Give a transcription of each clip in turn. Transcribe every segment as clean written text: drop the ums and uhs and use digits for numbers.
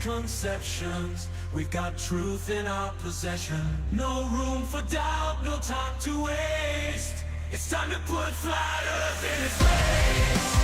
misconceptions. We've got truth in our possession. No room for doubt, no time to waste. It's time to put flat earth in its place.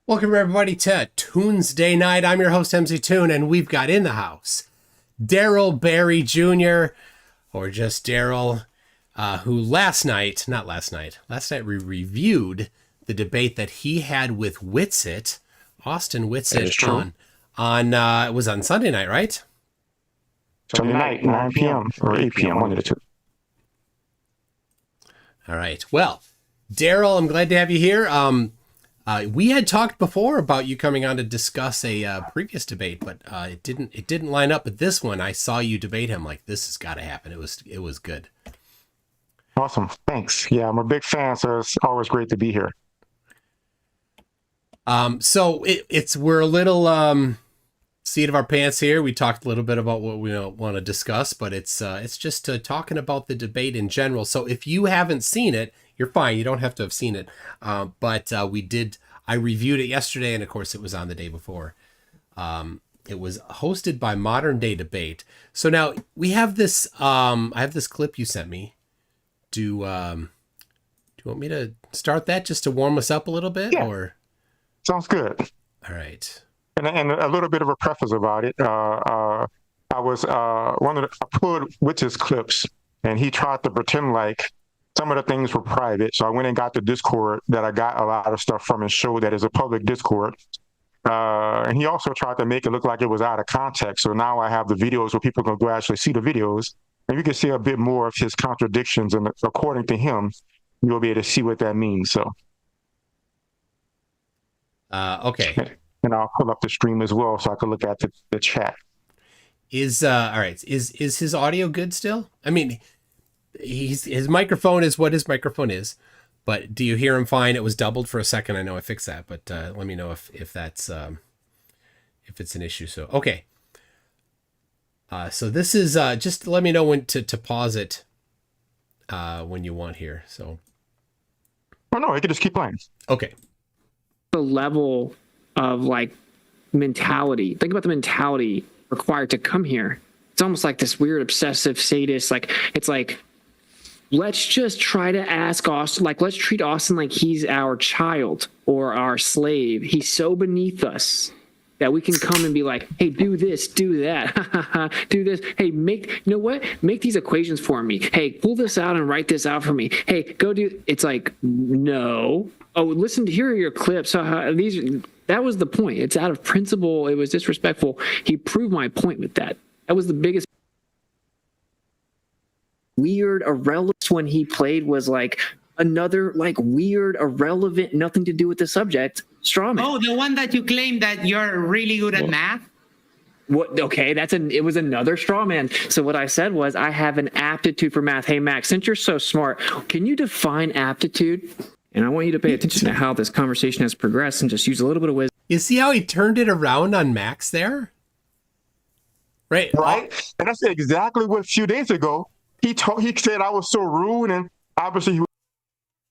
Welcome everybody to Tuesday Night. I'm your host MC Toon, and we've got in the house Daryl Barry Jr., or just Daryl, who last night we reviewed the debate that he had with Witsit, Austin Witsit, on it was on Sunday night, right? Sunday night, 9 p.m. or 8 p.m., one of the two. All right. Well, Daryl, I'm glad to have you here. We had talked before about you coming on to discuss a previous debate, but it didn't line up with this one. I saw you debate him. Like, this has got to happen. It was good. Awesome. Thanks. Yeah, I'm a big fan, so it's always great to be here. So we're a little seat of our pants here. We talked a little bit about what we want to discuss, but it's just talking about the debate in general. So if you haven't seen it, you're fine. You don't have to have seen it. But I reviewed it yesterday, and of course it was on the day before. It was hosted by Modern Day Debate. So now we have this, I have this clip you sent me. Do you want me to start that just to warm us up a little bit? Yeah. Or? Sounds good. All right. And a little bit of a preface about it. I pulled Witsit's clips, and he tried to pretend like some of the things were private. So I went and got the Discord that I got a lot of stuff from and showed that it's a public Discord. And he also tried to make it look like it was out of context. So now I have the videos where people can go actually see the videos, and you can see a bit more of his contradictions. And according to him, you'll be able to see what that means. So. Okay. And I'll pull up the stream as well so I can look at the chat. All right. Is his audio good still? I mean, his microphone is what his microphone is, but do you hear him fine? It was doubled for a second. I know I fixed that, but let me know if that's if it's an issue. So okay. So this is just let me know when to pause it when you want here. So. Oh no, I can just keep playing. Okay. The level of like mentality. Think about the mentality required to come here. It's almost like this weird obsessive sadist. Like it's like, let's just try to ask Austin, like let's treat Austin like he's our child or our slave. He's so beneath us that we can come and be like, hey, do this, do that, do this. Hey, you know what? Make these equations for me. Hey, pull this out and write this out for me. Hey, go do. It's like, no. Oh, listen, here are your clips. That was the point. It's out of principle. It was disrespectful. He proved my point with that. That was the biggest weird irrelevant when he played was like another like weird irrelevant, nothing to do with the subject straw man. Oh, the one that you claim that you're really good at math? What? Okay, it was another straw man. So what I said was I have an aptitude for math. Hey, Max, since you're so smart, can you define aptitude? And I want you to pay attention to how this conversation has progressed and just use a little bit of wisdom. You see how he turned it around on Max there? Right. And that's exactly what a few days ago he said I was so rude, and obviously he was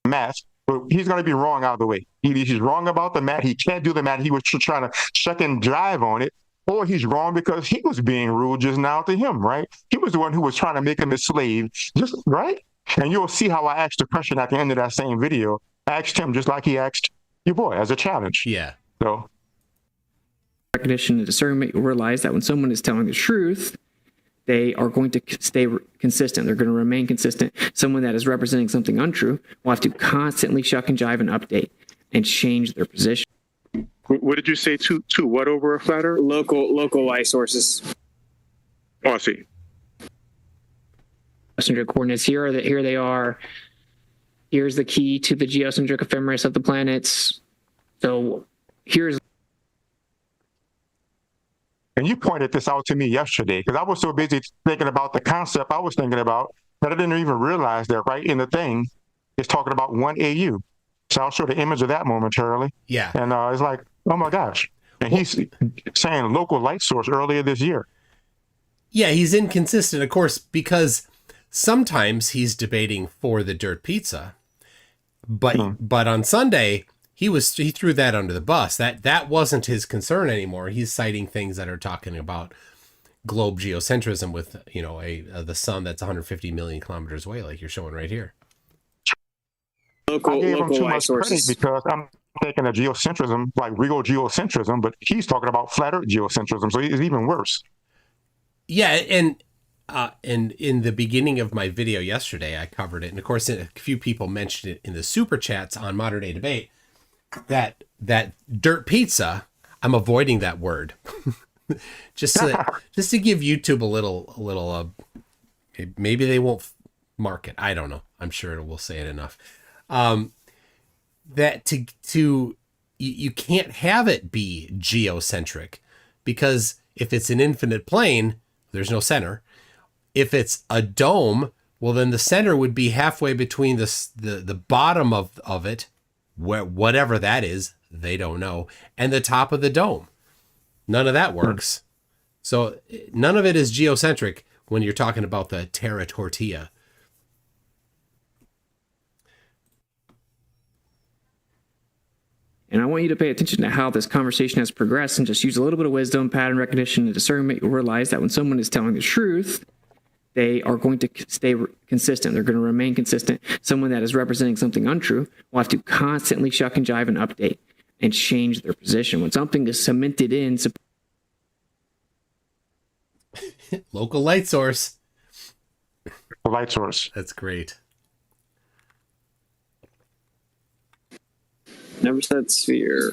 math, but he's going to be wrong out of the way. He's wrong about the math. He can't do the math. He was trying to check and drive on it, or he's wrong because he was being rude just now to him, right? He was the one who was trying to make him a slave, just right? And you'll see how I asked the question at the end of that same video. I asked him just like he asked your boy as a challenge. Yeah. So. Recognition and discernment, you realize that when someone is telling the truth, they are going to stay consistent. They're going to remain consistent. Someone that is representing something untrue will have to constantly shuck and jive and update and change their position. What did you say? To what over a flat earth? Local light sources. Oh, I see. Geocentric coordinates here they are. Here's the key to the geocentric ephemeris of the planets. So here's And you pointed this out to me yesterday because I was so busy thinking about the concept I was thinking about that I didn't even realize that right in the thing it's talking about 1 AU. So I'll show the image of that momentarily. Yeah. And it's like, oh my gosh. And he's saying local light source earlier this year. Yeah, he's inconsistent, of course, because sometimes he's debating for the dirt pizza, but on Sunday he threw that under the bus. That wasn't his concern anymore. He's citing things that are talking about globe geocentrism with the sun that's 150 million kilometers away, like you're showing right here. I gave him too much credit because I'm thinking of geocentrism, like real geocentrism, but he's talking about flat Earth geocentrism, so it's even worse. Yeah, and in the beginning of my video yesterday, I covered it, and of course, a few people mentioned it in the super chats on Modern Day Debate. That dirt pizza, I'm avoiding that word, just to give YouTube a little. Maybe they won't mark it. I don't know. I'm sure it will say it enough. That you can't have it be geocentric, because if it's an infinite plane, there's no center. If it's a dome, well, then the center would be halfway between the bottom of it, whatever that is, they don't know, and the top of the dome. None of that works. So none of it is geocentric when you're talking about the terra tortilla. And I want you to pay attention to how this conversation has progressed and just use a little bit of wisdom, pattern recognition, and discernment. You'll realize that when someone is telling the truth, they are going to stay consistent. They're going to remain consistent. Someone that is representing something untrue will have to constantly shuck and jive and update and change their position. When something is cemented in... Local light source. Light source. That's great. Never said sphere.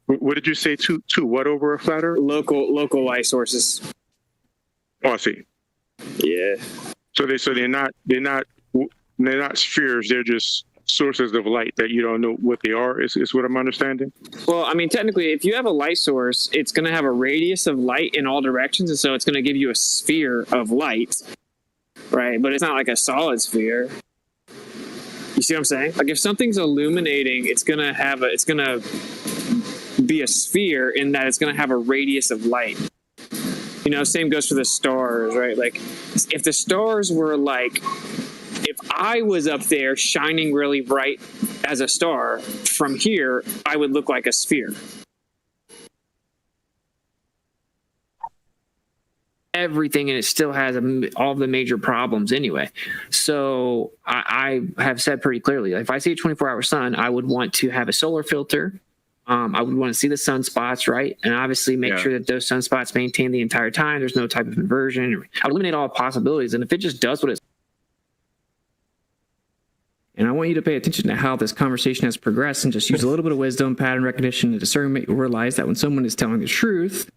What did you say? Two what over a flat Earth? Local light sources. Oh, I see. Yeah. So they're not spheres. They're just sources of light that you don't know what they are. Is what I'm understanding. Well, I mean, technically, if you have a light source, it's going to have a radius of light in all directions, and so it's going to give you a sphere of light, right? But it's not like a solid sphere. You see what I'm saying? Like if something's illuminating, it's gonna be a sphere in that it's gonna have a radius of light. You know, same goes for the stars, right? Like if the stars were like, if I was up there shining really bright as a star, from here, I would look like a sphere. Everything, and it still has all the major problems anyway. So I have said pretty clearly, if I see a 24-hour sun, I would want to have a solar filter. I would want to see the sunspots, right? And obviously make sure that those sunspots maintain the entire time. There's no type of inversion. I would eliminate all possibilities. And if it just does what it's... And I want you to pay attention to how this conversation has progressed and just use a little bit of wisdom, pattern recognition, and discernment. You'll realize that when someone is telling the truth,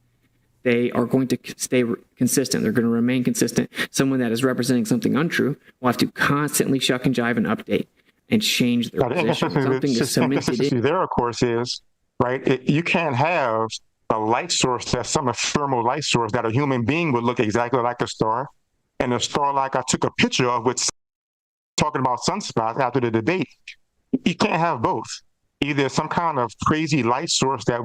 they are going to stay consistent. They're going to remain consistent. Someone that is representing something untrue will have to constantly shuck and jive and update and change their position. Something is cemented in. There, of course, is, right? You can't have a light source that's some ephemeral light source that a human being would look exactly like a star, and a star like I took a picture of with talking about sunspots after the debate. You can't have both. Either some kind of crazy light source that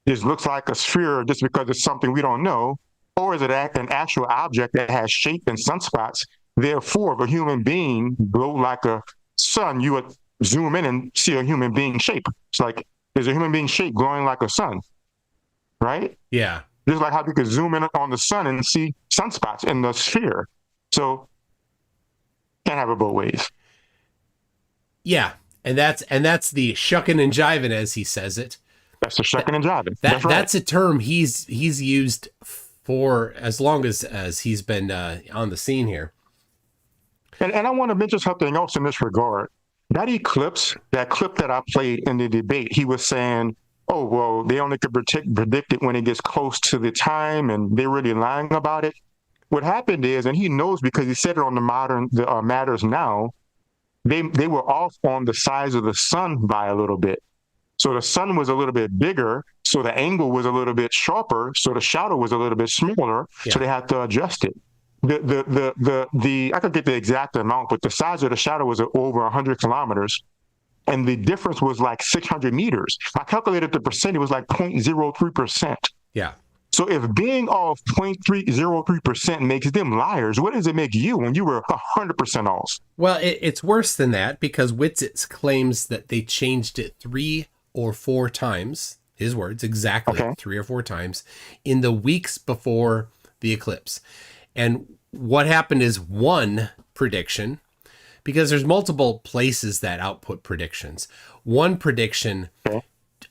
just looks like a sphere just because it's something we don't know, or is it an actual object that has shape and sunspots? Therefore, if a human being glow like a sun, you would zoom in and see a human being shape. It's like, there's a human being shape glowing like a sun, right? Yeah. Just like how you could zoom in on the sun and see sunspots in the sphere. So, can't have it both ways. Yeah, and that's the shucking and jiving, as he says it. That's the shucking and jiving. That's right. That's a term he's used for as long as he's been on the scene here. And I want to mention something else in this regard. That Eclipse, that clip that I played in the debate, he was saying, oh, well, they only could predict it when it gets close to the time, and they're really lying about it. What happened is, and he knows because he said it on the Matters Now, they were off on the size of the sun by a little bit. So the sun was a little bit bigger, So the angle was a little bit sharper, so the shadow was a little bit smaller, so they had to adjust it. I could get the exact amount, but the size of the shadow was over 100 kilometers, and the difference was like 600 meters. I calculated the percent; it was like 0.03%. Yeah. So if being off 0.303% makes them liars, what does it make you when you were 100% off? Well, it's worse than that, because Witsit claims that they changed it 3 or 4 times, his words, exactly 3 or 4 times, in the weeks before the eclipse. And what happened is one prediction, because there's multiple places that output predictions. One prediction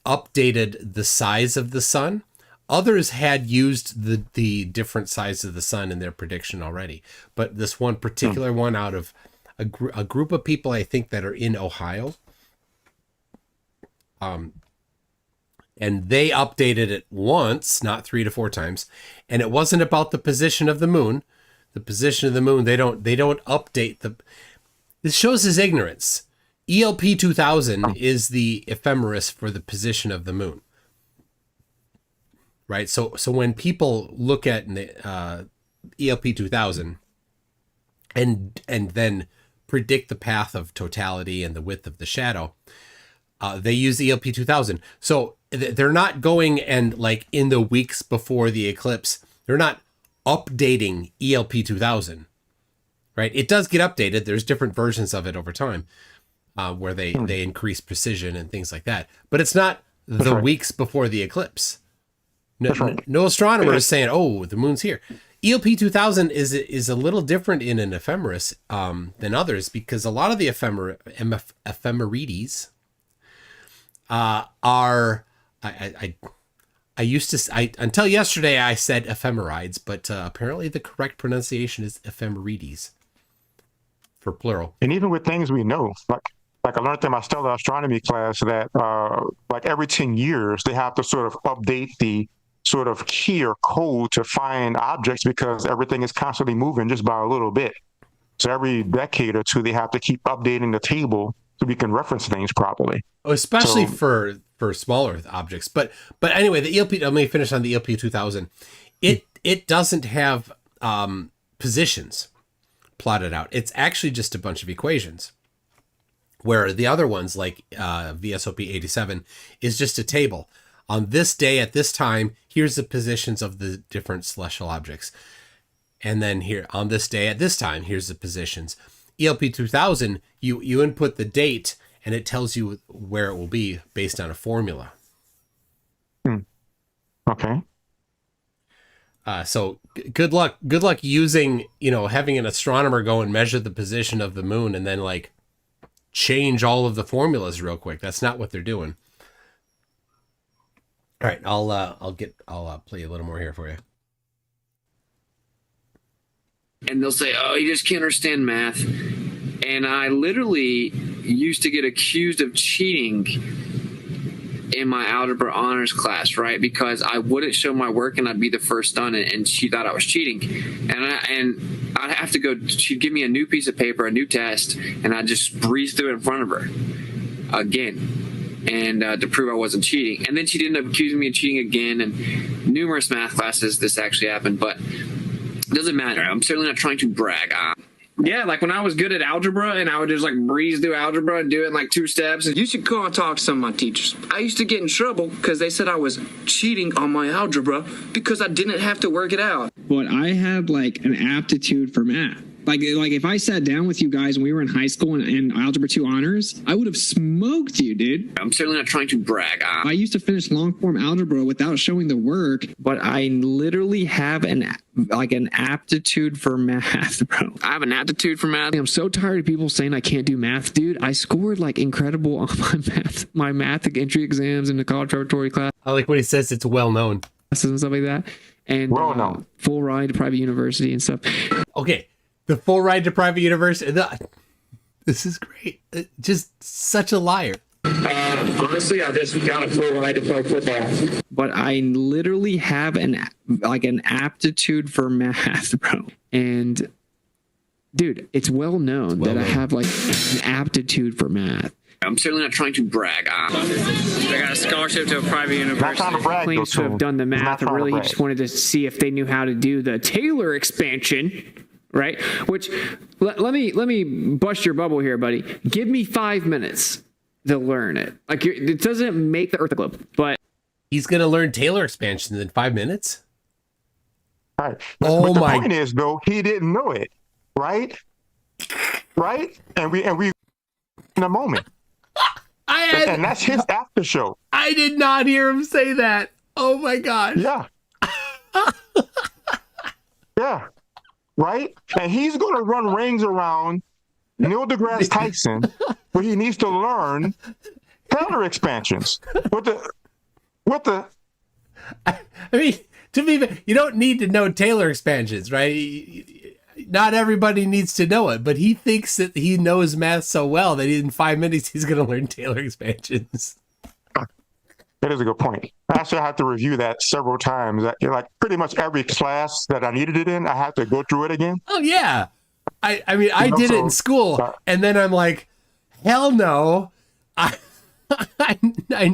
updated the size of the sun. Others had used the different size of the sun in their prediction already. But this one particular one, out of a group of people, I think, that are in Ohio, and they updated it once, not 3 to 4 times. And it wasn't about the position of the moon. The position of the moon, they don't update the. This shows his ignorance. ELP 2000 is the ephemeris for the position of the moon. Right. So when people look at the ELP 2000 and then predict the path of totality and the width of the shadow, they use ELP 2000. So they're not going and, like, in the weeks before the eclipse, they're not updating ELP 2000. Right. It does get updated. There's different versions of it over time where they increase precision and things like that. But it's not the weeks before the eclipse. No astronomer is saying, "Oh, the moon's here." ELP 2000 is a little different in an ephemeris than others, because a lot of the ephemerides are. I used to until yesterday I said ephemerides, but apparently the correct pronunciation is ephemerides for plural. And even with things we know, like I learned in my stellar astronomy class that like every 10 years they have to sort of update the sort of key or code to find objects, because everything is constantly moving just by a little bit. So every decade or two, they have to keep updating the table so we can reference things properly. Especially for smaller objects. But anyway, the ELP, let me finish on the ELP 2000. It doesn't have positions plotted out. It's actually just a bunch of equations, where the other ones, like VSOP 87, is just a table. On this day at this time, here's the positions of the different celestial objects. And then here, on this day at this time, here's the positions. ELP 2000, you input the date, and it tells you where it will be based on a formula. Okay. So good luck using, having an astronomer go and measure the position of the moon and then, like, change all of the formulas real quick. That's not what they're doing. All right, I'll play a little more here for you. And they'll say, "Oh, you just can't understand math." And I literally used to get accused of cheating in my algebra honors class, right? Because I wouldn't show my work and I'd be the first done it, and she thought I was cheating. And I'd have to go. She'd give me a new piece of paper, a new test, and I'd just breeze through it in front of her again. And to prove I wasn't cheating. And then she ended up accusing me of cheating again. And numerous math classes, this actually happened. But it doesn't matter. I'm certainly not trying to brag. Yeah, like when I was good at algebra and I would just like breeze through algebra and do it in like 2 steps. You should go and talk to some of my teachers. I used to get in trouble because they said I was cheating on my algebra because I didn't have to work it out. But I had like an aptitude for math. Like if I sat down with you guys when we were in high school and Algebra 2 honors, I would have smoked you, dude. I'm certainly not trying to brag. I used to finish long form algebra without showing the work. But I literally have an aptitude for math, bro. I have an aptitude for math. I'm so tired of people saying I can't do math, dude. I scored like incredible on my math entry exams in the college preparatory class. I like when he says it's well known. And stuff like that. And well known. Full ride to private university and stuff. Okay. The full ride to private university. This is great. Just such a liar. Honestly, I just got a full ride to play football. But I literally have an aptitude for math, bro. And dude, it's well known that I have like an aptitude for math. I'm certainly not trying to brag. I got a scholarship to a private Not university. trying to brag, Claims to though, have done the He's not math, and trying to really he brag. just wanted to see if they knew how to do the Taylor expansion, right? Which let me bust your bubble here, buddy. Give me 5 minutes to learn it. Like it doesn't make the Earth a globe, but He's going to learn Taylor expansions in 5 minutes. Right. Oh but the my- point is, though, he didn't know it, right? Right? And we in a moment. And that's his after show. I did not hear him say that. Oh my gosh. Yeah. Yeah. Right? And he's going to run rings around Neil deGrasse Tyson where he needs to learn Taylor expansions. What the I mean, to be fair, you don't need to know Taylor expansions, right? Not everybody needs to know it, but he thinks that he knows math so well that in 5 minutes he's going to learn Taylor expansions. That is a good point. I actually had to review that several times. Like pretty much every class that I needed it in, I had to go through it again. Oh yeah, I mean I did it in school, and then I'm like, hell no, I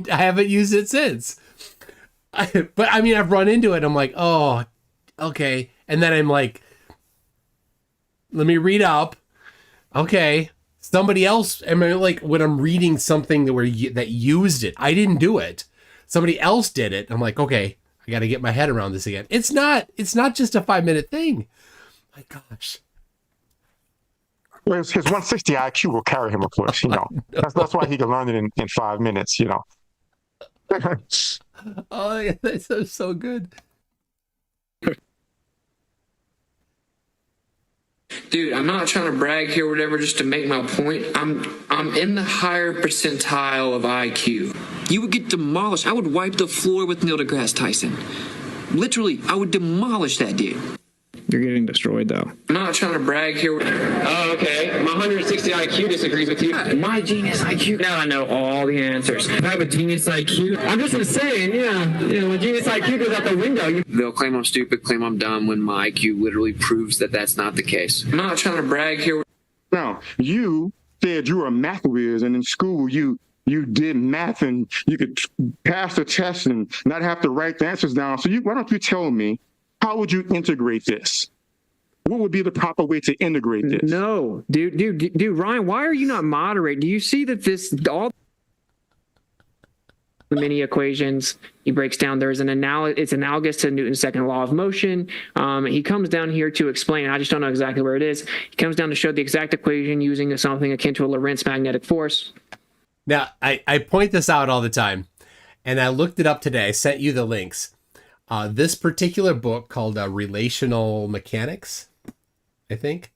haven't used it since. But I mean, I've run into it. I'm like, oh, okay, and then I'm like, let me read up. Okay, somebody else. I mean, like when I'm reading something that used it, I didn't do it. Somebody else did it. I'm like, okay, I got to get my head around this again. It's not just a 5 minute thing. My gosh. Well, his 160 IQ will carry him, of course. You know, that's why he can learn it in 5 minutes. You know. Oh, yeah, that's so good. Dude, I'm not trying to brag here or whatever just to make my point. I'm in the higher percentile of IQ. You would get demolished. I would wipe the floor with Neil deGrasse Tyson. Literally, I would demolish that dude. you're getting destroyed though. I'm not trying to brag here. Oh, okay. My 160 IQ disagrees with you. My genius IQ. Now I know all the answers. I have a genius IQ. I'm just saying, when genius IQ goes out the window. They'll claim I'm stupid, claim I'm dumb, when my IQ literally proves that that's not the case. I'm not trying to brag here. Now, you said you were a math whiz, and in school you did math and you could pass the test and not have to write the answers down. So why don't you tell me, how would you integrate this? What would be the proper way to integrate this? No, dude, Ryan, why are you not moderating? Do you see that all the mini equations he breaks down? There's it's analogous to Newton's second law of motion. He comes down here to explain, I just don't know exactly where it is. He comes down to show the exact equation using something akin to a Lorentz magnetic force. Now, I point this out all the time, and I looked it up today. I sent you the links. This particular book called Relational Mechanics, I think.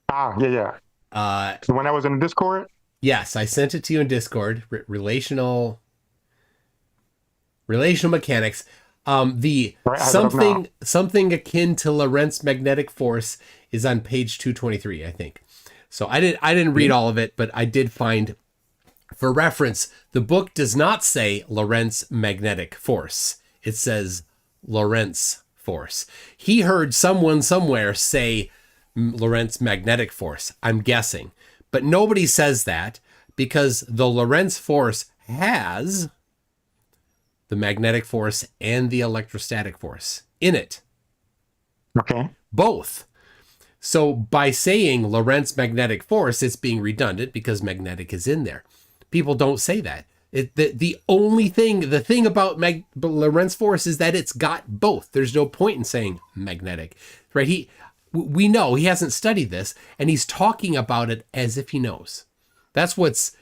Yeah. The one that was in the Discord? Yes, I sent it to you in Discord. Relational Mechanics. Something akin to Lorentz magnetic force is on page 223, I think. So I didn't read all of it, but I did find, for reference, the book does not say Lorentz magnetic force. It says Lorentz force. He heard someone somewhere say Lorentz magnetic force, I'm guessing. But nobody says that because the Lorentz force has the magnetic force and the electrostatic force in it. Okay. Both. So by saying Lorentz magnetic force, it's being redundant because magnetic is in there. People don't say that. The thing about Lorentz force is that it's got both. There's no point in saying magnetic, right? We know he hasn't studied this, and he's talking about it as if he knows. That's what's,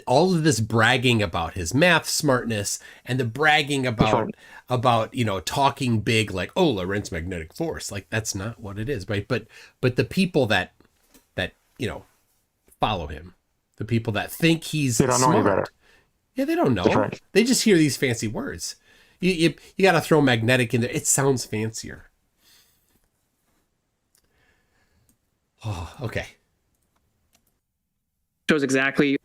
all of this bragging about his math smartness and the bragging about talking big, like, oh, Lorentz magnetic force, like that's not what it is, right? But the people that follow him, the people that think he's they don't smart, know any better. Yeah, they don't know. That's right. They just hear these fancy words. You got to throw magnetic in there. It sounds fancier. Oh, okay. Shows exactly.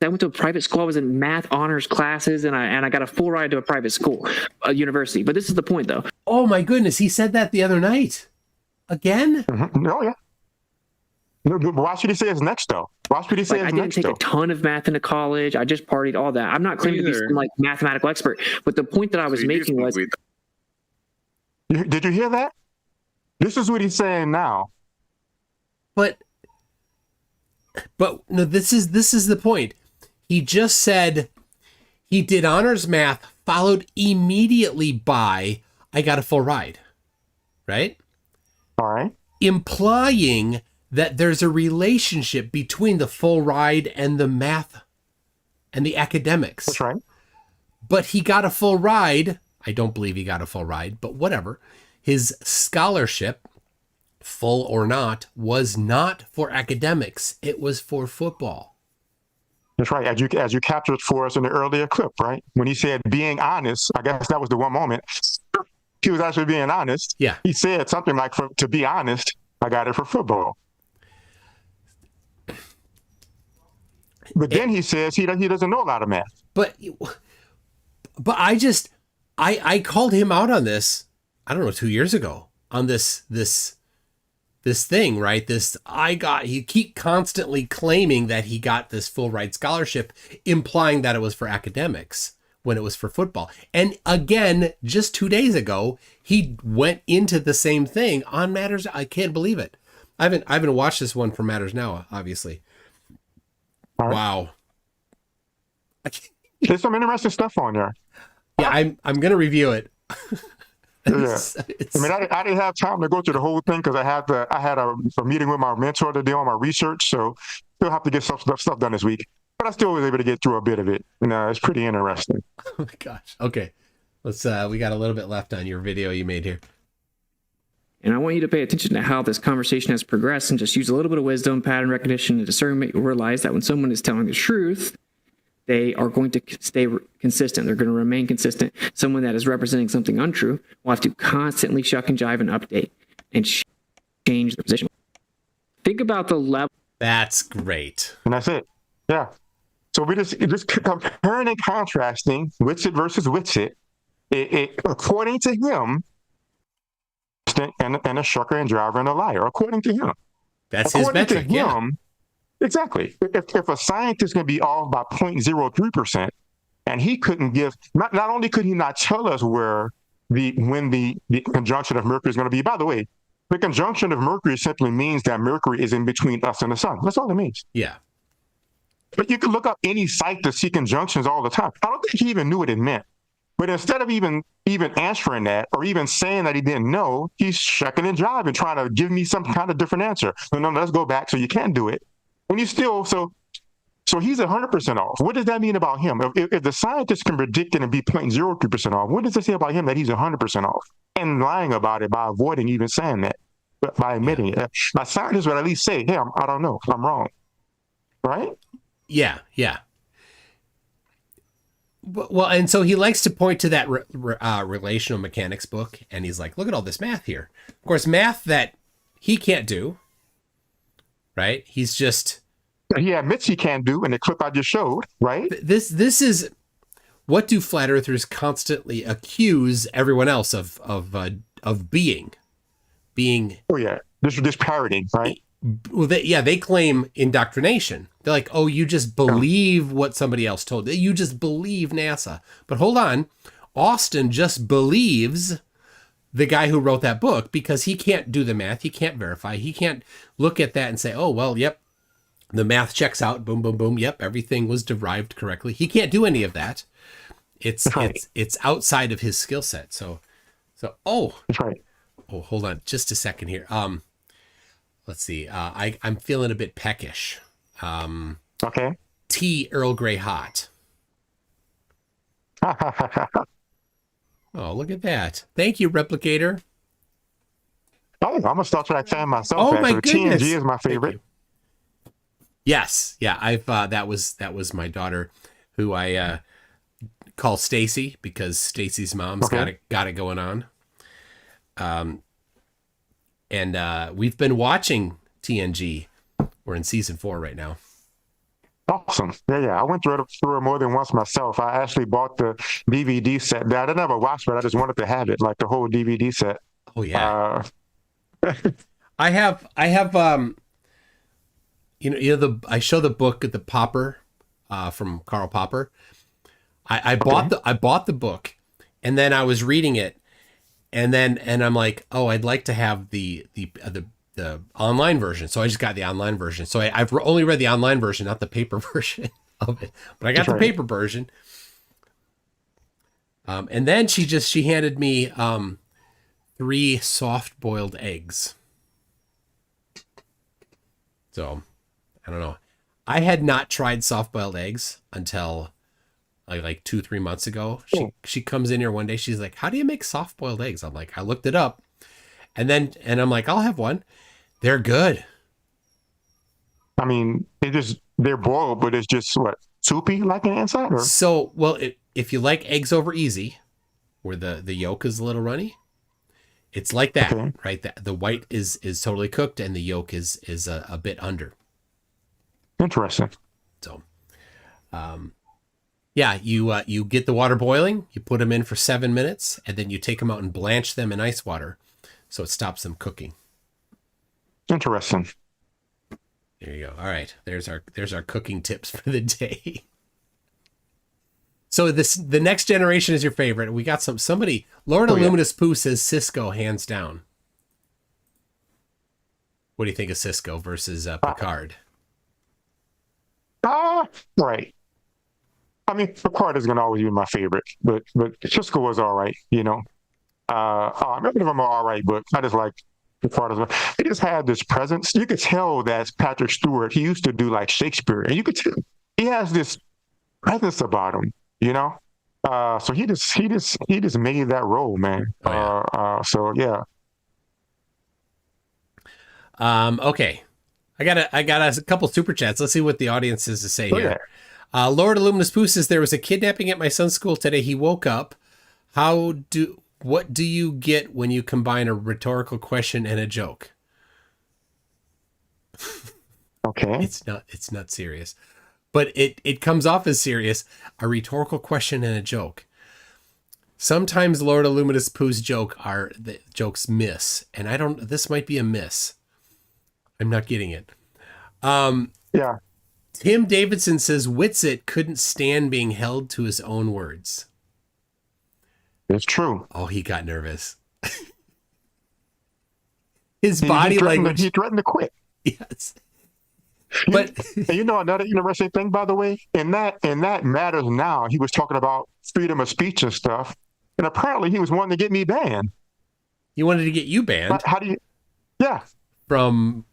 I went to a private school. I was in math honors classes, and I got a full ride to a private school, a university. But this is the point, though. Oh my goodness, he said that the other night. Again? Oh yeah. No, why should he say it's next though? Why should he say Like, it's I didn't next take though? a ton of math into college. I just partied, all that. I'm not claiming to be Either. some like mathematical expert, but the point that I was So you making was, basically- Did you hear that? This is what he's saying now. But no, this is the point. He just said he did honors math, followed immediately by I got a full ride. Right? All right. Implying that there's a relationship between the full ride and the math and the academics. That's right. But he got a full ride. I don't believe he got a full ride, but whatever. His scholarship, full or not, was not for academics. It was for football. That's right. As you captured for us in the earlier clip, right? When he said being honest, I guess that was the one moment he was actually being honest. Yeah. He said something like, to be honest, I got it for football. But then he says he doesn't know a lot of math. But I called him out on this, I don't know, 2 years ago on this thing, right? He keep constantly claiming that he got this full ride scholarship, implying that it was for academics when it was for football. And again, just 2 days ago, he went into the same thing on Matters. I can't believe it. I haven't watched this one for Matters Now, obviously. All right. Wow. There's some interesting stuff on there. Yeah, I'm gonna review it. Yeah. I mean, I didn't have time to go through the whole thing because I had a meeting with my mentor to do on my research, so still have to get some stuff done this week. But I still was able to get through a bit of it. It's pretty interesting. Oh my gosh. Okay. Let's we got a little bit left on your video you made here. and I want you to pay attention to how this conversation has progressed and just use a little bit of wisdom, pattern recognition, and discernment. You'll realize that when someone is telling the truth, they are going to stay consistent. They're going to remain consistent. Someone that is representing something untrue will have to constantly shuck and jive and update and change the position. Think about the level. That's great. And that's it. Yeah. So we just comparing and contrasting Witsit versus Witsit. According to him, and a shucker and driver and a liar. According to him. That's his metric. Yeah. Exactly. If a scientist can be off by 0.03%, and he couldn't give, not only could he not tell us when the conjunction of Mercury is going to be. By the way, the conjunction of Mercury simply means that Mercury is in between us and the sun. That's all it means. Yeah. But you can look up any site to see conjunctions all the time. I don't think he even knew what it meant. But instead of even answering that or even saying that he didn't know, he's shucking and jiving, trying to give me some kind of different answer. No, let's go back so you can do it. And he's still, so he's 100% off. What does that mean about him? If the scientist can predict it and be 0.03% off, what does it say about him that he's 100% off? And lying about it by avoiding even saying that, but by admitting it. A scientist would at least say, hey, I don't know, I'm wrong. Right? Yeah, yeah. Well, and so he likes to point to that relational mechanics book, and he's like, look at all this math here. Of course, math that he can't do, right? He's just... He admits he can't do in the clip I just showed, right? This is... What do flat earthers constantly accuse everyone else of being? Oh, yeah. This parroting, right? Well, they claim indoctrination. They're like, oh, you just believe what somebody else told you. You just believe NASA. But hold on. Austin just believes the guy who wrote that book because he can't do the math. He can't verify. He can't look at that and say, oh, well, yep, the math checks out. Boom, boom, boom. Yep, everything was derived correctly. He can't do any of that. It's outside of his skill set. So, That's right. Oh, hold on just a second here. Let's see. I'm feeling a bit peckish. Okay. Tea Earl Grey hot. Oh, look at that. Thank you, Replicator. Oh, I'm going to start trying to fan myself. Oh, my goodness. TNG is my favorite. Yes. Yeah. That was my daughter who I call Stacy because Stacy's mom's got it going on. And we've been watching TNG. We're in season 4 right now. Awesome. Yeah. I went through it more than once myself. I actually bought the DVD set. I didn't ever watch it. I just wanted to have it, like the whole DVD set. Oh, yeah. I have I show the book at the Popper from Karl Popper. I bought the book, and then I was reading it, and I'm like, oh, I'd like to have the online version. So I just got the online version. So I've only read the online version, not the paper version of it, but I got the paper version. And then she handed me 3 soft-boiled eggs. So I don't know. I had not tried soft-boiled eggs until like 2-3 months ago. She comes in here one day. She's like, "How do you make soft-boiled eggs?" I'm like, I looked it up, and I'm like, I'll have one. They're good. I mean, they're boiled, but it's just what, soupy like an inside? Or? So, well, if you like eggs over easy, where the yolk is a little runny, it's like that, okay. Right? The white is totally cooked, and the yolk is a bit under. Interesting. So, yeah, you get the water boiling, you put them in for 7 minutes, and then you take them out and blanch them in ice water, so it stops them cooking. Interesting. There you go. All right, there's our cooking tips for the day. So the next generation is your favorite. We got somebody. Lord Illuminous Pooh says Cisco hands down. What do you think of Cisco versus Picard? Right. I mean, Picard is going to always be my favorite, but Cisco was all right, you know. Many of them are all right, but I just like Picard as well. He just had this presence. You could tell that's Patrick Stewart. He used to do like Shakespeare, and you could tell he has this presence about him, you know. So he just made that role, man. So yeah. Okay. I got a couple super chats. Let's see what the audience has to say here. Yeah. Lord Illuminous Pooh says there was a kidnapping at my son's school today. He woke up. What do you get when you combine a rhetorical question and a joke? Okay. It's not serious, but it comes off as serious. A rhetorical question and a joke. Sometimes Lord Illuminous Pooh's the jokes miss, and this might be a miss. I'm not getting it. Yeah. Tim Davidson says Witsit couldn't stand being held to his own words. It's true. Oh, he got nervous. His body language. He threatened to quit. Yes. But you know another interesting thing, by the way, in that matters now. He was talking about freedom of speech and stuff, and apparently he was wanting to get me banned. He wanted to get you banned. How do you? Yeah. From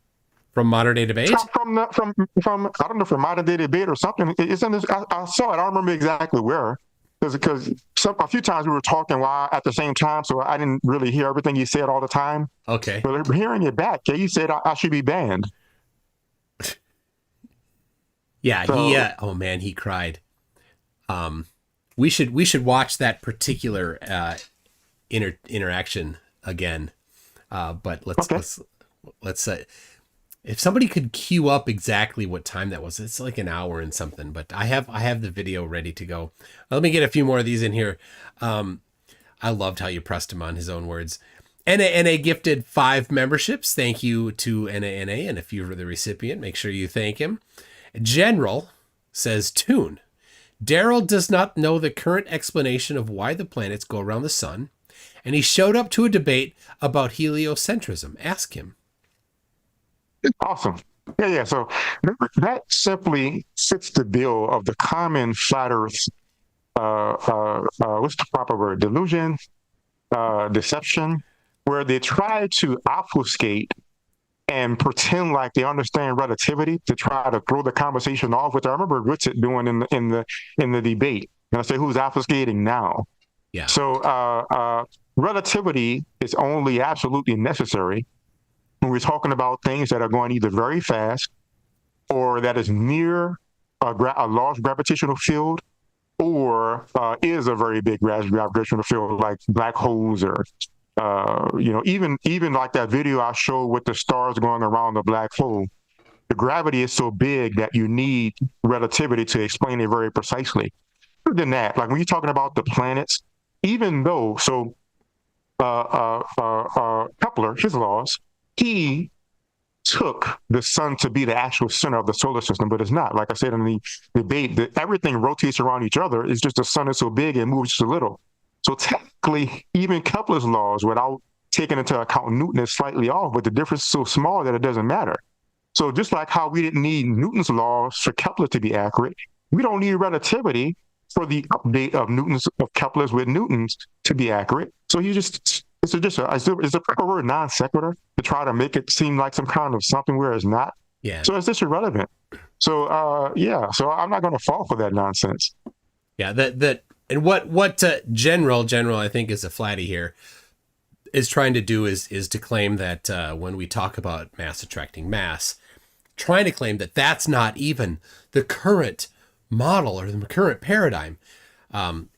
Modern Day Debate? From I don't know, from Modern Day Debate or something. It's in this. I saw it. I don't remember exactly where. Because a few times we were talking while at the same time, so I didn't really hear everything he said all the time. Okay. But hearing it back, he said I should be banned. Yeah, so, he cried. We should watch that particular interaction again. But let's if somebody could queue up exactly what time that was. It's like an hour and something, but I have the video ready to go. Let me get a few more of these in here. I loved how you pressed him on his own words. NA gifted 5 memberships. Thank you to NA, and if you're the recipient, make sure you thank him. General says, Tune. Daryl does not know the current explanation of why the planets go around the sun, and he showed up to a debate about heliocentrism. Ask him. Awesome. Yeah. So that simply fits the bill of the common flat Earth, what's the proper word? Delusion, deception, where they try to obfuscate and pretend like they understand relativity to try to throw the conversation off, which I remember Witsit doing in the debate. And I say, who's obfuscating now? Yeah. So relativity is only absolutely necessary when we're talking about things that are going either very fast or that is near a large gravitational field or is a very big gravitational field, like black holes or even like that video I showed with the stars going around the black hole. The gravity is so big that you need relativity to explain it very precisely. Other than that, like when you're talking about the planets, even though Kepler, his laws, he took the sun to be the actual center of the solar system, but it's not. Like I said in the debate, that everything rotates around each other. It's just the sun is so big it moves just a little. So technically, even Kepler's laws, without taking into account Newton, is slightly off, but the difference is so small that it doesn't matter. So just like how we didn't need Newton's laws for Kepler to be accurate, we don't need relativity for the update of Kepler's with Newton's to be accurate. So you just it's a proper word non sequitur to try to make it seem like some kind of something where it's not. Yeah. So it's just irrelevant. So so I'm not going to fall for that nonsense. Yeah. And what general I think is a flatty here is trying to do is to claim that when we talk about mass attracting mass, trying to claim that that's not even the current model or the current paradigm.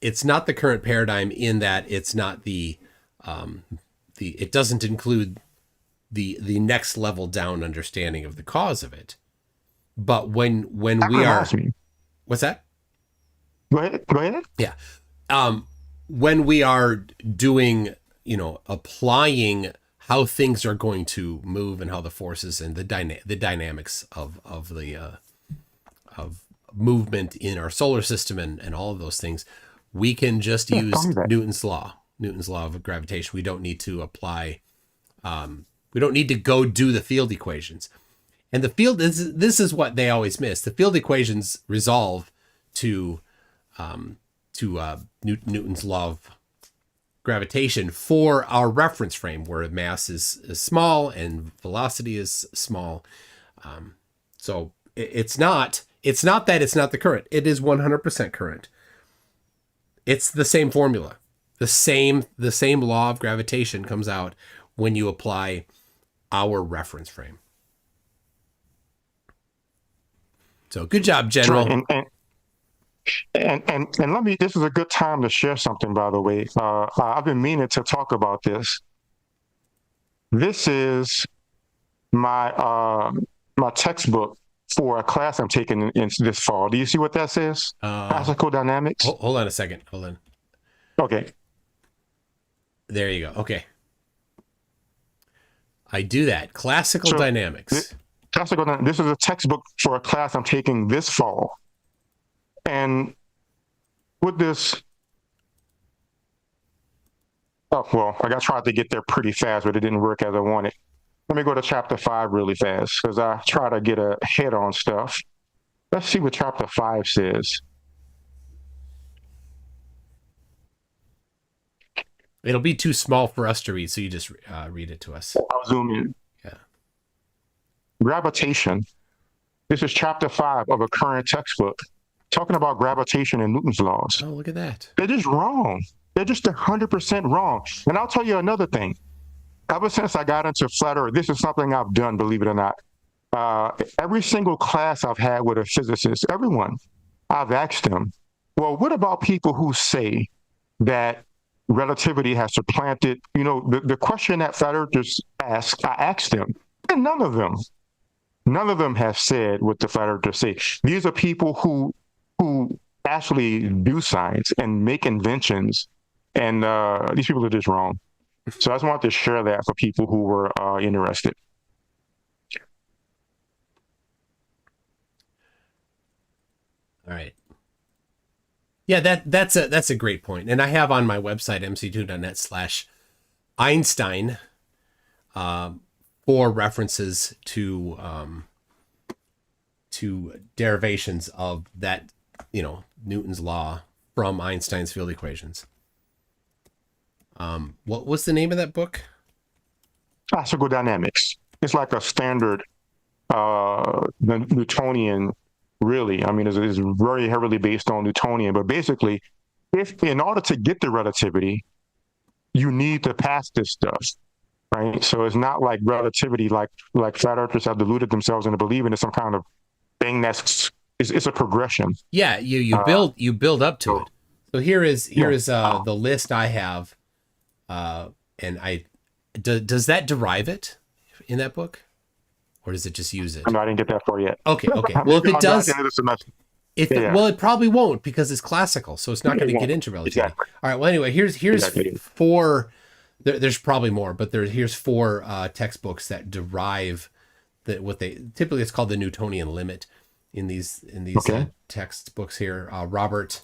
It's not the current paradigm in that it's not it doesn't include the next level down understanding of the cause of it. But when we are, what's that? Go ahead. Yeah. When we are doing, applying how things are going to move and how the forces and the dynamics of movement in our solar system and all of those things, we can just use Newton's law of gravitation. We don't need to apply, we don't need to go do the field equations. And the field, this is what they always miss. The field equations resolve to Newton's law of gravitation for our reference frame, where mass is small and velocity is small. So it's not that it's not the current. It is 100% current. It's the same formula. The same law of gravitation comes out when you apply our reference frame. So good job, General. And let me, this is a good time to share something, by the way. I've been meaning to talk about this. This is my my textbook for a class I'm taking in this fall. Do you see what that says? Classical dynamics. Hold on a second. Hold on. Okay. There you go. Okay. I do that. Classical dynamics. This is a textbook for a class I'm taking this fall. And with this, I tried to get there pretty fast, but it didn't work as I wanted. Let me go to chapter 5 really fast, because I try to get ahead on stuff. Let's see what chapter 5 says. It'll be too small for us to read, so you just read it to us. I'll zoom in. Yeah. Gravitation. This is chapter 5 of a current textbook, talking about gravitation and Newton's laws. Oh, look at that. They're just wrong. They're just 100% wrong. And I'll tell you another thing. Ever since I got into flat Earth, this is something I've done, believe it or not. Every single class I've had with a physicist, everyone, I've asked them, well, what about people who say that relativity has supplanted, the question that flat earthers ask, I asked them, and none of them have said what the flat earthers say. These are people who actually do science and make inventions, and these people are just wrong. So I just wanted to share that for people who were interested. All right. Yeah, that's a great point. And I have on my website, mc2.net/Einstein, 4 references to derivations of that, Newton's law from Einstein's field equations. What was the name of that book? Classical dynamics. It's like a standard Newtonian. Really, I mean, it's very heavily based on Newtonian, but basically, if in order to get the relativity, you need to pass this stuff, right? So it's not like relativity, like flat earthers have deluded themselves into believing it's some kind of thing it's a progression. Yeah, you build up to it. So here is the list I have, and does that derive it in that book? Or does it just use it? No, I didn't get that far yet. Okay. Well, if it does, it probably won't, because it's classical, so it's not going to get into relativity. Exactly. All right. Well, anyway, here's 4 There's probably more, but here's 4 textbooks that derive what they typically, it's called the Newtonian limit in these textbooks here. Robert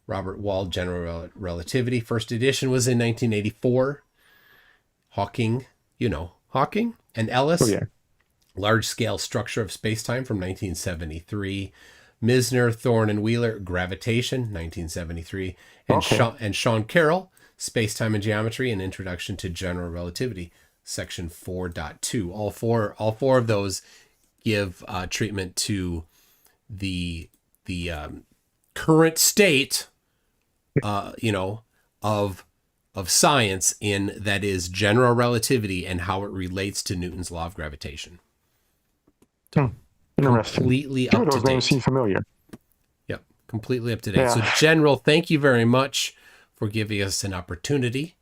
Wald, General Relativity, first edition was in 1984. Hawking, and Ellis, Large Scale Structure of Space-Time from 1973. Misner, Thorne, and Wheeler, Gravitation, 1973. And Sean Carroll, Space-Time and Geometry, An Introduction to General Relativity, section 4.2. All four of those give treatment to the current state, of science, in that is general relativity and how it relates to Newton's law of gravitation. Interesting. Completely Two up of those to names date. seem familiar. Yep, completely up to date. Yeah. So, General, thank you very much for giving us an opportunity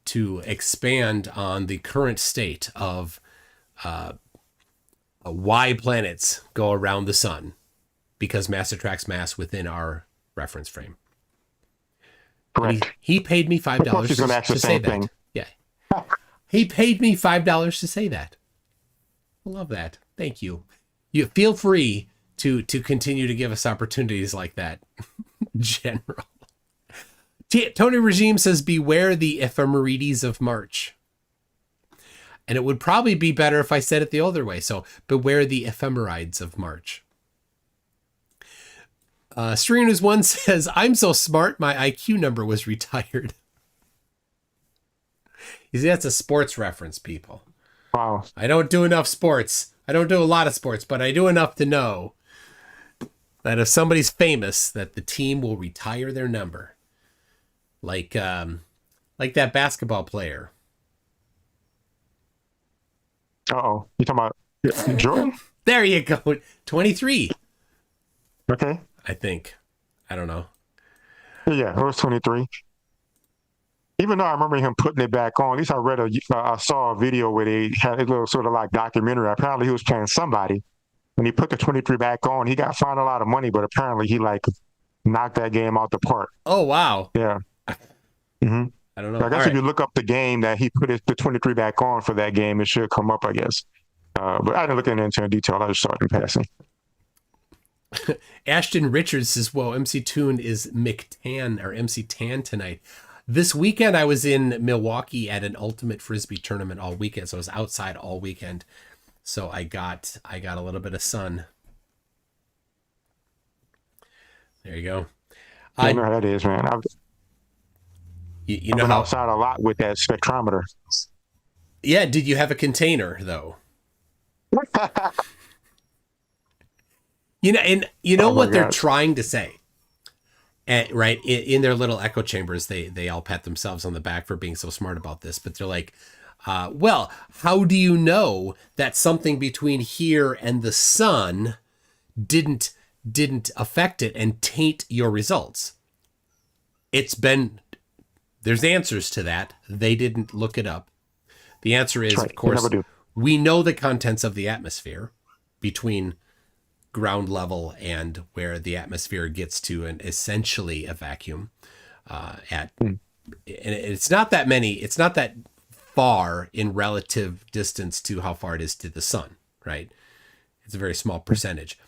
to expand on the current state of why planets go around the sun, because mass attracts mass within our reference frame. Correct. He paid me $5 he's gonna ask the to say same that. thing. Yeah. He paid me $5 to say that. I love that. Thank you. You feel free to continue to give us opportunities like that, General. Tony Regime says, beware the ephemerides of March. And it would probably be better if I said it the other way. So beware the ephemerides of March. Serena's one says, I'm so smart, my IQ number was retired. You see, that's a sports reference, people. Wow. I don't do enough sports. I don't do a lot of sports, but I do enough to know that if somebody's famous, that the team will retire their number. Like that basketball player. Uh-oh. You talking about Jordan? There you go. 23. Okay. I think. I don't know. Yeah, it was 23. Even though I remember him putting it back on, at least I saw a video where they had a little sort of like documentary. Apparently he was playing somebody. When he put the 23 back on, he got fined a lot of money, but apparently he knocked that game out the park. Oh, wow. Yeah. Mm-hmm. I don't know. I guess if you look up the game that he put the 23 back on for that game, it should come up, I guess. But I didn't look into it in detail. I just saw it in passing. Ashton Richards says, whoa, MC Toon is MC Tan tonight. This weekend I was in Milwaukee at an ultimate Frisbee tournament all weekend. So I was outside all weekend. So I got a little bit of sun. There you go. I know how that is, man. You know I've been how outside a lot with that spectrometer. Yeah, did you have a container though? Oh what they're God. trying to say. Right, in their little echo chambers, they all pat themselves on the back for being so smart about this. But they're like, well, how do you know that something between here and the sun didn't affect it and taint your results? There's answers to that. They didn't look it up. The answer is, right. Of course, They never do. we know the contents of the atmosphere between ground level and where the atmosphere gets to essentially a vacuum. And it's not that far in relative distance to how far it is to the sun, right? It's a very small percentage.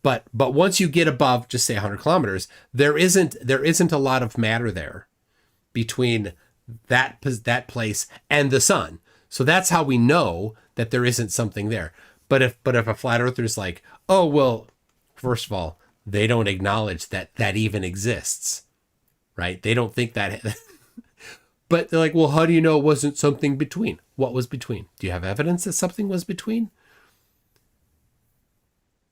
But once you get above, just say 100 kilometers, there isn't a lot of matter there between that place and the sun. So that's how we know that there isn't something there. But if a flat earther's like, oh, well, first of all, they don't acknowledge that even exists, right? They don't think that. But they're like, well, how do you know it wasn't something between? What was between? Do you have evidence that something was between?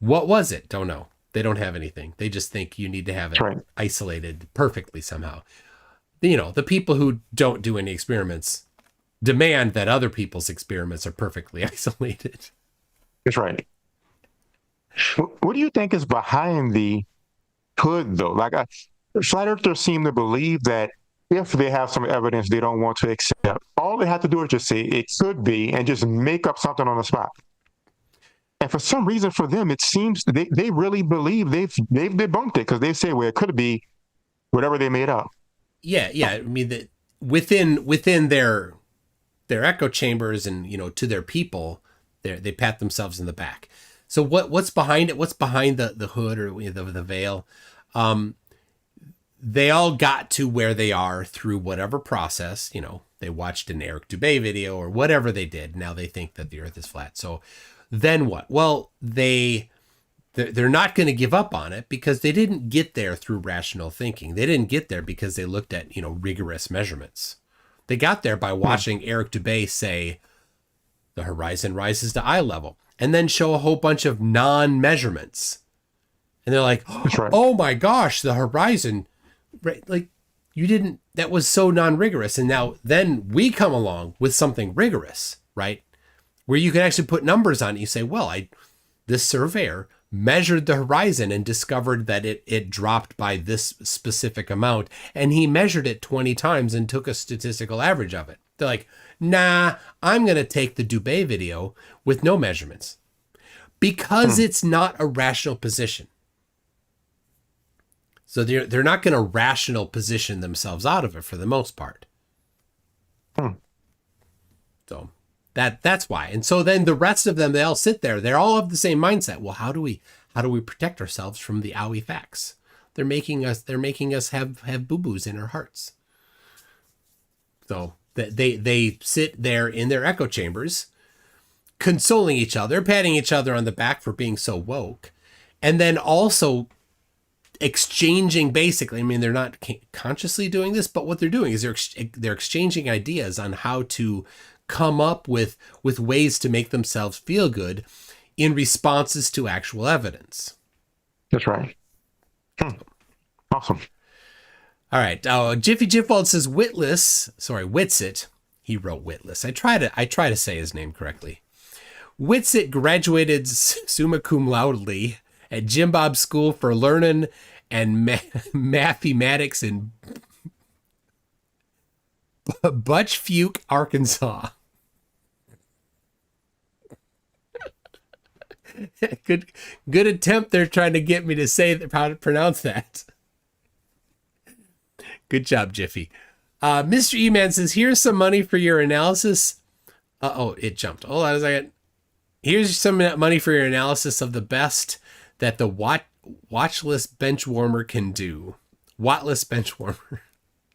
What was it? Don't know. They don't have anything. They just think you need to have it isolated perfectly somehow. The people who don't do any experiments demand that other people's experiments are perfectly isolated. That's right. What do you think is behind the hood, though? Flat earthers seem to believe that if they have some evidence they don't want to accept, all they have to do is just say it could be and just make up something on the spot. And for some reason, for them, it seems they really believe they've debunked it, because they say, well, it could be whatever they made up. Yeah. I mean, within their echo chambers and, you know, to their people, they pat themselves in the back. So what's behind it? What's behind the hood or the veil? They all got to where they are through whatever process. You know, they watched an Eric Dubay video or whatever they did. Now they think that the Earth is flat. So then what? Well, they're not going to give up on it because they didn't get there through rational thinking. They didn't get there because they looked at, you know, rigorous measurements. They got there by watching Eric Dubay say the horizon rises to eye level and then show a whole bunch of non-measurements. And they're like, oh my gosh, the horizon, right? Like you didn't, that was so non-rigorous. And now then we come along with something rigorous, right? Where you can actually put numbers on it. You say, well, this surveyor measured the horizon and discovered that it dropped by this specific amount. And he measured it 20 times and took a statistical average of it. They're like, nah, I'm going to take the Dubay video with no measurements because it's not a rational position. So they're not going to rational position themselves out of it for the most part. So that's why. And so then the rest of them, they all sit there. They're all of the same mindset. Well, how do we protect ourselves from the owie facts? They're making us have boo-boos in our hearts. So they sit there in their echo chambers, consoling each other, patting each other on the back for being so woke, and then also exchanging basically, I mean, they're not consciously doing this, but what they're doing is they're exchanging ideas on how to come up with ways to make themselves feel good in responses to actual evidence. That's right. Awesome. All right. Jiffy Jiffwald says Witsit. He wrote Witless. I try to say his name correctly. Witsit graduated summa cum laude at Jim Bob School for Learning and Mathematics in Butchfuke, Arkansas. Good attempt. They're trying to get me to say how to pronounce that. Good job, Jiffy. Mr. E-Man says, here's some money for your analysis. It jumped. Hold on a second. Here's some money for your analysis of the best that the watchless bench warmer can do. Wattless bench warmer.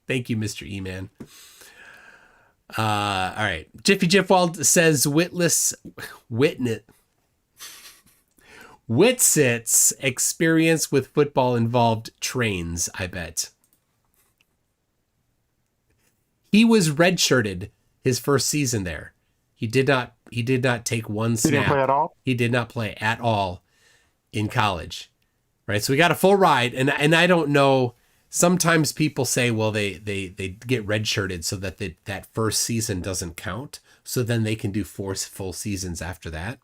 Thank you, Mr. E-Man. All right. Jiffy Jiffwald says Witsit's experience with football involved trains, I bet. He was redshirted his first season there. He did not take one snap. He didn't play at all? He did not play at all in college. Right? So we got a full ride, and I don't know. Sometimes people say, well, they get redshirted so that that first season doesn't count. So then they can do 4 full seasons after that.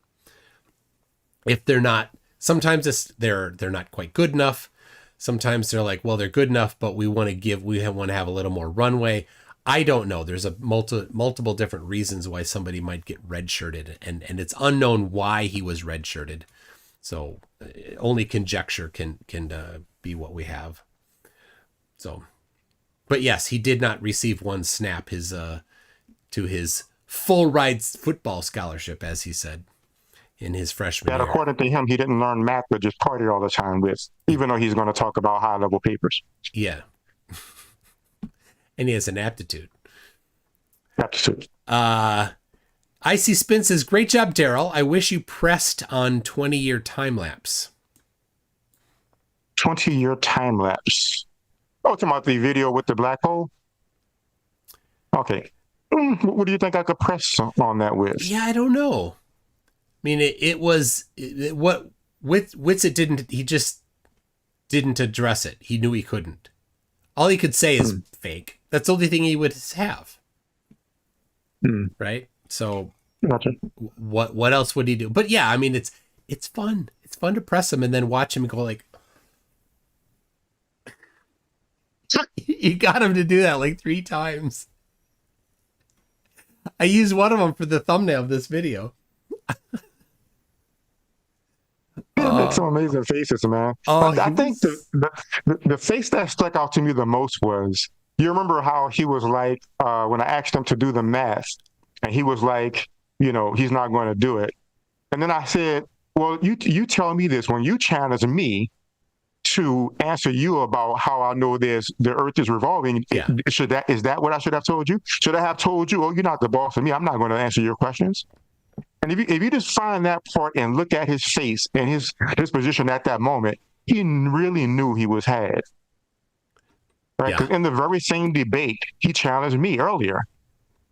If they're not, sometimes they're not quite good enough. Sometimes they're like, well, they're good enough, but we want to have a little more runway. I don't know. There's a multiple different reasons why somebody might get redshirted, and it's unknown why he was redshirted. So only conjecture can be what we have. So, but yes, he did not receive one snap to his full ride football scholarship, as he said in his freshman year. According to him, he didn't learn math, but just partied all the time with, even though he's going to talk about high level papers. Yeah. And he has an aptitude. Aptitude. Icy Spin says, great job, Daryl. I wish you pressed on 20-year time lapse. 20-year time lapse. Oh, talking about the video with the black hole? Okay. What do you think I could press on that with? Yeah, I don't know. I mean, what Witsit didn't, he just didn't address it. He knew he couldn't. All he could say is fake. That's the only thing he would have. Right? So gotcha. What else would he do? But yeah, I mean, it's fun. It's fun to press him and then watch him go like, you got him to do that like 3 times. I used one of them for the thumbnail of this video. Makes some amazing faces, man. I think the face that stuck out to me the most was you remember how he was like, when I asked him to do the math, and he was like, he's not going to do it. And then I said, well, you tell me this when you challenge me to answer you about how I know the Earth is revolving. Yeah. Is that what I should have told you? Should I have told you, oh, you're not the boss of me. I'm not going to answer your questions. And if you just find that part and look at his face and his position at that moment, he really knew he was had. Right? Because in the very same debate, he challenged me earlier.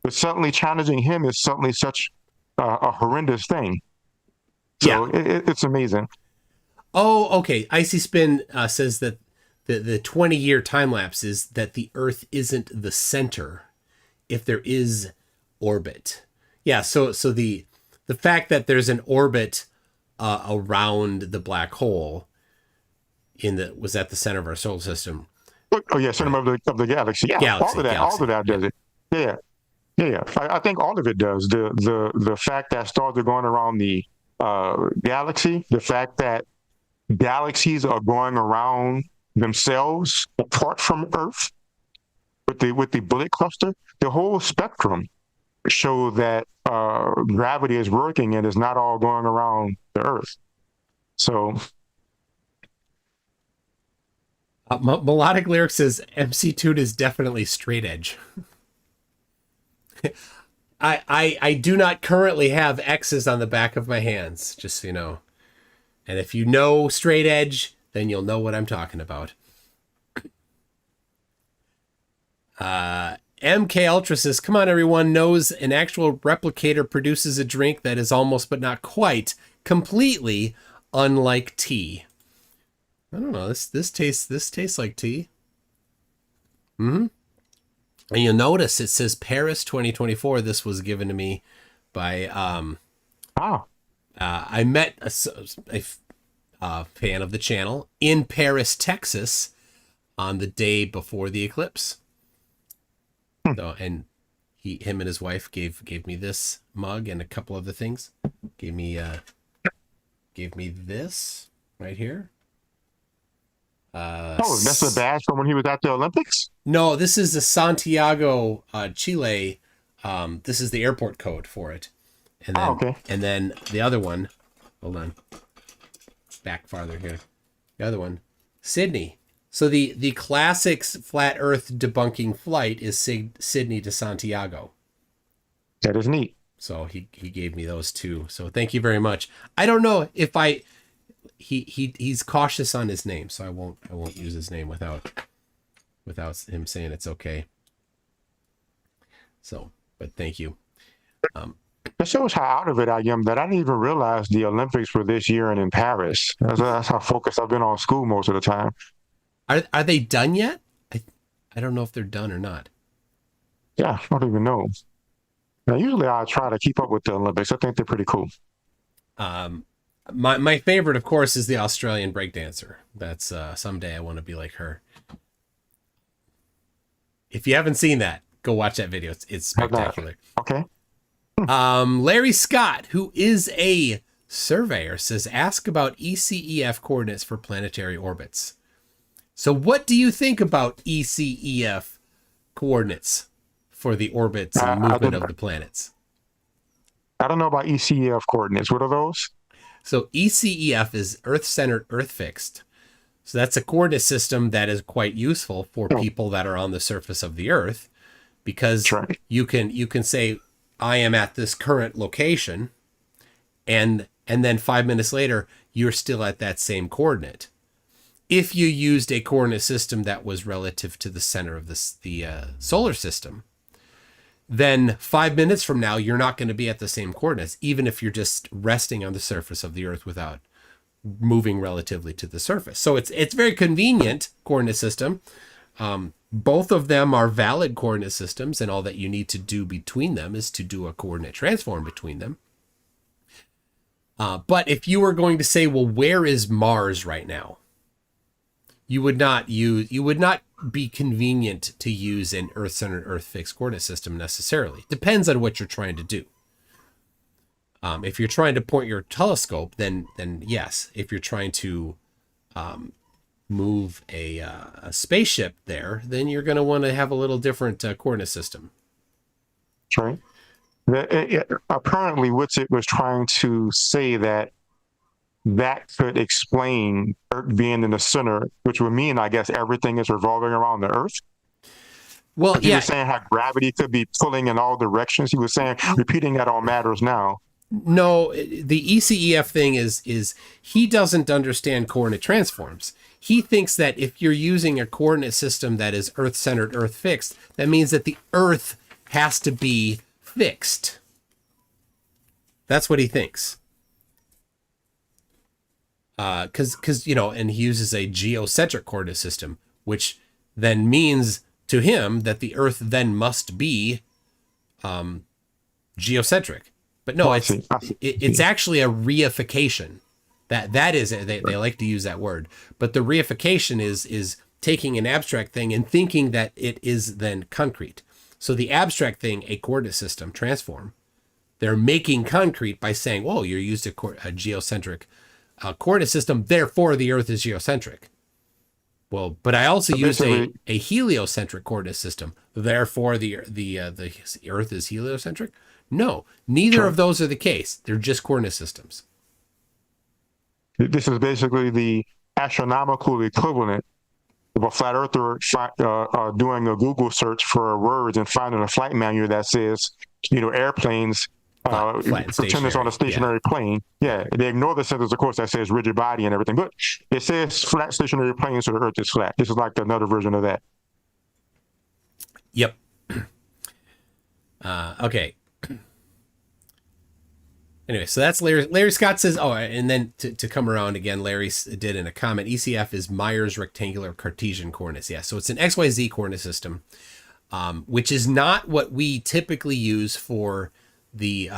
But suddenly challenging him is suddenly such a horrendous thing. So it's amazing. Oh, okay. Icy Spin says that the 20-year time lapse is that the Earth isn't the center if there is orbit. Yeah, so the fact that there's an orbit around the black hole was at the center of our solar system. Oh yeah, center of the galaxy. Yeah, Galaxy, all of that does it. Yeah. I think all of it does. The fact that stars are going around the galaxy, the fact that galaxies are going around themselves apart from Earth with the bullet cluster, the whole spectrum show that gravity is working and is not all going around the Earth. So Melodic Lyric says MC Toot is definitely straight edge. I do not currently have X's on the back of my hands, just so you know. And if you know straight edge, then you'll know what I'm talking about. MK Ultra says, come on, everyone knows an actual replicator produces a drink that is almost, but not quite, completely unlike tea. I don't know. This tastes like tea. And you'll notice it says Paris 2024. This was given to me by I met a fan of the channel in Paris, Texas, on the day before the eclipse. So, and him and his wife gave me this mug and a couple other things. Gave me this right here. That's the badge from when he was at the Olympics? No, this is the Santiago, Chile. This is the airport code for it. And then, okay. And then the other one, hold on, back farther here. The other one, Sydney. So the classics flat Earth debunking flight is Sydney to Santiago. That is neat. So he gave me those two. So thank you very much. I don't know if he's cautious on his name, so I won't use his name without him saying it's okay. So, but thank you. That shows how out of it I am that I didn't even realize the Olympics were this year and in Paris. That's how focused I've been on school most of the time. Are they done yet? I don't know if they're done or not. Yeah, I don't even know. Now, usually I try to keep up with the Olympics. I think they're pretty cool. My favorite, of course, is the Australian breakdancer. That's someday I want to be like her. If you haven't seen that, go watch that video. It's spectacular. Okay. Larry Scott, who is a surveyor, says, ask about ECEF coordinates for planetary orbits. So what do you think about ECEF coordinates for the orbits and movement of the planets? I don't know about ECEF coordinates. What are those? So ECEF is Earth-centered, Earth-fixed. So that's a coordinate system that is quite useful for people that are on the surface of the Earth, because you can say, I am at this current location, and then 5 minutes later, you're still at that same coordinate. If you used a coordinate system that was relative to the center of the solar system, then 5 minutes from now, you're not going to be at the same coordinates, even if you're just resting on the surface of the Earth without moving relatively to the surface. So it's very convenient coordinate system. Both of them are valid coordinate systems, and all that you need to do between them is to do a coordinate transform between them. But if you were going to say, well, where is Mars right now? You would not be convenient to use an Earth-centered, Earth-fixed coordinate system necessarily. Depends on what you're trying to do. If you're trying to point your telescope, then yes. If you're trying to move a spaceship there, then you're going to want to have a little different coordinate system. Right. Apparently, Witsit was trying to say that could explain Earth being in the center, which would mean, I guess, everything is revolving around the Earth. Well, he was saying how gravity could be pulling in all directions. He was saying, repeating that on Matters Now. No, the ECEF thing is he doesn't understand coordinate transforms. He thinks that if you're using a coordinate system that is Earth-centered, Earth-fixed, that means that the Earth has to be fixed. That's what he thinks. Because and he uses a geocentric coordinate system, which then means to him that the Earth then must be geocentric. But no, it's actually a reification. That is they like to use that word, but the reification is taking an abstract thing and thinking that it is then concrete. So the abstract thing, a coordinate system transform, they're making concrete by saying, "Oh, you're used a geocentric coordinate system, therefore the Earth is geocentric." Well, but I also used a heliocentric coordinate system, therefore the Earth is heliocentric. No, neither of those are the case. They're just coordinate systems. This is basically the astronomical equivalent of a flat earther doing a Google search for words and finding a flight manual that says, airplanes pretend it's on a stationary plane. Yeah, they ignore the sentence, of course, that says rigid body and everything, but it says flat stationary plane, so the Earth is flat. This is like another version of that. Yep. Okay. Anyway, so that's Larry Scott says, and then to come around again, Larry did in a comment, ECF is Myers rectangular Cartesian coordinates. Yeah, so it's an XYZ coordinate system, which is not what we typically use for the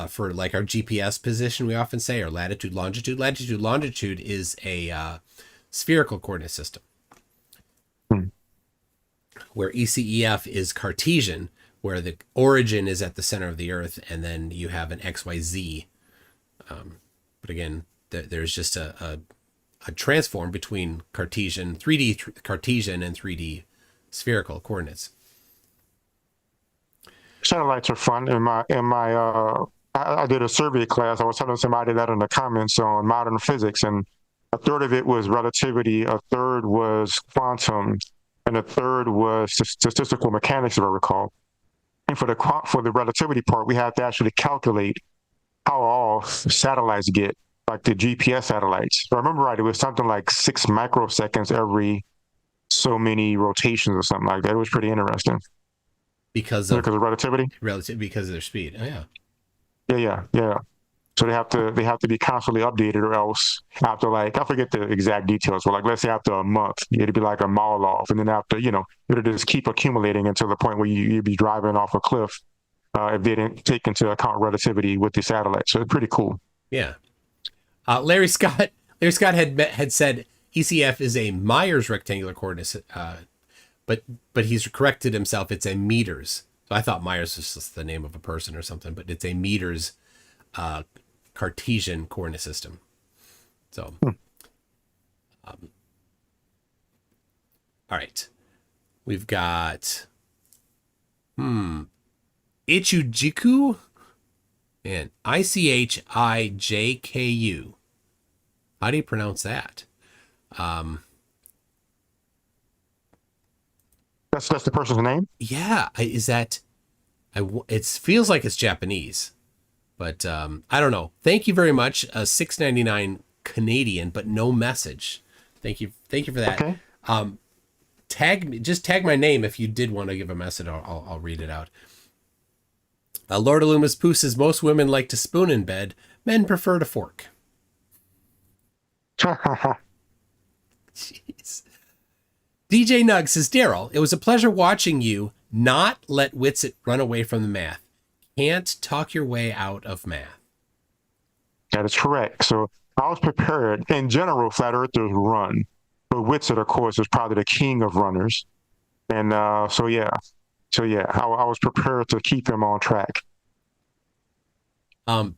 for like our GPS position. We often say, or latitude, longitude. Longitude is a spherical coordinate system, where ECEF is Cartesian, where the origin is at the center of the Earth, and then you have an XYZ. But again, there's just a transform between Cartesian, 3D Cartesian and 3D spherical coordinates. Satellites are fun. I did a survey class. I was telling somebody that in the comments on modern physics, and a third of it was relativity, a third was quantum, and a third was statistical mechanics, if I recall. And for the relativity part, we had to actually calculate how all satellites get, like the GPS satellites. If I remember right, it was something like 6 microseconds every so many rotations or something like that. It was pretty interesting. Because of relativity? Because of their speed. Oh, yeah. Yeah. So they have to be constantly updated, or else after, like, I forget the exact details, but like, let's say after a month, it'd be like a mile off, and then after, it'll just keep accumulating until the point where you'd be driving off a cliff if they didn't take into account relativity with the satellite. So it's pretty cool. Yeah. Larry Scott had said ECF is a Myers rectangular coordinate, but he's corrected himself. It's a meters. So I thought Myers was just the name of a person or something, but it's a meters Cartesian coordinate system. So, all right, we've got Ichujiku and ICHIJKU. How do you pronounce that? That's the person's name? Yeah, is that? It feels like it's Japanese. But I don't know. Thank you very much. $6.99 Canadian, but no message. Thank you for that. Okay. Tag my name if you did want to give a message. I'll read it out. Lord Illumis Poo says most women like to spoon in bed. Men prefer to fork. Jeez. DJ Nug says, Daryl, it was a pleasure watching you not let Witsit run away from the math. Can't talk your way out of math. That is correct. So I was prepared. In general, flat earthers run, but Witsit, of course, is probably the king of runners. And so yeah, I was prepared to keep him on track.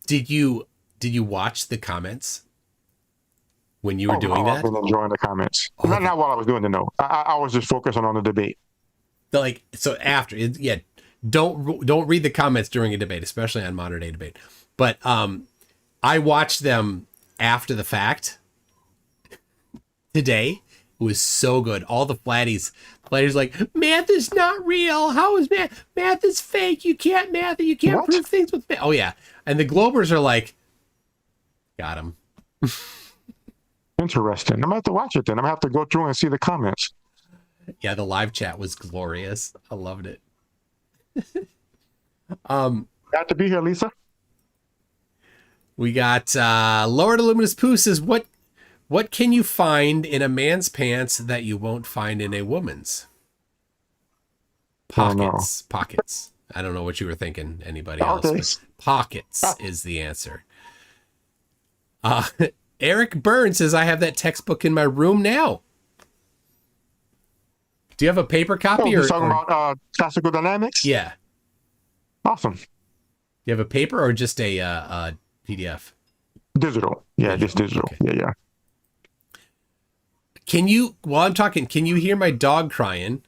Did you watch the comments? when you were doing that? I've been enjoying the comments. Oh, Not while I was doing the note. I was just focusing on the debate. Like, so after, yeah, don't read the comments during a debate, especially on modern day debate. But I watched them after the fact today. It was so good. All the flatties like, math is not real. How is math? Math is fake. You can't math it. You can't prove things with math. Oh yeah. And the Globers are like, got him. Interesting. I'm gonna have to watch it then. I'm gonna have to go through and see the comments. Yeah, the live chat was glorious. I loved it. Got to be here, Lisa. We got Lord Illuminous Pooh says, what can you find in a man's pants that you won't find in a woman's? Pockets. Pockets. I don't know what you were thinking, anybody else. But pockets is the answer. Eric Burns says, I have that textbook in my room now. Do you have a paper copy? You're talking about classical dynamics? Yeah. Awesome. Do you have a paper or just a PDF? Digital. Yeah, just digital. Okay. Yeah. Can you, while I'm talking, can you hear my dog crying?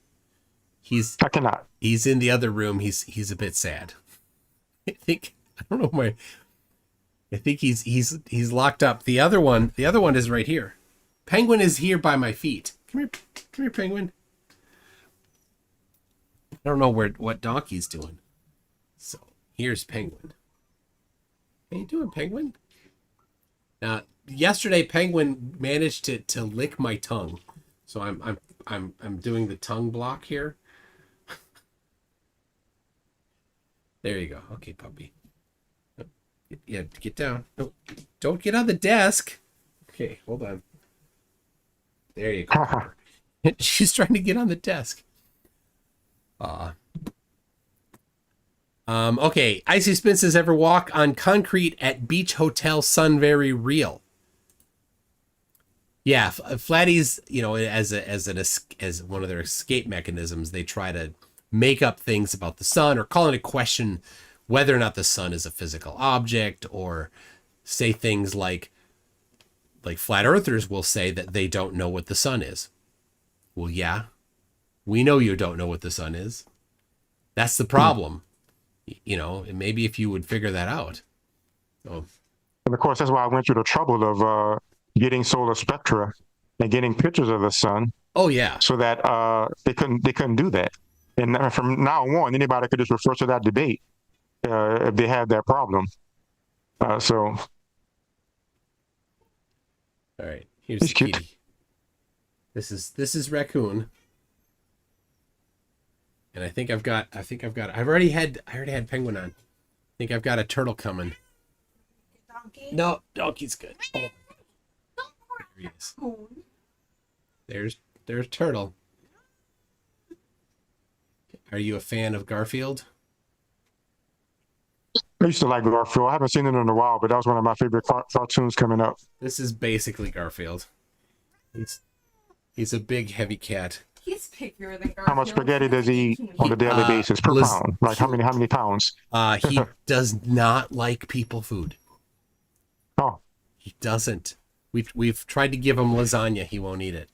I cannot. He's in the other room. He's a bit sad. I don't know why. I think he's locked up. The other one is right here. Penguin is here by my feet. Come here, Penguin. I don't know what Donkey's doing. So here's Penguin. How you doing, Penguin? Now, yesterday Penguin managed to lick my tongue, so I'm doing the tongue block here. There you go. Okay, puppy. Yeah, get down. No, don't get on the desk. Okay, hold on. There you go. She's trying to get on the desk. Okay. Icy Spin says, ever walk on concrete at beach hotel sun very real? Yeah, flatties, as one of their escape mechanisms, they try to make up things about the sun or call into question whether or not the sun is a physical object, or say things like flat earthers will say that they don't know what the sun is. Well, yeah, we know you don't know what the sun is. That's the problem. And maybe if you would figure that out. Oh. And of course, that's why I went through the trouble of getting solar spectra and getting pictures of the sun. Oh yeah. So that they couldn't do that. And from now on, anybody could just refer to that debate if they had that problem. All right, here's Kitty. This is Raccoon. And I already had Penguin on. I think I've got a turtle coming. Donkey? No, Donkey's good. Oh. There he is. There's Turtle. Are you a fan of Garfield? I used to like Garfield. I haven't seen it in a while, but that was one of my favorite cartoons coming up. This is basically Garfield. He's a big, heavy cat. He's bigger than Garfield. How much spaghetti does he eat on a daily basis per pound? Like how many pounds? He does not like people food. Oh, he doesn't. We've tried to give him lasagna. He won't eat it.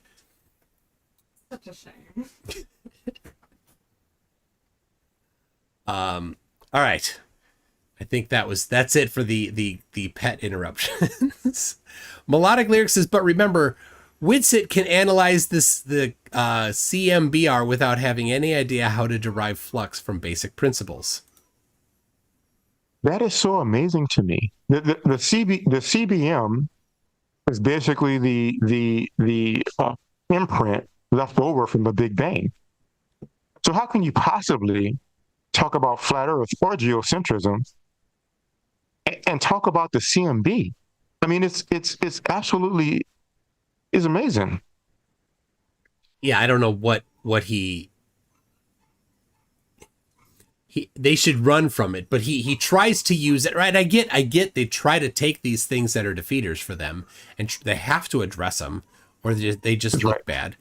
Such a shame. All right. I think that's it for the pet interruptions. Melodic Lyrics says, but remember, Witsit can analyze the CMBR without having any idea how to derive flux from basic principles. That is so amazing to me. The CBM is basically the imprint left over from the Big Bang. So how can you possibly talk about flat Earth or geocentrism and talk about the CMB? I mean, it's absolutely is amazing. Yeah, I don't know what they should run from it, but he tries to use it, right? I get they try to take these things that are defeaters for them and they have to address them or they just look bad,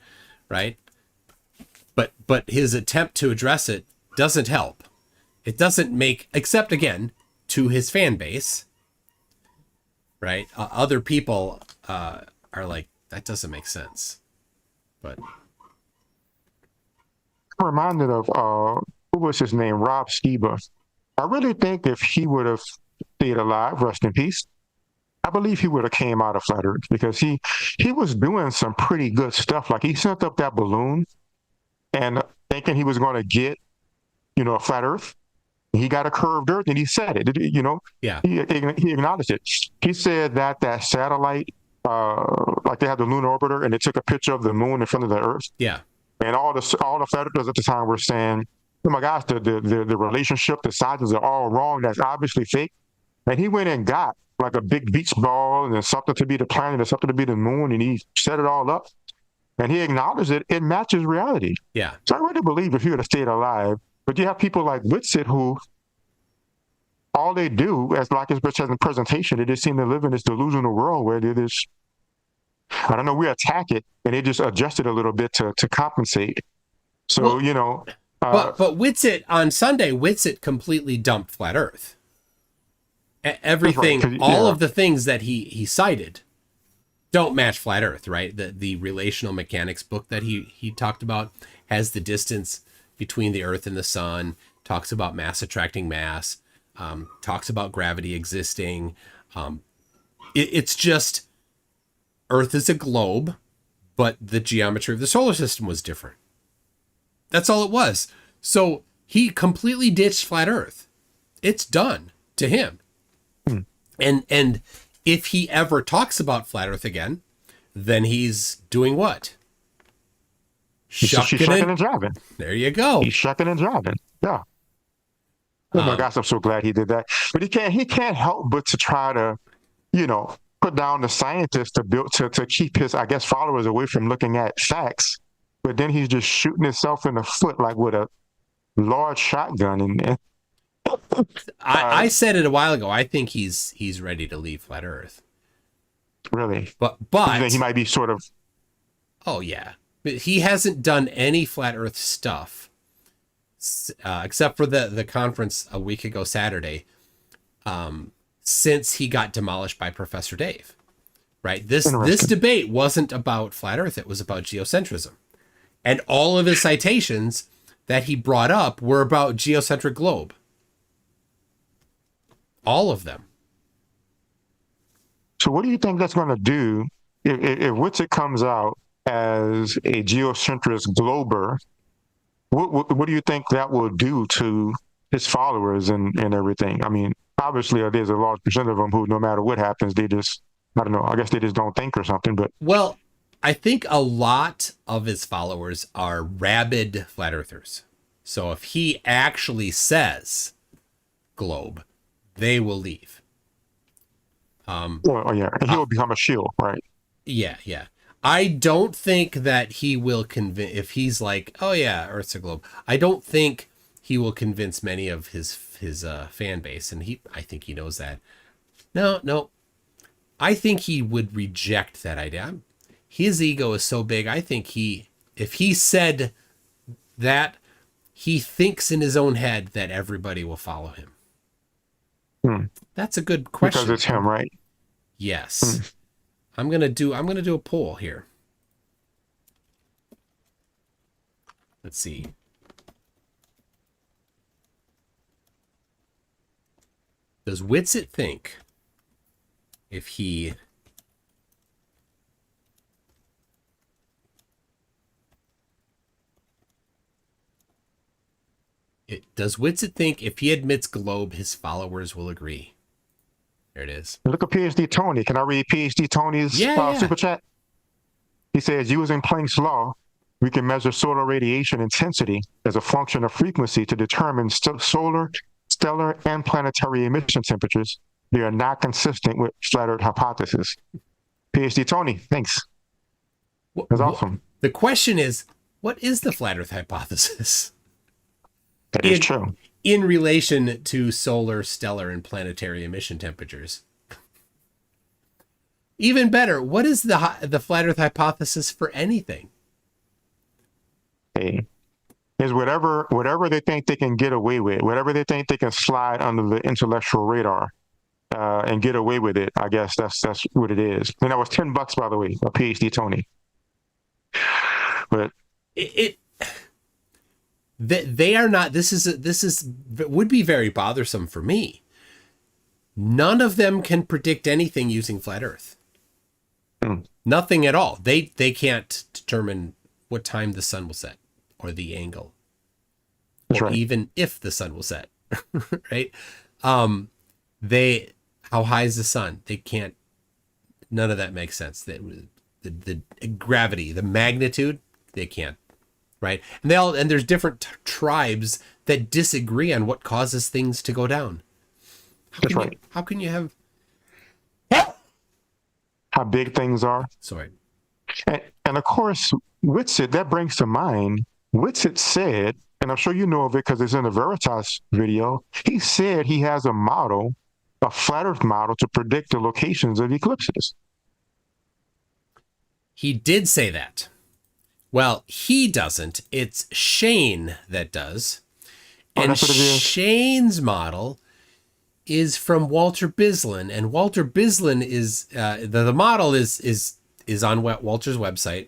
right? But his attempt to address it doesn't help. It doesn't make, except again, to his fan base, right? Other people are are like, that doesn't make sense. But I'm reminded of who was his name, Rob Skiba. I really think if he would have stayed alive, rest in peace, I believe he would have came out of flat Earth, because he was doing some pretty good stuff. Like, he sent up that balloon and thinking he was going to get, a flat Earth. He got a curved Earth, and he said it. yeah, He acknowledged it. He said that satellite, like they had the lunar orbiter, and they took a picture of the moon in front of the Earth. yeah. And all the flat earthers at the time were saying, "Oh my gosh, the relationship, the sizes are all wrong. That's obviously fake." And he went and got like a big beach ball and then something to be the planet and something to be the moon, and he set it all up. And he acknowledged it. It matches reality. Yeah. So I really believe if he would have stayed alive. But you have people like Witsit who all they do, as like his presentation, they just seem to live in this delusional world where they just, I don't know, we attack it and they just adjust it a little bit to compensate. So, but Witsit on Sunday, Witsit completely dumped flat Earth. Everything, right, all of the things that he cited don't match flat Earth, right? The relational mechanics book that he talked about has the distance between the Earth and the sun, talks about mass attracting mass, talks about gravity existing. It's just Earth is a globe, but the geometry of the solar system was different. That's all it was. So he completely ditched flat Earth. It's done to him. And if he ever talks about flat Earth again, then he's doing what? Shucking and driving. There you go. He's shucking and driving. Yeah. Oh my gosh, I'm so glad he did that. But he can't help but to try to, put down the scientists to keep his, I guess, followers away from looking at facts. But then he's just shooting himself in the foot like with a large shotgun. And I said it a while ago. I think he's ready to leave flat Earth. Really? But you think he might be sort of. Oh yeah, but he hasn't done any flat Earth stuff, except for the conference a week ago Saturday. Since he got demolished by Professor Dave, right? This debate wasn't about flat Earth; it was about geocentrism, and all of his citations that he brought up were about geocentric globe. All of them. So what do you think that's going to do if Witsit comes out as a geocentrist glober? What do you think that will do to his followers and everything? I mean, obviously there's a large percent of them who, no matter what happens, they just, I don't know, I guess they just don't think or something. But well, I think a lot of his followers are rabid flat earthers. So if he actually says globe, they will leave. yeah, and he will become a shield, right? Yeah. I don't think that he will convince, if he's like, oh yeah, Earth's a globe. I don't think he will convince many of his fan base, and I think he knows that. No, I think he would reject that idea. His ego is so big. I think if he said that, he thinks in his own head that everybody will follow him. That's a good question. Because it's him, right? Yes. I'm gonna do a poll here. Let's see. Does Witsit think if he admits globe, his followers will agree? There it is. Look at PhD Tony. Can I read PhD Tony's super chat? He says, using Planck's law, we can measure solar radiation intensity as a function of frequency to determine solar, stellar, and planetary emission temperatures. They are not consistent with flat Earth hypothesis. PhD Tony, thanks. That's awesome. The question is, what is the flat Earth hypothesis? That is true. In relation to solar, stellar, and planetary emission temperatures. Even better, what is the flat Earth hypothesis for anything? Hey, is whatever they think they can get away with, whatever they think they can slide under the intellectual radar. and get away with it. I guess that's what it is. And that was $10, by the way, a PhD Tony. But they are not. This would be very bothersome for me. None of them can predict anything using flat Earth. Nothing at all. They can't determine what time the sun will set or the angle, that's or right. even if the sun will set. Right? How high is the sun? They can't. None of that makes sense. The gravity, the magnitude, they can't. Right? And there's different tribes that disagree on what causes things to go down. That's right. How can you have How big things are. sorry. And of course, Witsit, that brings to mind, Witsit said, and I'm sure you know of it because it's in the Veritas video, he said he has a model, a flat Earth model, to predict the locations of eclipses. He did say that. Well, he doesn't. It's Shane that does. And that's what it is? Shane's model is from Walter Bislin, and Walter Bislin is the model is on Walter's website.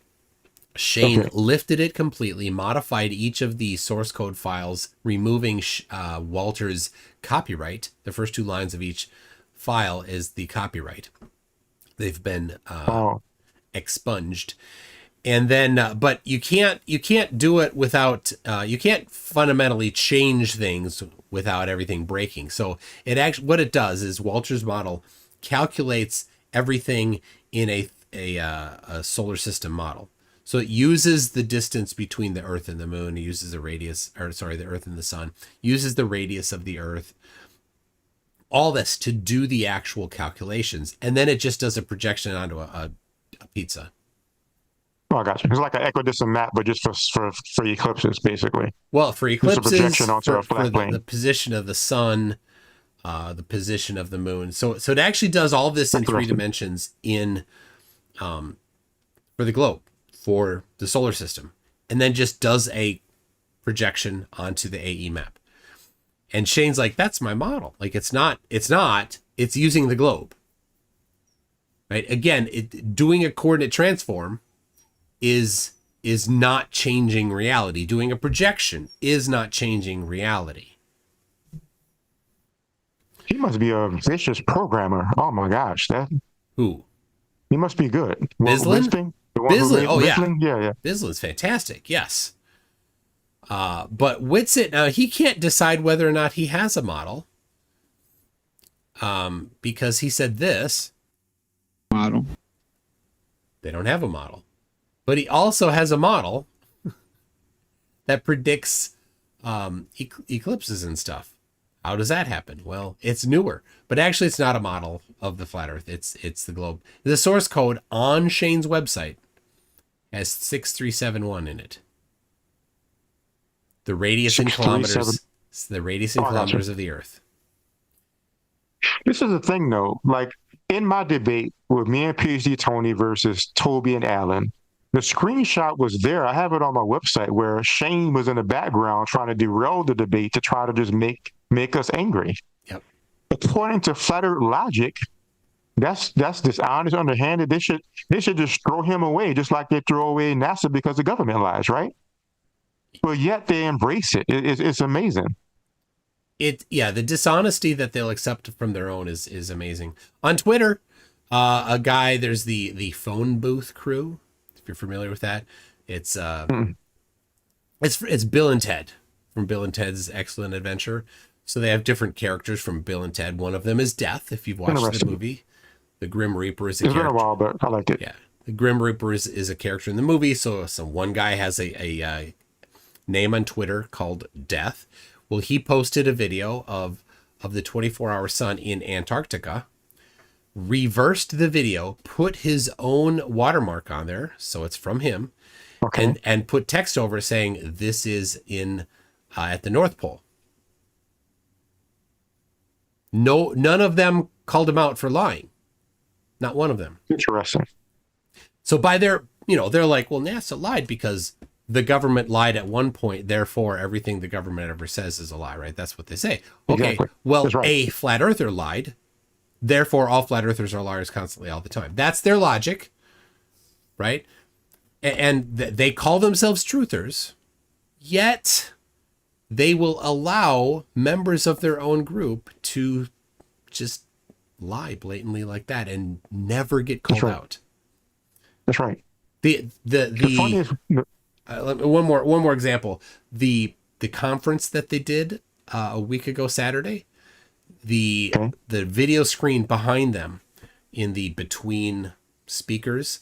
Shane lifted it completely, modified each of the source code files, removing Walter's copyright. The first two lines of each file is the copyright. They've been expunged. And then, but you can't do it without, you can't fundamentally change things without everything breaking. So what it does is Walter's model calculates everything in a solar system model. So it uses the distance between the Earth and the Moon. It uses the Earth and the Sun, uses the radius of the Earth, all this to do the actual calculations. And then it just does a projection onto a pizza. Oh, I got you. It's like an equidistant map, but just for eclipses, basically. Well, for eclipses, projection onto a flat for plane. the position of the sun, the position of the moon. So it actually does all this in 3 dimensions for the globe, for the solar system, and then just does a projection onto the AE map. And Shane's like, that's my model. Like, it's not, it's using the globe. Right? Again, doing a coordinate transform is not changing reality. Doing a projection is not changing reality. He must be a vicious programmer. Oh my gosh, Who? He must be good. Bislin? Bislin? Oh, yeah. Bislin? Yeah. Bislin's fantastic, yes. But Witsit, now he can't decide whether or not he has a model. Because he said this. Model. They don't have a model. But he also has a model that predicts eclipses and stuff. How does that happen? Well, it's newer, but actually it's not a model of the flat Earth. It's the globe. The source code on Shane's website has 6371 in it. The radius in kilometers. The radius in kilometers of the Earth. This is the thing, though. Like in my debate with me and PhD Tony versus Toby and Alan, the screenshot was there. I have it on my website where Shane was in the background trying to derail the debate to try to just make us angry. Yep. According to flat Earth logic, that's dishonest, underhanded. They should just throw him away, just like they throw away NASA because the government lies, right? But yet they embrace it. It's amazing. The dishonesty that they'll accept from their own is amazing. On Twitter, a guy, there's the phone booth crew. If you're familiar with that, it's Bill and Ted from Bill and Ted's Excellent Adventure. So they have different characters from Bill and Ted. One of them is Death. If you've watched the movie, the Grim Reaper is a character. It's been a while, but I liked it. Yeah, the Grim Reaper is a character in the movie. So one guy has a name on Twitter called Death. Well, he posted a video of the 24-hour sun in Antarctica, reversed the video, put his own watermark on there, so it's from him, and put text over saying this is in at the North Pole. No, none of them called him out for lying. Not one of them. Interesting. So by their, they're like, well, NASA lied because the government lied at one point, therefore everything the government ever says is a lie, right? That's what they say. Okay, Exactly. well, That's right. a flat earther lied, Therefore, all flat earthers are liars constantly all the time. That's their logic, right? And they call themselves truthers, yet they will allow members of their own group to just lie blatantly like that and never get called out. That's right. The funniest, one more example. The conference that they did a week ago Saturday, the video screen behind them in the between speakers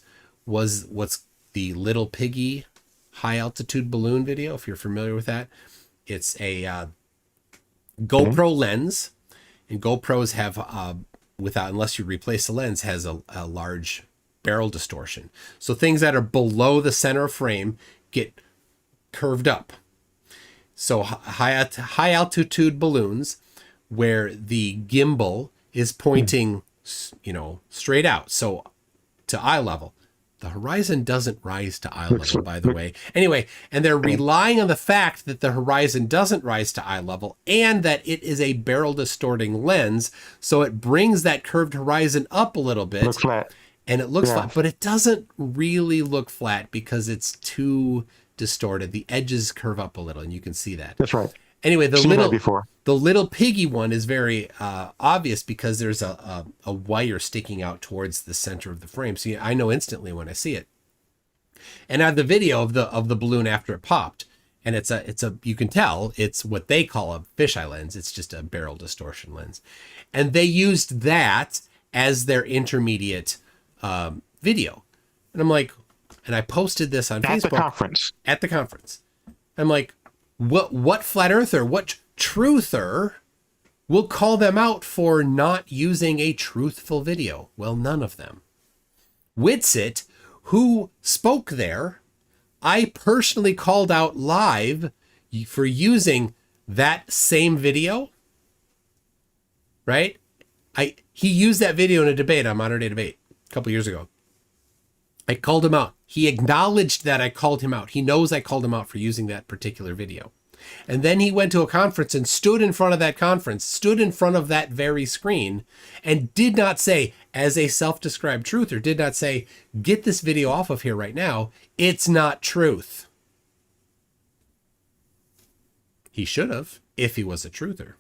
was what's the Little Piggy high altitude balloon video. If you're familiar with that, it's a GoPro lens, and GoPros have without, unless you replace the lens, has a large barrel distortion. So things that are below the center of frame get curved up. So high altitude balloons where the gimbal is pointing, straight out. So to eye level. The horizon doesn't rise to eye level, by the way. Anyway, and they're relying on the fact that the horizon doesn't rise to eye level and that it is a barrel distorting lens. So it brings that curved horizon up a little bit. Looks flat. And it looks flat, but it doesn't really look flat because it's too distorted. The edges curve up a little, and you can see that. That's right. Anyway, the Little Piggy one is very obvious because there's a wire sticking out towards the center of the frame. So I know instantly when I see it. And I have the video of the balloon after it popped, and it's a you can tell it's what they call a fisheye lens. It's just a barrel distortion lens, and they used that as their intermediate video. And I'm like, and I posted this on Facebook at the conference. I'm like, what flat earther, what truther will call them out for not using a truthful video? Well, none of them. Witsit, who spoke there, I personally called out live for using that same video, right? He used that video in a debate on Modern Day Debate a couple years ago. I called him out. He acknowledged that I called him out. He knows I called him out for using that particular video. And then he went to a conference and stood in front of that very screen, and did not say, as a self-described truther, did not say, get this video off of here right now. It's not truth. He should have, if he was a truther.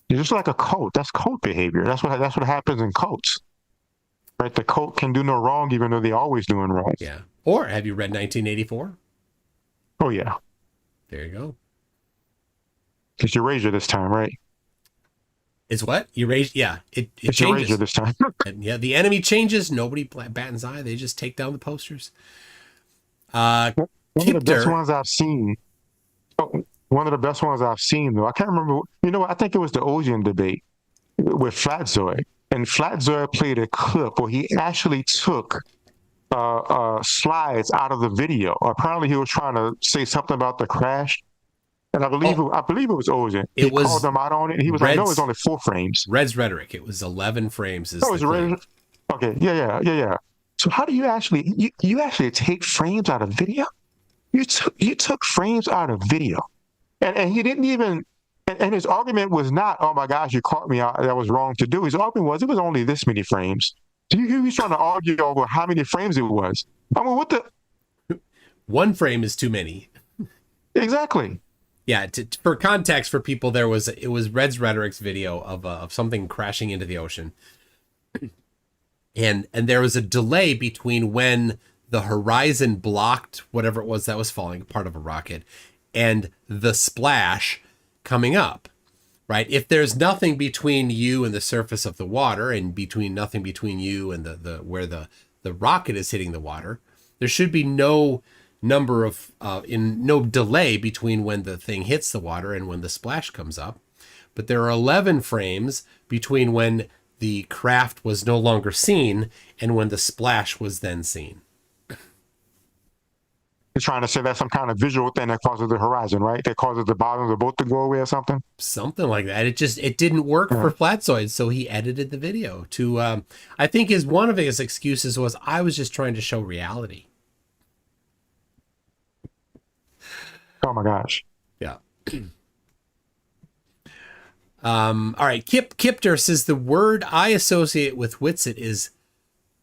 It's just like a cult. That's cult behavior. That's what happens in cults. Right? The cult can do no wrong, even though they're always doing wrong. Yeah. Or have you read 1984? Oh, yeah. There you go. It's Eurasia this time, right? It's what? Eurasia? Yeah. It it's changes. Eurasia this time. And yeah, the enemy changes. Nobody bats an eye. They just take down the posters. One of the best ones I've seen. Oh, one of the best ones I've seen, though. I can't remember. You know what? I think it was the Ozian debate with Flatzoid. And Flatzoid played a clip where he actually took slides out of the video. Apparently, he was trying to say something about the crash, and I believe it was Ozian. He called them out on it. And he was like, "No, it's only 4 frames." Red's rhetoric. It was 11 frames. Okay, yeah. So how do you actually you actually take frames out of video? You took frames out of video, and he didn't even. And his argument was not, "Oh my gosh, you caught me out. That was wrong to do." His argument was, "It was only this many frames." So he was trying to argue over how many frames it was. I mean, what the? 1 frame is too many. Exactly. Yeah. For context, for people, it was Red's Rhetoric's video of something crashing into the ocean, and there was a delay between when the horizon blocked whatever it was that was falling, part of a rocket, and the splash coming up, right? If there's nothing between you and the surface of the water, and nothing between you and the where the rocket is hitting the water, there should be no number of no delay between when the thing hits the water and when the splash comes up. But there are 11 frames between when the craft was no longer seen and when the splash was then seen. You're trying to say that's some kind of visual thing that causes the horizon, right? That causes the bottom of the boat to go away or something? Something like that. It didn't work for Flatzoid, so he edited the video to, I think one of his excuses was, I was just trying to show reality. Oh my gosh. Yeah. All right. Kipter says the word I associate with Witsit is,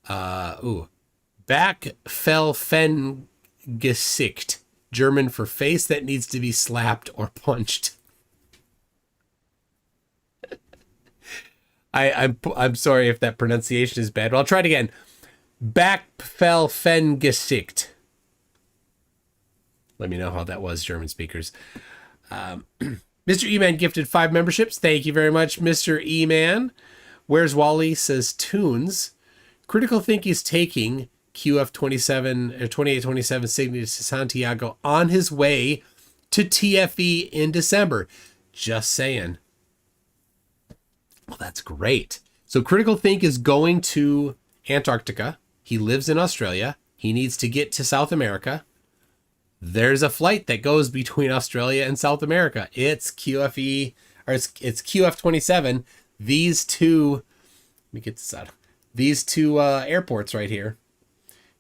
Backfellfengesicht, German for face that needs to be slapped or punched. I'm sorry if that pronunciation is bad. Well, I'll try it again. Backfellfengesicht. Let me know how that was, German speakers. Mr. E-Man gifted 5 memberships. Thank you very much, Mr. E-Man. Where's Wally says tunes. Critical Think is taking QF27 or 2827 Signia to Santiago on his way to TFE in December. Just saying. Well, that's great. So Critical Think is going to Antarctica. He lives in Australia. He needs to get to South America. There's a flight that goes between Australia and South America. It's QFE, or it's QF27. These two, let me get this out. These two airports right here.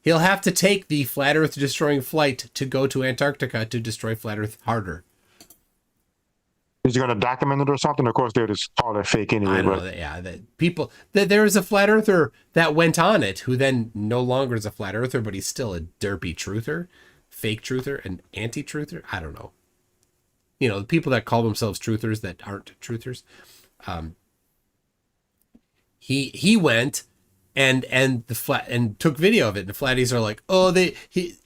He'll have to take the flat Earth destroying flight to go to Antarctica to destroy flat Earth harder. Is he going to document it or something? Of course, they'll just call it fake anyway. I don't know that, yeah, that there was a flat earther that went on it, who then no longer is a flat earther, but he's still a derpy truther, fake truther, an anti-truther. I don't know. You know, the people that call themselves truthers that aren't truthers. He went and took video of it. And the flatties are like, oh, they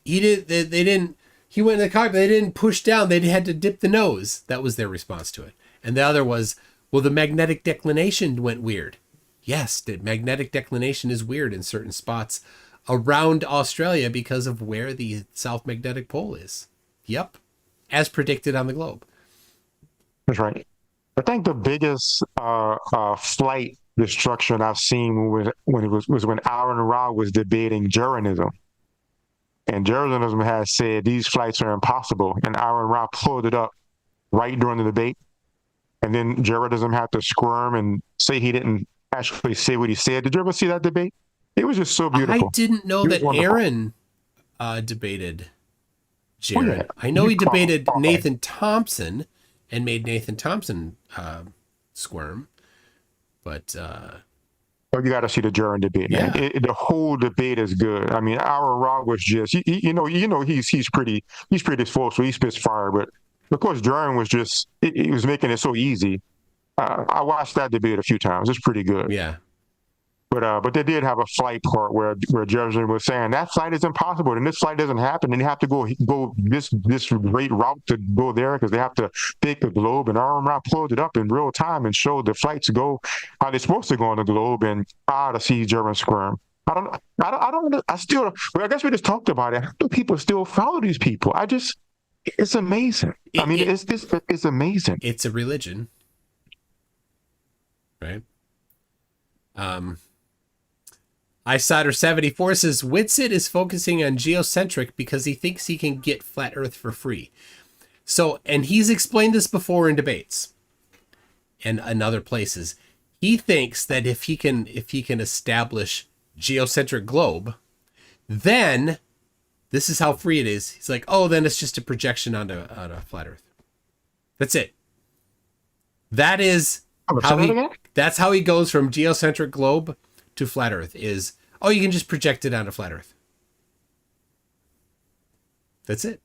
didn't. He went in the cockpit. They didn't push down. They had to dip the nose. That was their response to it. And the other was, well, the magnetic declination went weird. Yes, the magnetic declination is weird in certain spots around Australia because of where the South Magnetic Pole is. Yep, as predicted on the globe. That's right. I think the biggest flight destruction I've seen was when Aaron Ra was debating Jeranism. And Jeranism has said these flights are impossible. And Aaron Ra pulled it up right during the debate. And then Jeranism had to squirm and say he didn't actually say what he said. Did you ever see that debate? It was just so beautiful. I didn't know that Aaron debated Jared. Yeah. I know he debated Nathan Thompson and made Nathan Thompson squirm. But oh, you got to see the Jared debate, man. Yeah. The whole debate is good. I mean, Aaron Ra was just, you know, he's pretty forceful. He spits fire, but of course, Jared was just, he was making it so easy. I watched that debate a few times. It's pretty good. Yeah. But they did have a flight part where Jefferson was saying that flight is impossible and this flight doesn't happen and you have to go this great route to go there because they have to take the globe, and Aaron Ra pulled it up in real time and showed the flights go how they're supposed to go on the globe, and to see German squirm. I guess we just talked about it. How do people still follow these people? It's amazing. It's amazing. It's a religion, right? Isider74 says Witsit is focusing on geocentric because he thinks he can get flat Earth for free. So, and he's explained this before in debates and other places. He thinks that if he can establish geocentric globe, then this is how free it is. He's like, oh, then it's just a projection onto flat Earth. That's it. That's how he goes from geocentric globe to flat Earth is, oh, you can just project it onto flat Earth. That's it.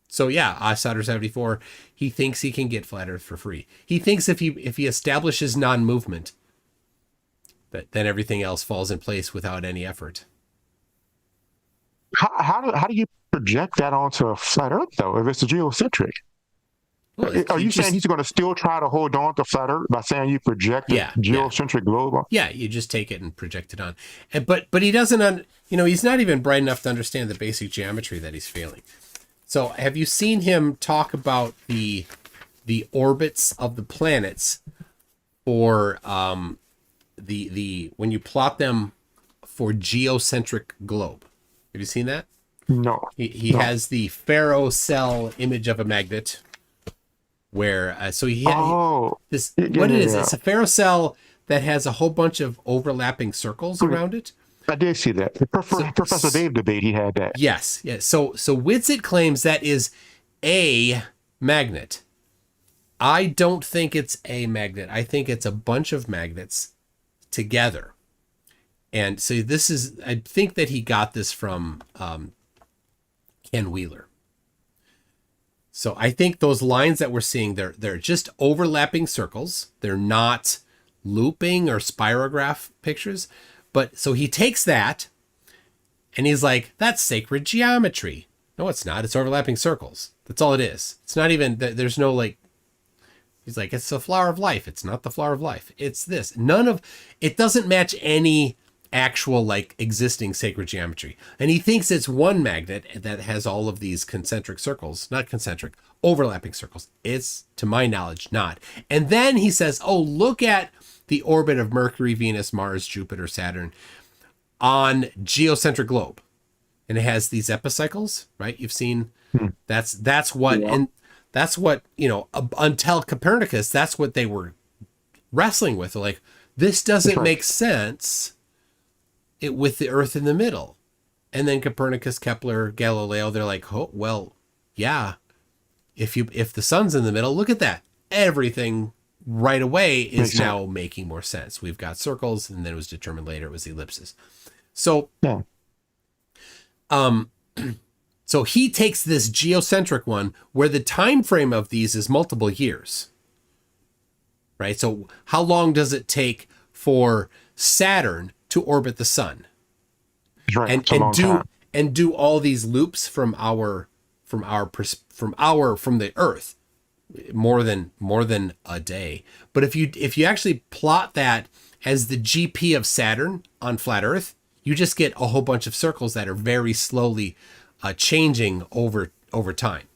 So yeah, Osider74, he thinks he can get flat Earth for free. He thinks if he establishes non-movement, then everything else falls in place without any effort. How do you project that onto a flat Earth though? If it's a geocentric, well, are you saying he's going to still try to hold on to flat Earth by saying you project a geocentric globe? Yeah, you just take it and project it on. But he doesn't, he's not even bright enough to understand the basic geometry that he's failing. So have you seen him talk about the orbits of the planets for the when you plot them for geocentric globe? Have you seen that? No. He has the ferrocell image of a magnet. Where It's a ferrocell that has a whole bunch of overlapping circles around it. I did see that. Professor Dave debate, he had that. Yes. So Witsit claims that is a magnet. I don't think it's a magnet. I think it's a bunch of magnets together. And so this is, I think that he got this from Ken Wheeler. So I think those lines that we're seeing, they're just overlapping circles. They're not looping or spirograph pictures. But so he takes that and he's like, that's sacred geometry. No, it's not. It's overlapping circles. That's all it is. It's not even, there's no like, he's like, it's the flower of life. It's not the flower of life. It's this. It doesn't match any actual like existing sacred geometry. And he thinks it's one magnet that has all of these concentric circles, not concentric, overlapping circles. It's, to my knowledge, not. And then he says, oh, look at the orbit of Mercury, Venus, Mars, Jupiter, Saturn on geocentric globe. And it has these epicycles, right? You've seen that's what, yeah. And that's what, until Copernicus, that's what they were wrestling with. They're like, this doesn't make sense with the Earth in the middle. And then Copernicus, Kepler, Galileo, they're like, oh, well, yeah. If the sun's in the middle, look at that. Everything right away is now making more sense. We've got circles, and then it was determined later it was ellipses. So, yeah. So he takes this geocentric one where the time frame of these is multiple years, right? So how long does it take for Saturn to orbit the sun? Right. And do all these loops from the Earth more than a day. But if you actually plot that as the GP of Saturn on flat Earth, you just get a whole bunch of circles that are very slowly changing over time.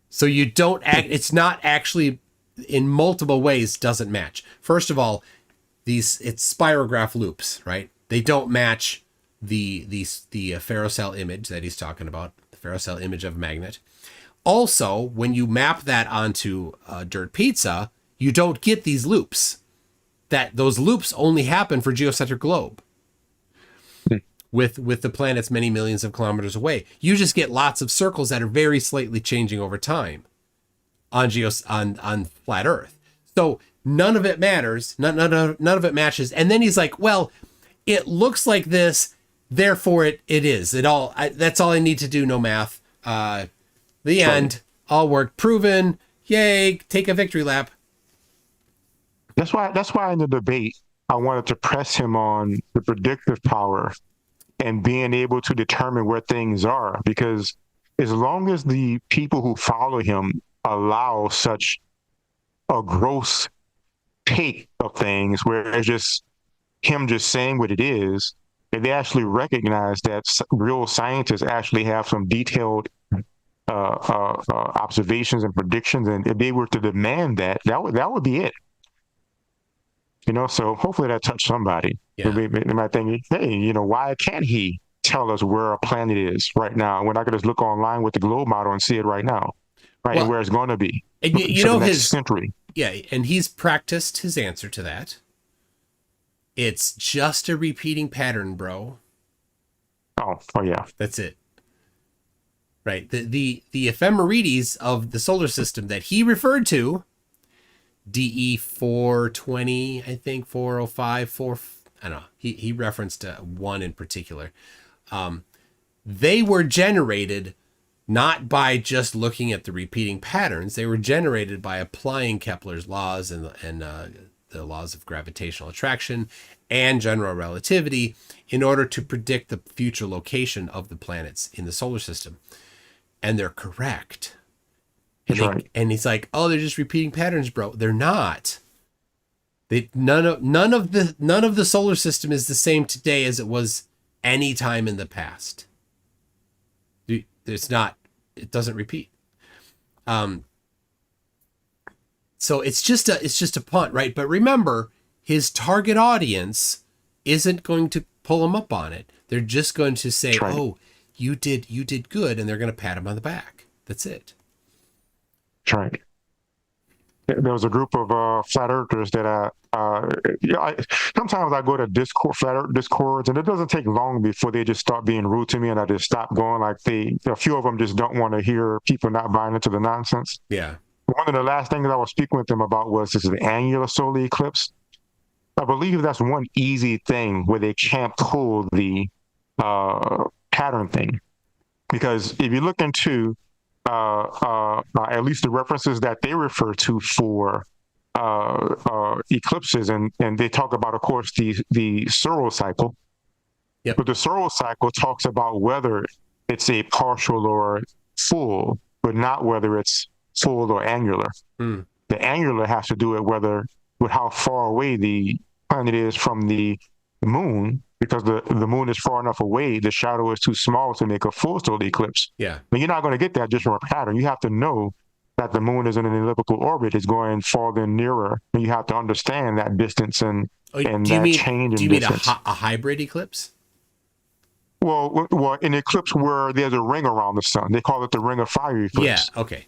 So you don't it's not actually, in multiple ways, doesn't match. First of all, it's spirograph loops, right? They don't match the ferrocell image that he's talking about, the ferrocell image of a magnet. Also, when you map that onto dirt pizza, you don't get these loops. Those loops only happen for geocentric globe. With the planets many millions of kilometers away, you just get lots of circles that are very slightly changing over time on flat Earth. So none of it matters. None of it matches. And then he's like, well, it looks like this, therefore it is. That's all I need to do. No math. The end. All work proven. Yay! Take a victory lap. That's why in the debate I wanted to press him on the predictive power and being able to determine where things are, because as long as the people who follow him allow such a gross take of things where it's just him just saying what it is, if they actually recognize that real scientists actually have some detailed observations and predictions, and if they were to demand that would be it. So hopefully that touched somebody. Yeah. They might think, hey, why can't he tell us where our planet is right now? We're not going to just look online with the globe model and see it right now, right? Well, and where it's going to be. And his century. Yeah, and he's practiced his answer to that. It's just a repeating pattern, bro. Oh yeah. That's it. Right. The ephemerides of the solar system that he referred to, DE 420, I think 405, I don't know. He referenced one in particular. They were generated not by just looking at the repeating patterns. They were generated by applying Kepler's laws and the laws of gravitational attraction and general relativity in order to predict the future location of the planets in the solar system. And they're correct. And he's like, oh, they're just repeating patterns, bro. They're not. None of the solar system is the same today as it was any time in the past. It's not. It doesn't repeat. So it's just a punt, right? But remember, his target audience isn't going to pull him up on it. They're just going to say, oh, you did good, and they're going to pat him on the back. That's it. That's right. There was a group of flat earthers that sometimes I go to flat earth discords, and it doesn't take long before they just start being rude to me, and I just stop going. Like a few of them just don't want to hear people not buying into the nonsense. Yeah. One of the last things I was speaking with them about was this is the annular solar eclipse. I believe that's one easy thing where they can't pull the pattern thing. Because if you look into at least the references that they refer to for eclipses, and they talk about, of course, the solar cycle. Yep. But the solar cycle talks about whether it's a partial or full, but not whether it's full or annular. Mm. The annular has to do with how far away the planet is from the moon, because the moon is far enough away, the shadow is too small to make a full solar eclipse. Yeah. But you're not going to get that just from a pattern. You have to know that the moon is in an elliptical orbit, it's going farther and nearer, and you have to understand that distance and change in distance. Do you mean a hybrid eclipse? Well, an eclipse where there's a ring around the sun. They call it the ring of fire eclipse. Yeah. Okay.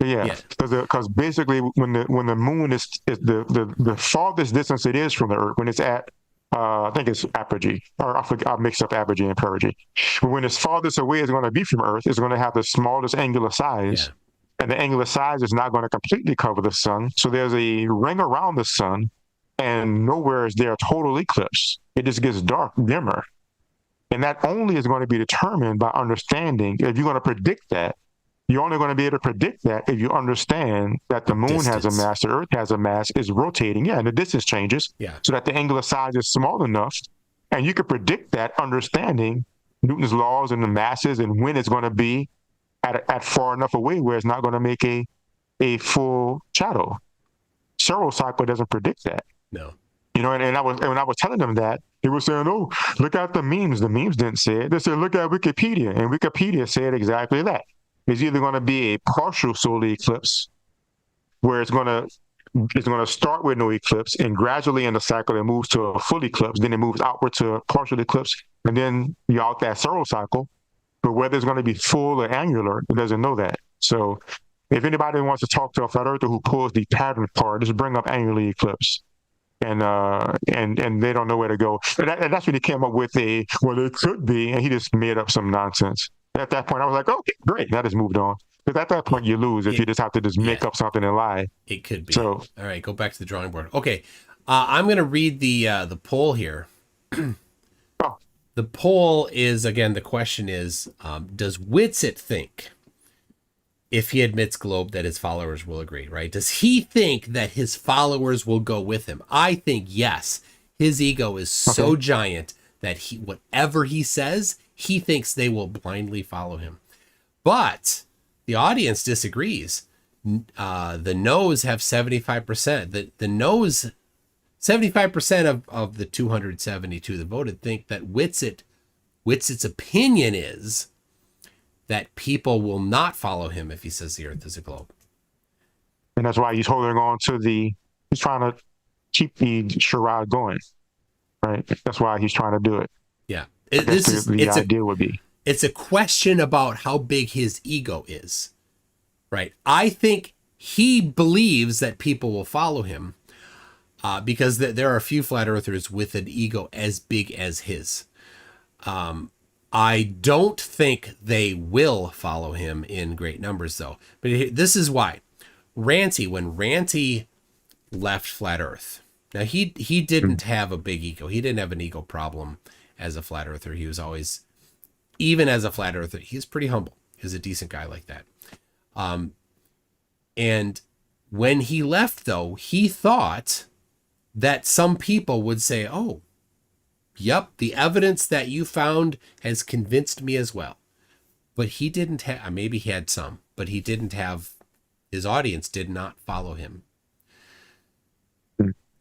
Yeah, because basically when the moon is the farthest distance it is from the Earth, when it's at I think it's apogee, or I mixed up apogee and perigee. But when it's farthest away it's going to be from Earth, it's going to have the smallest angular size, and the angular size is not going to completely cover the sun. So there's a ring around the sun, and nowhere is there a total eclipse. It just gets dark, dimmer, and that only is going to be determined by understanding. If you're going to predict that, you're only going to be able to predict that if you understand that the moon has a mass, the Earth has a mass, is rotating, and the distance changes, so that the angular size is small enough, and you can predict that, understanding Newton's laws and the masses and when it's going to be at far enough away where it's not going to make a full shadow. Solar cycle doesn't predict that. No. You know, and when I was telling them that, they were saying, "Oh, look at the memes." The memes didn't say it. They said, "Look at Wikipedia," and Wikipedia said exactly that. It's either going to be a partial solar eclipse, where it's going to start with no eclipse, and gradually in the cycle it moves to a full eclipse, then it moves outward to a partial eclipse, and then you're out that solar cycle. But whether it's going to be full or annular, it doesn't know that. So if anybody wants to talk to a flat earther who pulls the pattern part, just bring up annular eclipse. And they don't know where to go. And that's when he came up with it could be, and he just made up some nonsense. At that point, I was like, okay, great. That has moved on. Because at that point, you lose if you just have to just make up something and lie. It could be. So, all right, go back to the drawing board. Okay, I'm going to read the poll here. The poll is, again, the question is, does Witsit think, if he admits globe, that his followers will agree, right? Does he think that his followers will go with him? I think yes. His ego is so giant that whatever he says, he thinks they will blindly follow him. But the audience disagrees. The no's have 75%. The no's, 75% of the 272 that voted think that Witsit's opinion is that people will not follow him if he says the Earth is a globe. And that's why he's holding on to he's trying to keep the charade going, right? That's why he's trying to do it. Yeah. It's a question about how big his ego is, right? I think he believes that people will follow him because there are a few flat earthers with an ego as big as his. I don't think they will follow him in great numbers, though. But this is why. When Ranty left Flat Earth, now he didn't have a big ego. He didn't have an ego problem as a flat earther. He was always, even as a flat earther, he's pretty humble. He's a decent guy like that. And when he left, though, he thought that some people would say, oh, yep, the evidence that you found has convinced me as well. But he didn't have, maybe he had some, but he didn't have, his audience did not follow him.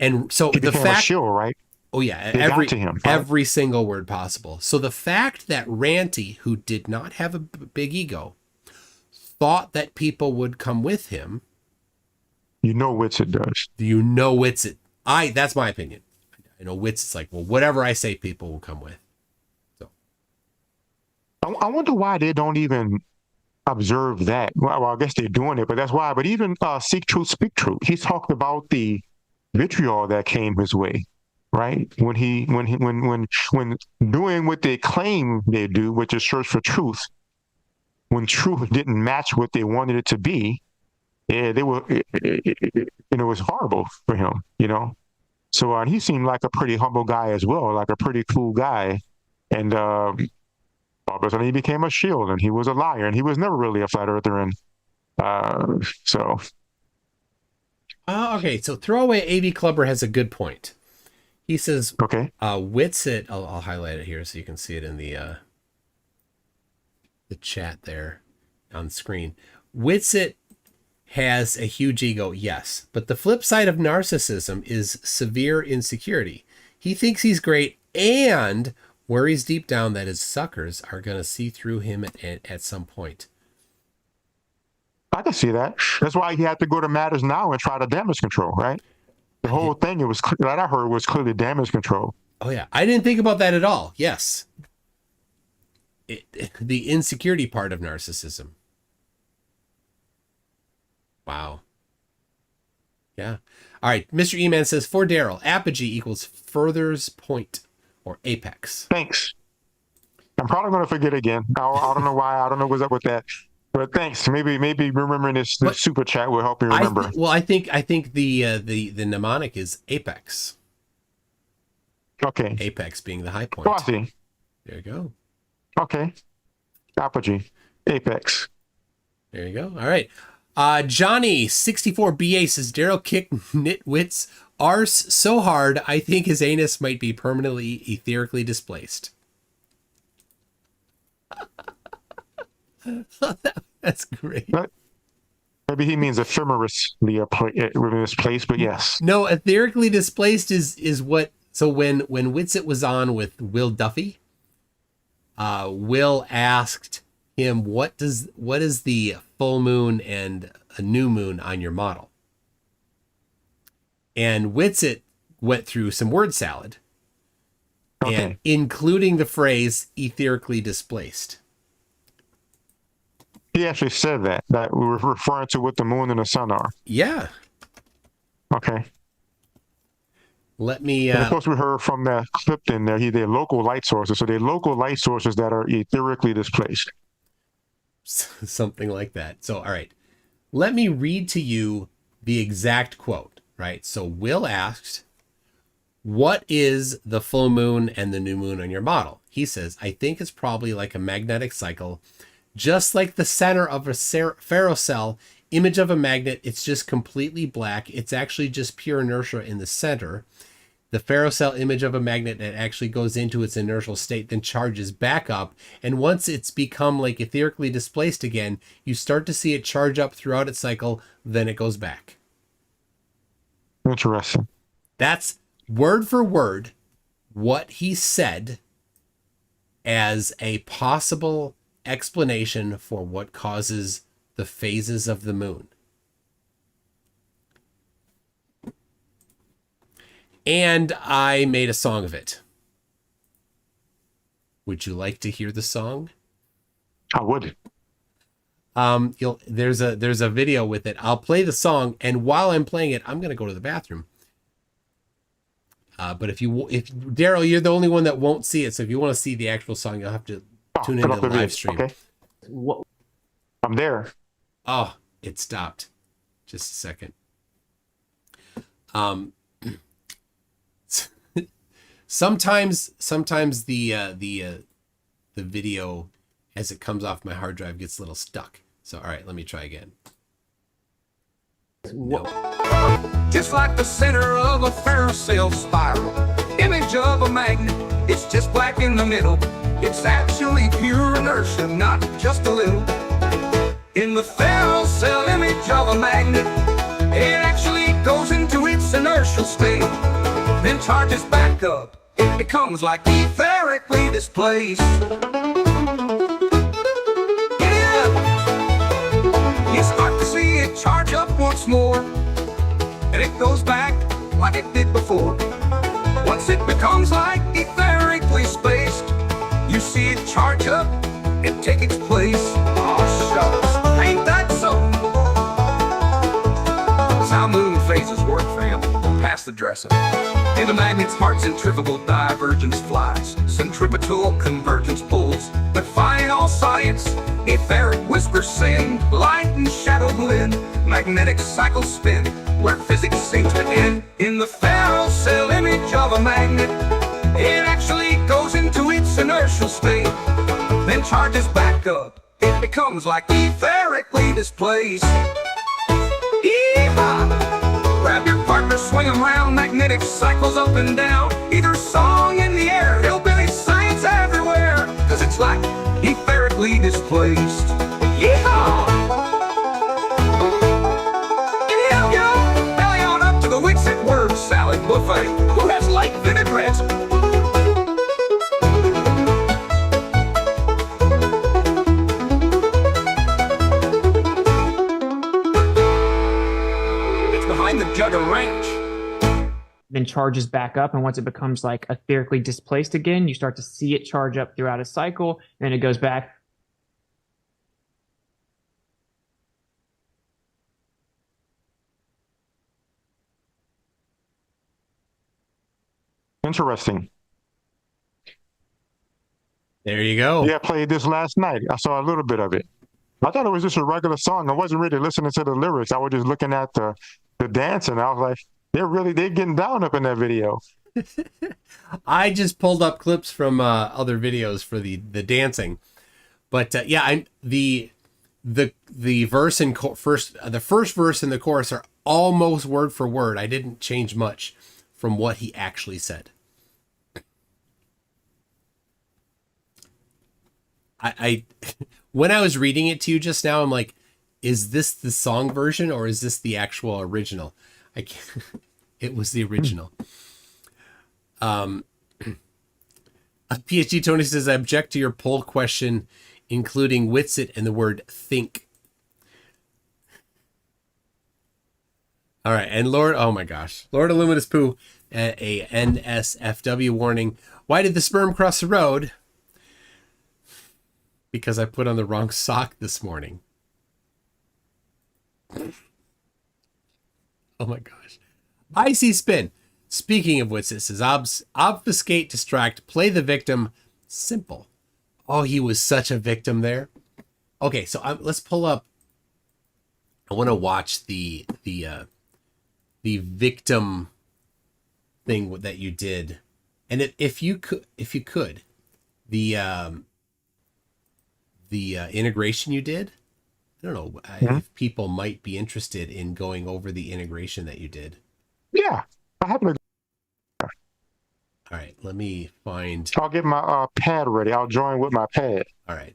And so the fact, a shill, right? Oh yeah, right? every single word possible. So the fact that Ranty, who did not have a big ego, thought that people would come with him. You know Witsit does. You know Witsit. That's my opinion. I know Witsit's like, well, whatever I say, people will come with. So I wonder why they don't even observe that. Well, I guess they're doing it, but that's why. But even Seek Truth, Speak Truth, he talked about the vitriol that came his way, right? When doing what they claim they do, which is search for truth, when truth didn't match what they wanted it to be, yeah, they were, it was horrible for him, you know. So he seemed like a pretty humble guy as well, like a pretty cool guy. And all of a sudden he became a shield, and he was a liar, and he was never really a flat earther. And so Okay, so throwaway AV Clubber has a good point. He says, okay, Witsit, I'll highlight it here so you can see it in the chat there on the screen. Witsit has a huge ego, yes, but the flip side of narcissism is severe insecurity. He thinks he's great and worries deep down that his suckers are going to see through him at some point. I can see that. That's why he had to go to Matters Now and try to damage control, right? The whole thing, it was that I heard was clearly damage control. Oh yeah, I didn't think about that at all. Yes, the insecurity part of narcissism. Wow. Yeah. All right. Mr. E-Man says, for Daryl, apogee equals furthers point or apex. Thanks. I'm probably going to forget again. I don't know why. I don't know what's up with that. But thanks. Maybe remembering this super chat will help me remember. I think the mnemonic is apex. Okay. Apex being the high point. Oh, I see. There you go. Okay. Apogee. Apex. There you go. All right. Johnny 64BA says Daryl kicked Nitwit's arse so hard I think his anus might be permanently etherically displaced. That's great. Maybe he means ephemerally misplaced, but yes. No, etherically displaced is what. So when Witsit was on with Will Duffy, Will asked him, what is the full moon and a new moon on your model? And Witsit went through some word salad, and including the phrase etherically displaced. He actually said that we were referring to what the moon and the sun are. Yeah. Okay. Let me. Of course, we heard from that clip in there. They're local light sources, so they're local light sources that are etherically displaced. Something like that. So, all right. Let me read to you the exact quote. Right. So, Will asked, "What is the full moon and the new moon on your model?" He says, "I think it's probably like a magnetic cycle." Just like the center of a ferrocell image of a magnet, it's just completely black. It's actually just pure inertia in the center. The ferrocell image of a magnet, it actually goes into its inertial state, then charges back up. And once it's become like etherically displaced again, you start to see it charge up throughout its cycle, then it goes back. Interesting. That's word for word what he said as a possible explanation for what causes the phases of the moon. And I made a song of it. Would you like to hear the song? I would. There's a video with it. I'll play the song, and while I'm playing it, I'm gonna go to the bathroom. But if Daryl, you're the only one that won't see it, so if you want to see the actual song, you'll have to tune into the live stream. Okay. I'm there. Oh, it stopped. Just a second. Sometimes the video as it comes off my hard drive gets a little stuck. So all right, let me try again. No. Just like the center of a ferrocell spiral, image of a magnet, it's just black in the middle. It's actually pure inertia, not just a little. In the ferrocell image of a magnet, it actually goes into its inertial state, then charges back up. It becomes like etherically displaced. Yeah, you start to see it charge up once more, and it goes back like it did before. Once it becomes like etherically spaced, you see it charge up and take its place. Oh, shucks, ain't that so? That's how moon phases work, fam. Pass the dresser. In the magnet's heart, centrifugal divergence flies, centripetal convergence pulls, but final science. Etheric whispers sing, light and shadow blend, magnetic cycles spin, where physics seems to end. In the ferrocell image of a magnet, it actually goes into its inertial state, then charges back up. It becomes like etherically displaced. Yeehaw! Grab your partner, swing 'em round, magnetic cycles up and down. Either song in the air, hillbilly science everywhere, 'cause it's like etherically displaced. Yeehaw! Yo, belly on up to the Witsit word salad buffet. Who has light vinaigrettes? It's behind the Jugger Ranch. Then charges back up, and once it becomes like etherically displaced again, you start to see it charge up throughout a cycle, and then it goes back. Interesting. There you go. Yeah, I played this last night. I saw a little bit of it. I thought it was just a regular song. I wasn't really listening to the lyrics. I was just looking at the dance, and I was like, they're getting down up in that video. I just pulled up clips from other videos for the dancing, but the verse and the first verse and the chorus are almost word for word. I didn't change much from what he actually said. I when I was reading it to you just now, I'm like, is this the song version or is this the actual original? I can't. It was the original. PhD Tony says, I object to your poll question, including Witsit and the word think. All right. And Lord, oh my gosh. Lord Illuminous Pooh, a NSFW warning. Why did the sperm cross the road? Because I put on the wrong sock this morning. Oh my gosh. Icy Spin. Speaking of Witsit, says obfuscate, distract, play the victim. Simple. Oh, he was such a victim there. Okay, so let's pull up. I want to watch the victim thing that you did, and if you could, the integration you did. I don't know if people might be interested in going over the integration that you did. Yeah, I happen to. All right, let me find. I'll get my pad ready. I'll join with my pad. All right.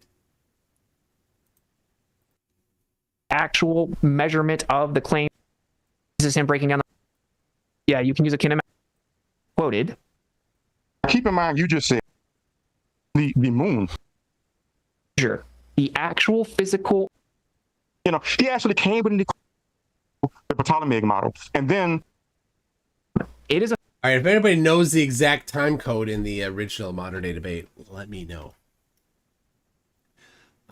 Actual measurement of the claim. This is him breaking down. Yeah, you can use a kinematic quoted. Keep in mind, you just said the moon. Sure. The actual physical. You know, he actually came with the Ptolemaic model, and then it is a. All right, if anybody knows the exact time code in the original modern day debate, let me know.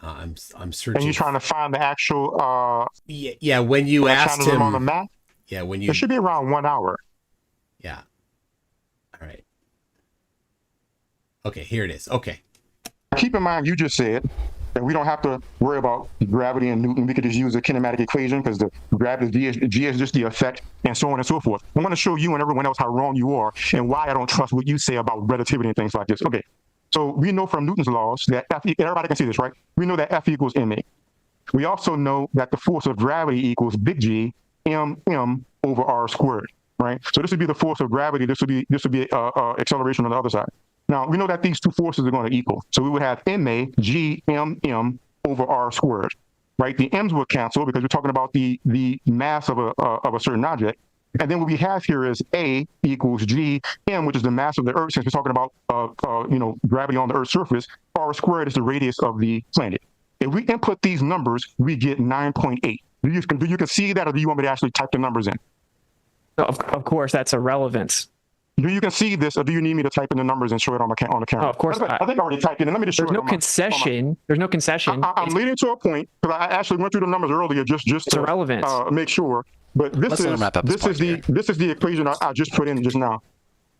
I'm searching. And you're trying to find the actual. Yeah. When you asked him on the map. Yeah, when you. It should be around 1 hour. Yeah. All right. Okay, here it is. Okay. Keep in mind, you just said that we don't have to worry about gravity and Newton. We could just use a kinematic equation because the gravity G is just the effect, and so on and so forth. I want to show you and everyone else how wrong you are and why I don't trust what you say about relativity and things like this. Okay, so we know from Newton's laws that everybody can see this, right? We know that F equals ma. We also know that the force of gravity equals big G m over r squared, right? So this would be the force of gravity. This would be acceleration on the other side. Now, we know that these two forces are going to equal. So we would have ma g m over r squared, right? The m's would cancel because we're talking about the mass of a certain object. And then what we have here is a equals g m, which is the mass of the Earth, since we're talking about gravity on the Earth's surface. R squared is the radius of the planet. If we input these numbers, we get 9.8. Do you can see that, or do you want me to actually type the numbers in? Of course, that's irrelevance. Do you can see this, or do you need me to type in the numbers and show it on the camera? Oh, of course. I think I already typed it in. Let me just show There's no concession. There's no concession. I'm leading to a point because I actually went through the numbers earlier just to irrelevance. Make sure. But this is the equation I just put in just now.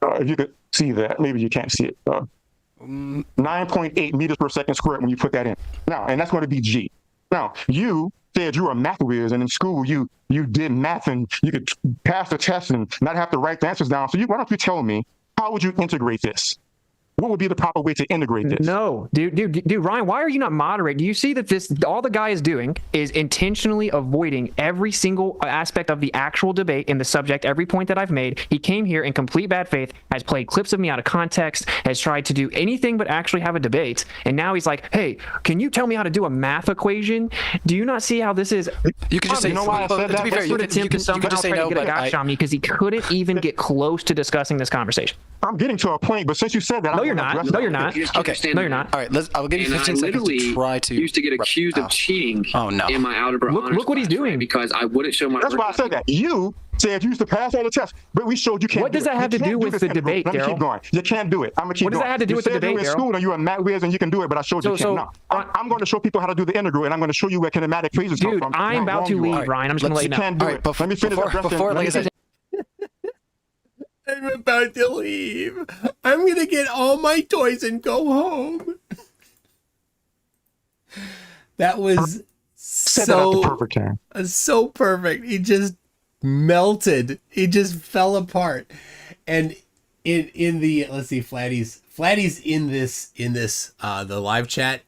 If you could see that, maybe you can't see it. 9.8 meters per second squared when you put that in. Now, and that's going to be G. Now, you said you were a math whiz, and in school you did math and you could pass the test and not have to write the answers down. So why don't you tell me, how would you integrate this? What would be the proper way to integrate this? No, dude, Ryan, why are you not moderating? Do you see that all the guy is doing is intentionally avoiding every single aspect of the actual debate in the subject, every point that I've made? He came here in complete bad faith, has played clips of me out of context, has tried to do anything but actually have a debate. And now he's like, hey, can you tell me how to do a math equation? Do you not see how this is? You could just say, you know why I said that? To be fair, you could just say no, but on me because he couldn't even get close to discussing this conversation. I'm getting to a point, but since you said that, no, you're not. No, you're not. Okay, no, you're not. All right, I'll give you 15 seconds to try to. Used to get accused of cheating. Oh no! In my algebra honors look what he's doing. Because I wouldn't show my. That's why I said that. You said you used to pass all the tests, but we showed you can't. What does that have to do with the debate, Daryl? Let me keep going. You can't do it. I'm gonna keep going. What does that have to do with the debate, Daryl? You said you were in school and you were math whiz and you can do it, but I showed you can't. No, I'm going to show people how to do the integral, and I'm going to show you where kinematic equations come from. Dude, I'm about to leave, Ryan. I'm just going to let you know. You can't do it. Let me finish before, like I said. I'm about to leave. I'm going to get all my toys and go home. That was so perfect. He just melted. He just fell apart. And in the, let's see, Flatties in this the live chat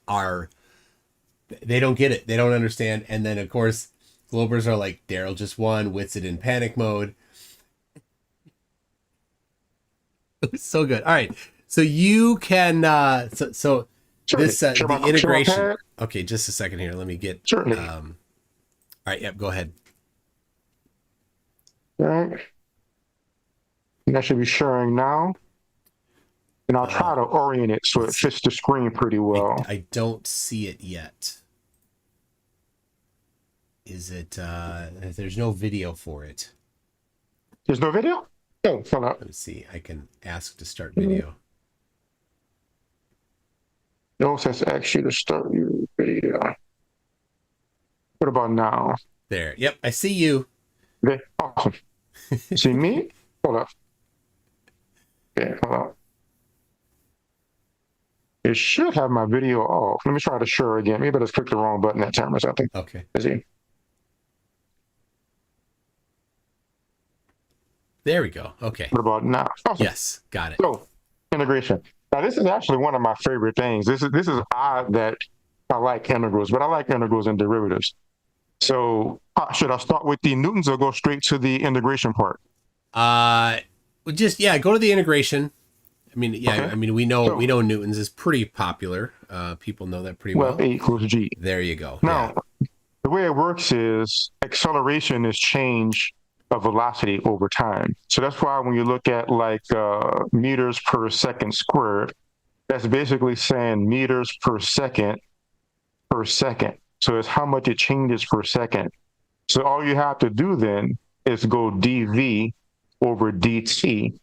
they don't get it. They don't understand. And then of course Globers are like, Daryl just won, Witsit in panic mode. It was so good. All right. So you can the integration. Okay, just a second here. Let me get all right, yep, go ahead. All right. And that should be sharing now. And I'll try to orient it so it fits the screen pretty well. I don't see it yet. Is it there's no video for it. There's no video? Oh, hold up. Let me see. I can ask to start video. No, it says ask you to start your video. What about now? There. Yep, I see you. Okay, awesome. See me? Hold up. Okay, hold up. It should have my video off. Let me try to share again. Maybe I just clicked the wrong button that time or something. Okay. See? There we go. Okay. What about now? Awesome. Yes, got it. So, integration. Now, this is actually one of my favorite things. This is odd that I like integrals, but I like integrals and derivatives. So, should I start with the Newtons or go straight to the integration part? Go to the integration. I mean, yeah, okay. I mean, we know Newtons is pretty popular. People know that pretty well. Well, A equals G. There you go. Now, the way it works is acceleration is change of velocity over time. So that's why when you look at like meters per second squared, that's basically saying meters per second. So it's how much it changes per second. So all you have to do then is go dv over dt.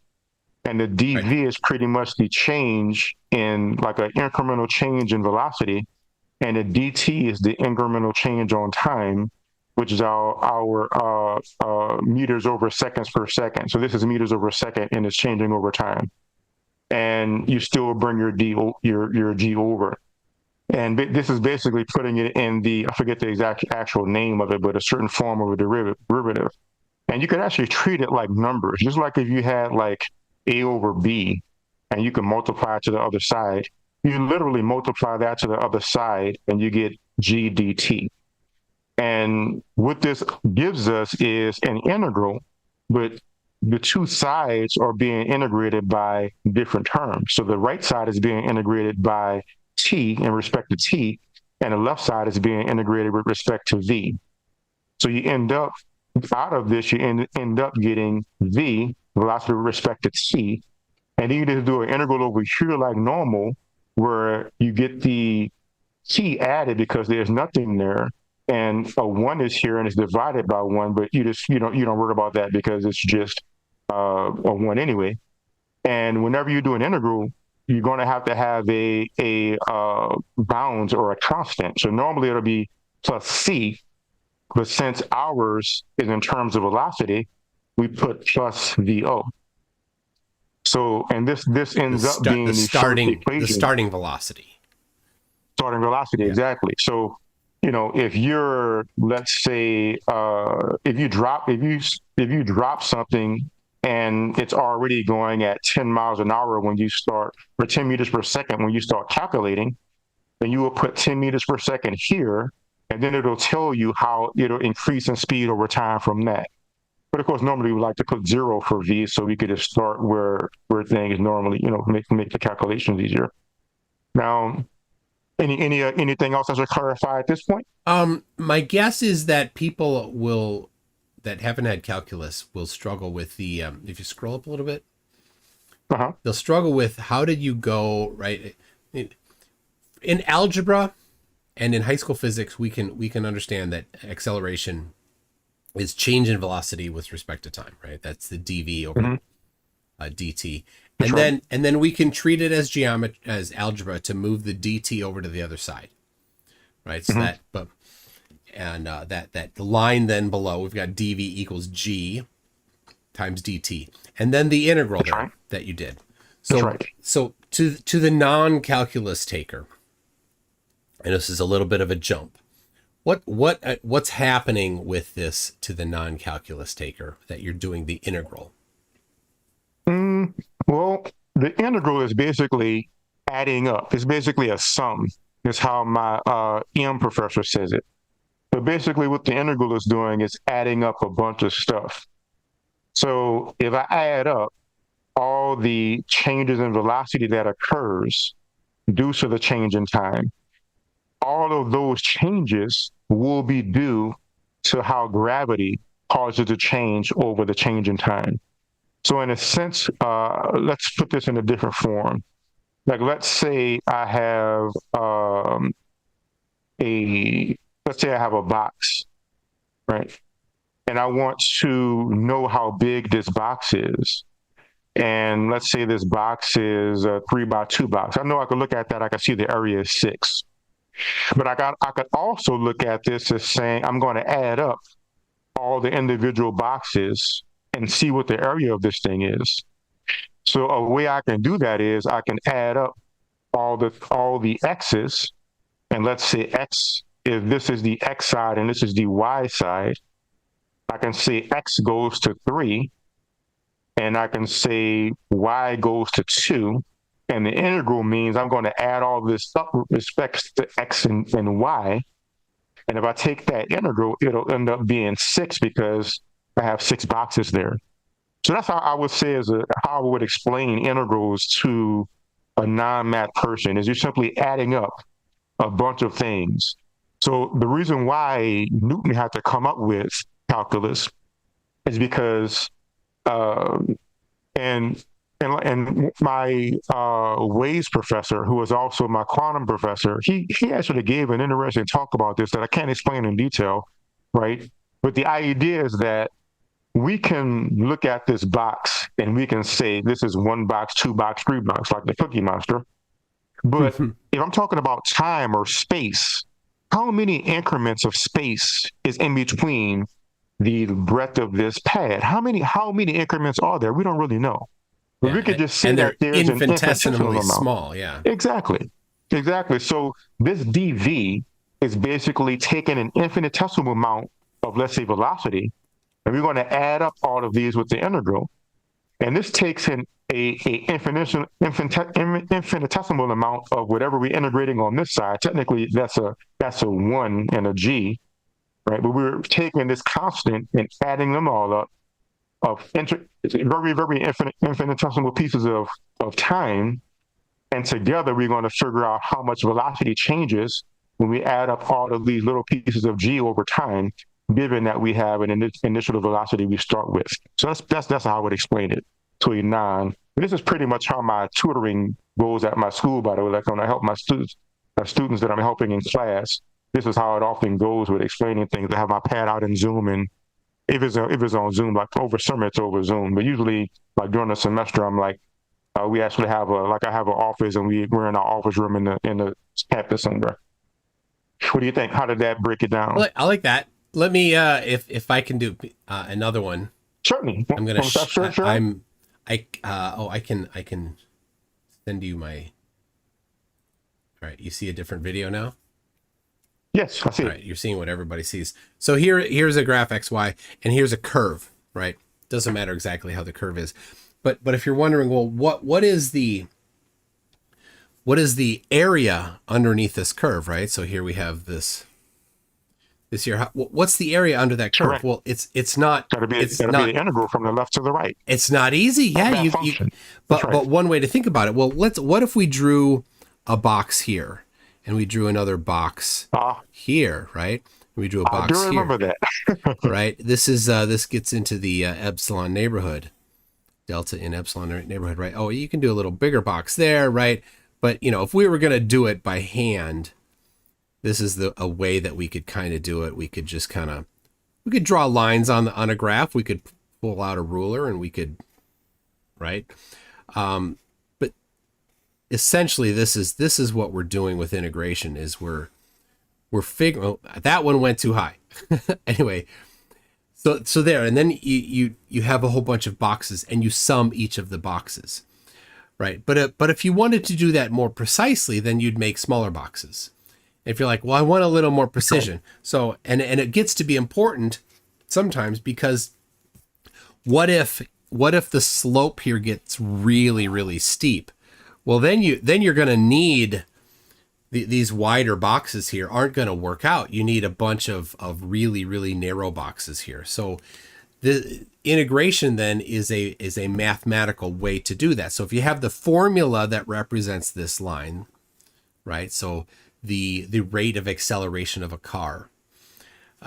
And the dv is pretty much the change in like an incremental change in velocity. And the dt is the incremental change on time, which is our meters over seconds per second. So this is meters over a second, and it's changing over time. And you still bring your G over. And this is basically putting it in I forget the exact actual name of it, but a certain form of a derivative. And you could actually treat it like numbers, just like if you had like A over B, and you can multiply to the other side. You literally multiply that to the other side, and you get G dt. And what this gives us is an integral, but the two sides are being integrated by different terms. So the right side is being integrated by t in respect to t, and the left side is being integrated with respect to v. So you end up, out of this, you end up getting v, velocity with respect to t, and then you just do an integral over here like normal, where you get the t added because there's nothing there, and a 1 is here and it's divided by 1, but you don't worry about that because it's just a 1 anyway. And whenever you do an integral, you're going to have a bounds or a constant. So normally it'll be plus c, but since ours is in terms of velocity, we put plus VO. So, and this ends up being the starting equation. starting velocity. Starting velocity, Yeah. exactly. So, you know, if you're, let's say, if you drop something and it's already going at 10 miles an hour when you start, or 10 meters per second when you start calculating, then you will put 10 meters per second here, and then it'll tell you how it'll increase in speed over time from that. But of course, normally we like to put 0 for v, so we could just start where things normally, you know, make the calculations easier. Now, anything else I should clarify at this point? My guess is that people that haven't had calculus will struggle with the if you scroll up a little bit, they'll struggle with how did you go right in algebra and in high school physics. We can understand that acceleration is change in velocity with respect to time, right? That's the dv over dt. And then we can treat it as as algebra to move the dt over to the other side, right? So that the line then below, we've got dv equals g times dt, and then the integral there that you did. So to the non-calculus taker, and this is a little bit of a jump. What's happening with this to the non-calculus taker that you're doing the integral? Well, the integral is basically adding up. It's basically a sum. Is how my EM professor says it. But basically what the integral is doing is adding up a bunch of stuff. So if I add up all the changes in velocity that occurs due to the change in time, all of those changes will be due to how gravity causes a change over the change in time. So in a sense, let's put this in a different form. Like, let's say I have a box, right? And I want to know how big this box is. And let's say this box is a 3x2 box. I know I could look at that. I can see the area is 6. But I could also look at this as saying I'm going to add up all the individual boxes and see what the area of this thing is. So a way I can do that is I can add up all the x's, and let's say x, if this is the x side and this is the y side, I can say x goes to 3, and I can say y goes to 2, and the integral means I'm going to add all this up with respect to x and y, and if I take that integral, it'll end up being 6 because I have 6 boxes there. So that's how I would say how I would explain integrals to a non-math person, is you're simply adding up a bunch of things. So the reason why Newton had to come up with calculus is because, and my Waves professor, who was also my quantum professor, he actually gave an interesting talk about this that I can't explain in detail, right? But the idea is that we can look at this box and we can say this is 1 box, 2 box, 3 box, like the Cookie Monster. But if I'm talking about time or space, how many increments of space is in between the breadth of this pad? How many increments are there? We don't really know. But we could just say that there's an infinitesimal amount. Small, yeah. Exactly. So this dv is basically taking an infinitesimal amount of, let's say, velocity, and we're going to add up all of these with the integral. And this takes an infinitesimal amount of whatever we're integrating on this side. Technically, that's a 1 and a g, right? But we're taking this constant and adding them all up of very, very infinitesimal pieces of time. And together, we're going to figure out how much velocity changes when we add up all of these little pieces of g over time, given that we have an initial velocity we start with. So that's how I would explain it to a non. And this is pretty much how my tutoring goes at my school, by the way. Like when I help my students that I'm helping in class, this is how it often goes with explaining things. I have my pad out in Zoom, and if it's on Zoom, like over summer, it's over Zoom. But usually, like during the semester, I'm like, we actually have I have an office, and we're in our office room in the campus somewhere. What do you think? How did that break it down? I like that. Let me, if I can do another one. Certainly. I'm gonna. Sure. I can send you my. All right, you see a different video now? Yes, I see. All right, you're seeing what everybody sees. So here's a graph XY, and here's a curve, right? Doesn't matter exactly how the curve is, but if you're wondering, well, what is the area underneath this curve, right? So here we have this here. What's the area under that curve? Correct. Well, it's not. Gotta be It's the not. integral from the left to the right. It's not easy. Yeah, That you function. but That's right. but one way to think about it. Well, what if we drew a box here, and we drew another box here, right? We drew a box I do remember here, that. right? This is this gets into the epsilon neighborhood, delta in epsilon neighborhood, right? Oh, you can do a little bigger box there, right? But if we were gonna do it by hand, this is a way that we could kind of do it. We could just we could draw lines on a graph. We could pull out a ruler and we could, right? But essentially, this is what we're doing with integration. Is we're figuring. Oh, that one went too high. Anyway, so there, and then you have a whole bunch of boxes, and you sum each of the boxes, right? But if you wanted to do that more precisely, then you'd make smaller boxes. If you're like, well, I want a little more precision. So, and it gets to be important sometimes, because what if the slope here gets really, really steep? Well, then you're going to need these wider boxes here aren't going to work out. You need a bunch of really, really narrow boxes here. So the integration then is a mathematical way to do that. So if you have the formula that represents this line, right? So the rate of acceleration of a car,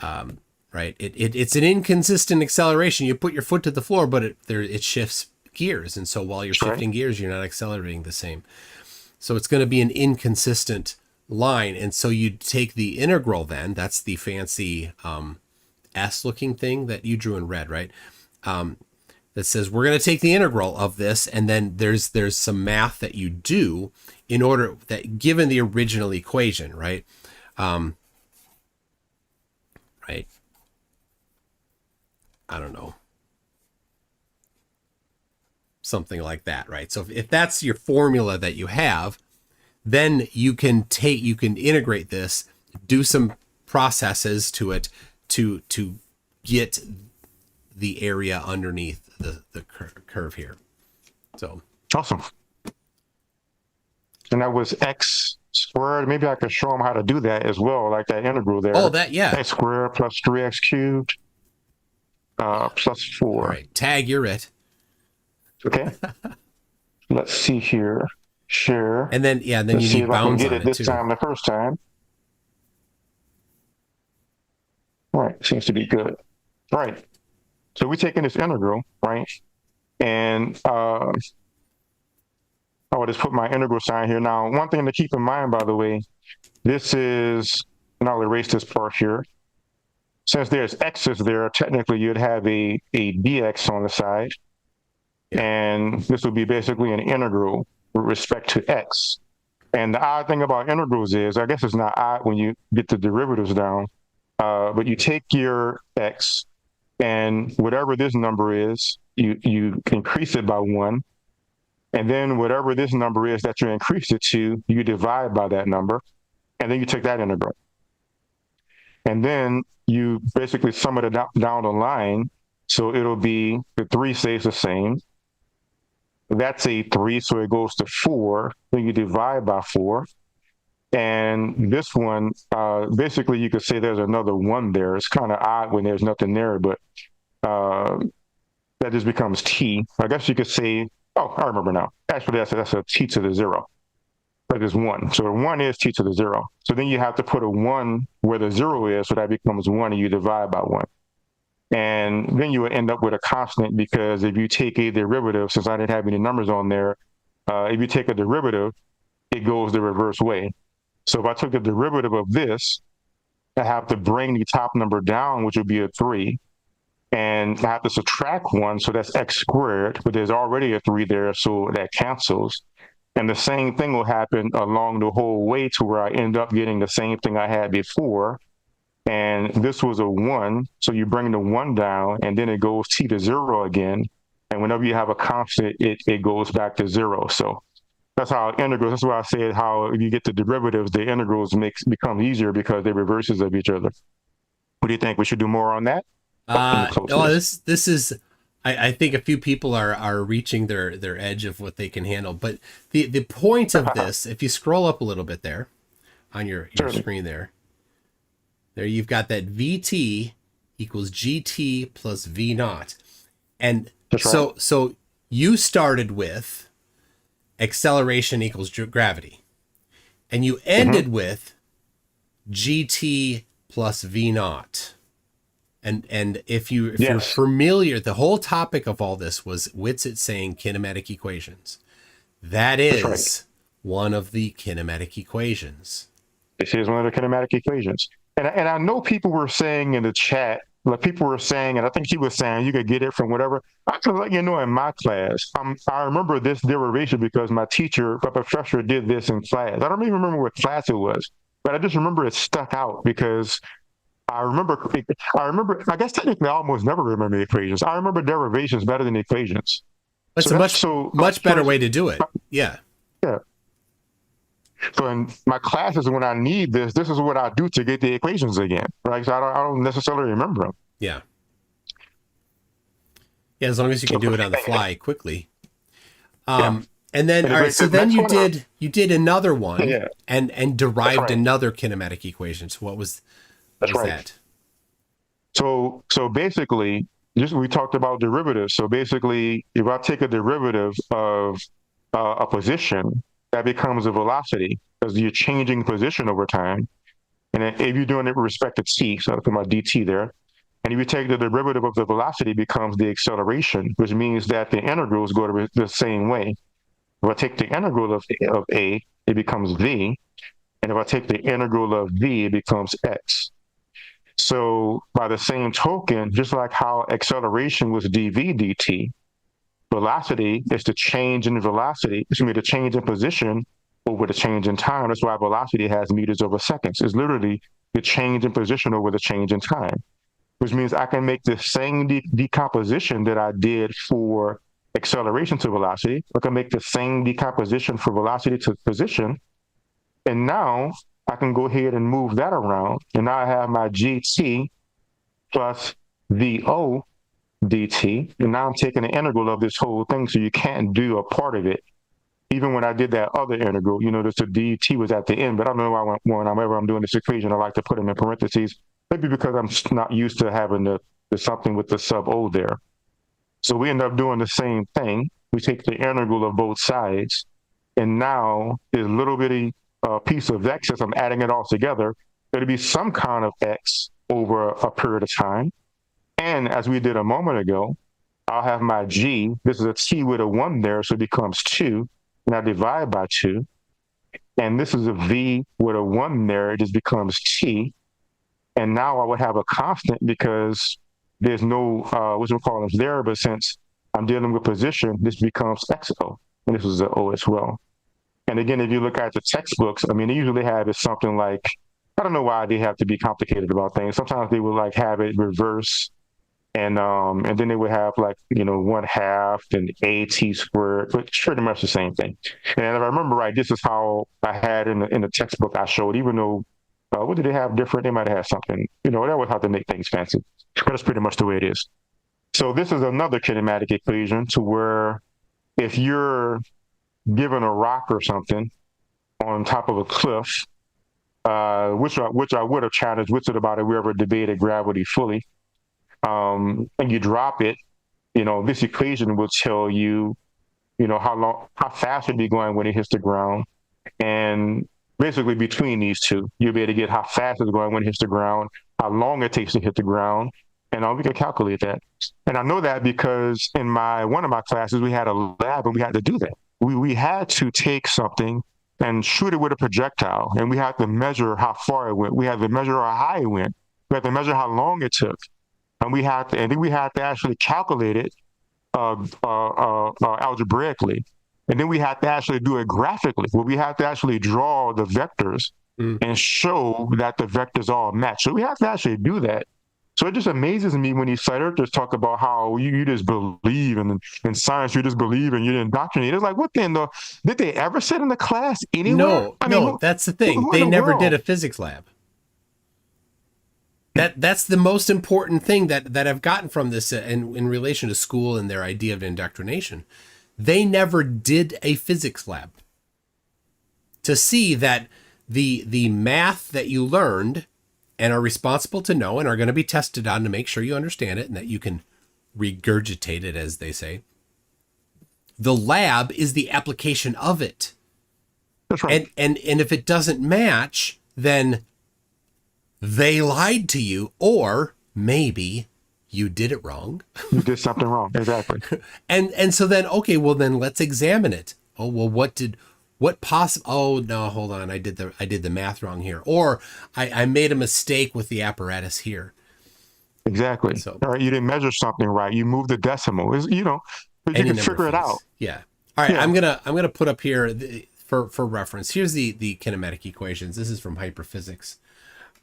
right? It's an inconsistent acceleration. You put your foot to the floor, but it shifts gears, and so while you're shifting gears, you're not accelerating the same. So it's going to be an inconsistent line, and so you take the integral. Then that's the fancy S-looking thing that you drew in red, right? That says we're going to take the integral of this, and then there's some math that you do in order that, given the original equation, right? Right. I don't know. Something like that, right? So if that's your formula that you have, then you can integrate this, do some processes to it to get the area underneath the curve here. So awesome. And that was x squared. Maybe I could show them how to do that as well, like that integral there. Oh, that, yeah. X squared plus 3x cubed plus 4. All right, tag, you're it. Okay. Let's see here. Share. And then, yeah, then Let's you need bounds on it this too. time, the first time. All right, seems to be good. All right. So we're taking this integral, right? And I will just put my integral sign here. Now, one thing to keep in mind, by the way, this is, and I'll erase this part here. Since there's x's there, technically you'd have a dx on the side. Yeah. And this would be basically an integral with respect to x. And the odd thing about integrals is, I guess it's not odd when you get the derivatives down, but you take your x and whatever this number is, you increase it by 1. And then whatever this number is that you increase it to, you divide by that number. And then you take that integral. And then you basically sum it down the line. So it'll be, the 3 stays the same. That's a 3, so it goes to 4. Then you divide by 4. And this one, basically you could say there's another 1 there. It's kind of odd when there's nothing there, but that just becomes t. I guess you could say, oh, I remember now. Actually, that's a t to the 0. But there's 1. So the 1 is t to the 0. So then you have to put a 1 where the 0 is, so that becomes 1, and you divide by 1. And then you would end up with a constant, because if you take a derivative, since I didn't have any numbers on there, if you take a derivative, it goes the reverse way. So if I took the derivative of this, I have to bring the top number down, which would be a 3. And I have to subtract 1, so that's x squared, but there's already a 3 there, so that cancels. And the same thing will happen along the whole way to where I end up getting the same thing I had before. And this was a 1, so you bring the 1 down, and then it goes t to 0 again. And And whenever you have a constant, it goes back to zero. So that's how integrals, that's why I said how if you get the derivatives, the integrals become easier because they're reverses of each other. What do you think? We should do more on that? This is, I think a few people are reaching their edge of what they can handle. But the point of this, if you scroll up a little bit there on your screen there you've got that VT equals GT plus V naught. And so you started with acceleration equals gravity, and you ended with GT plus V naught. And if you're familiar, the whole topic of all this was Witsit saying kinematic equations. That is one of the kinematic equations. This is one of the kinematic equations. And I know people were saying in the chat, like people were saying, and I think he was saying you could get it from whatever. I can let you know in my class, I remember this derivation because my professor did this in class. I don't even remember what class it was, but I just remember it stuck out because I remember, I guess technically I almost never remember the equations. I remember derivations better than equations. That's much better way to do it. Yeah. Yeah. So in my classes, when I need this is what I do to get the equations again, right? So I don't necessarily remember them. Yeah. Yeah, as long as you can do it on the fly quickly. And then, all right, so then you did another one and derived another kinematic equation. So what was that? So basically, we talked about derivatives. So basically, if I take a derivative of a position, that becomes a velocity because you're changing position over time. And if you're doing it with respect to t, so I'm talking about dt there, and if you take the derivative of the velocity, it becomes the acceleration, which means that the integrals go to the same way. If I take the integral of a, it becomes v, and if I take the integral of v, it becomes x. So by the same token, just like how acceleration was dv dt, velocity is the change in velocity, the change in position over the change in time. That's why velocity has meters over seconds. It's literally the change in position over the change in time, which means I can make the same decomposition that I did for acceleration to velocity. I can make the same decomposition for velocity to position. And now I can go ahead and move that around. And now I have my GT plus VO dt, and now I'm taking the integral of this whole thing, so you can't do a part of it. Even when I did that other integral, you notice the dt was at the end, but I don't know why whenever I'm doing this equation, I like to put them in parentheses, maybe because I'm not used to having the something with the sub o there. So we end up doing the same thing. We take the integral of both sides, and now this little bitty piece of x, as I'm adding it all together, it'll be some kind of x over a period of time. And as we did a moment ago, I'll have my g, this is a t with a 1 there, so it becomes 2, and I divide by 2. And this is a v with a 1 there, it just becomes t. And now I would have a constant because there's no, what we call them there, but since I'm dealing with position, this becomes xo, and this is an o as well. And again, if you look at the textbooks, I mean, they usually have it something like, I don't know why they have to be complicated about things. Sometimes they will like have it reverse, and then they would have like, 1/2 and at squared, but it's pretty much the same thing. And if I remember right, this is how I had in the textbook I showed, even though, what did they have different? They might have had something, that would have to make things fancy, but that's pretty much the way it is. So this is another kinematic equation to where if you're given a rock or something on top of a cliff, which I would have challenged Witsit about if we ever debated gravity fully, and you drop it, this equation will tell you, how fast it'd be going when it hits the ground. And basically between these two, you'll be able to get how fast it's going when it hits the ground, how long it takes to hit the ground, and we can calculate that. And I know that because in one of my classes, we had a lab and we had to do that. We had to take something and shoot it with a projectile, and we had to measure how far it went. We had to measure how high it went. We had to measure how long it took. And then we had to actually calculate it algebraically. And then we had to actually do it graphically, where we had to actually draw the vectors and show that the vectors all match. So we have to actually do that. So it just amazes me when these flat earthers talk about how you just believe in science, you just believe and you're indoctrinated. It's like, what then? Did they ever sit in the class anywhere? No, I mean, that's the thing. who in They the never world? did a physics lab. That's the most important thing that I've gotten from this in relation to school and their idea of indoctrination. They never did a physics lab to see that the math that you learned and are responsible to know and are going to be tested on to make sure you understand it and that you can regurgitate it, as they say. The lab is the application of it. That's right. And if it doesn't match, then they lied to you, or maybe you did it wrong. You did something wrong. Exactly. And so then, okay, well then let's examine it. Oh, well, oh no, hold on. I did the math wrong here. Or I made a mistake with the apparatus here. Exactly. So, all right, you didn't measure something right. You moved the decimal. But you can figure it out. Yeah. All right. Yeah. I'm gonna put up here for reference. Here's the kinematic equations. This is from Hyperphysics.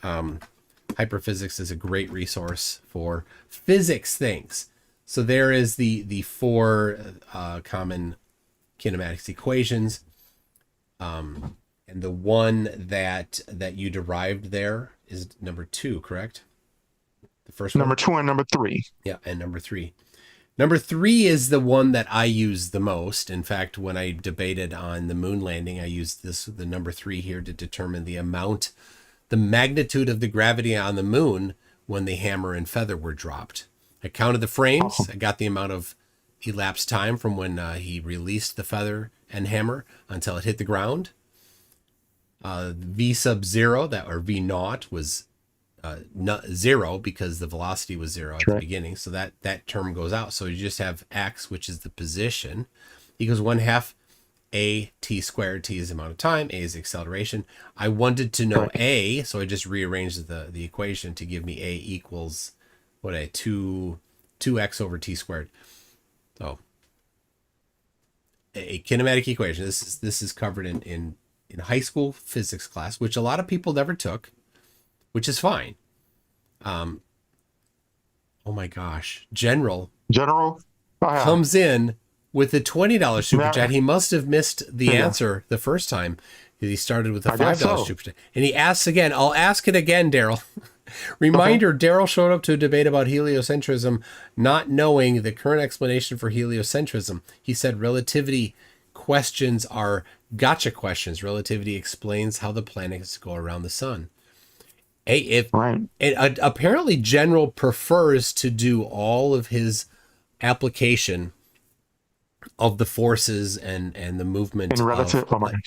Hyperphysics is a great resource for physics things. So there is the four common kinematics equations. And the one that you derived there is number 2, correct? The first one? Number 2 and number 3. Yeah, and number 3. Number 3 is the one that I use the most. In fact, when I debated on the moon landing, I used the number 3 here to determine the magnitude of the gravity on the moon when the hammer and feather were dropped. I counted the frames. Oh. I got the amount of elapsed time from when he released the feather and hammer until it hit the ground. V sub 0, or V naught, was not 0 because the velocity was 0 at the beginning. So that term goes out. So you just have x, which is the position, equals 1/2 a t squared. T is the amount of time. A is acceleration. I wanted to know a, so I just rearranged the equation to give me a equals 2x over t squared. So a kinematic equation. This is covered in high school physics class, which a lot of people never took, which is fine. Oh my gosh, General comes in with a $20 super chat. He must have missed the answer the first time. He started with a $5 super chat. And he asks again. I'll ask it again, Daryl. Reminder, Daryl showed up to a debate about heliocentrism, not knowing the current explanation for heliocentrism. He said relativity questions are gotcha questions. Relativity explains how the planets go around the sun. Apparently General prefers to do all of his application of the forces and the movement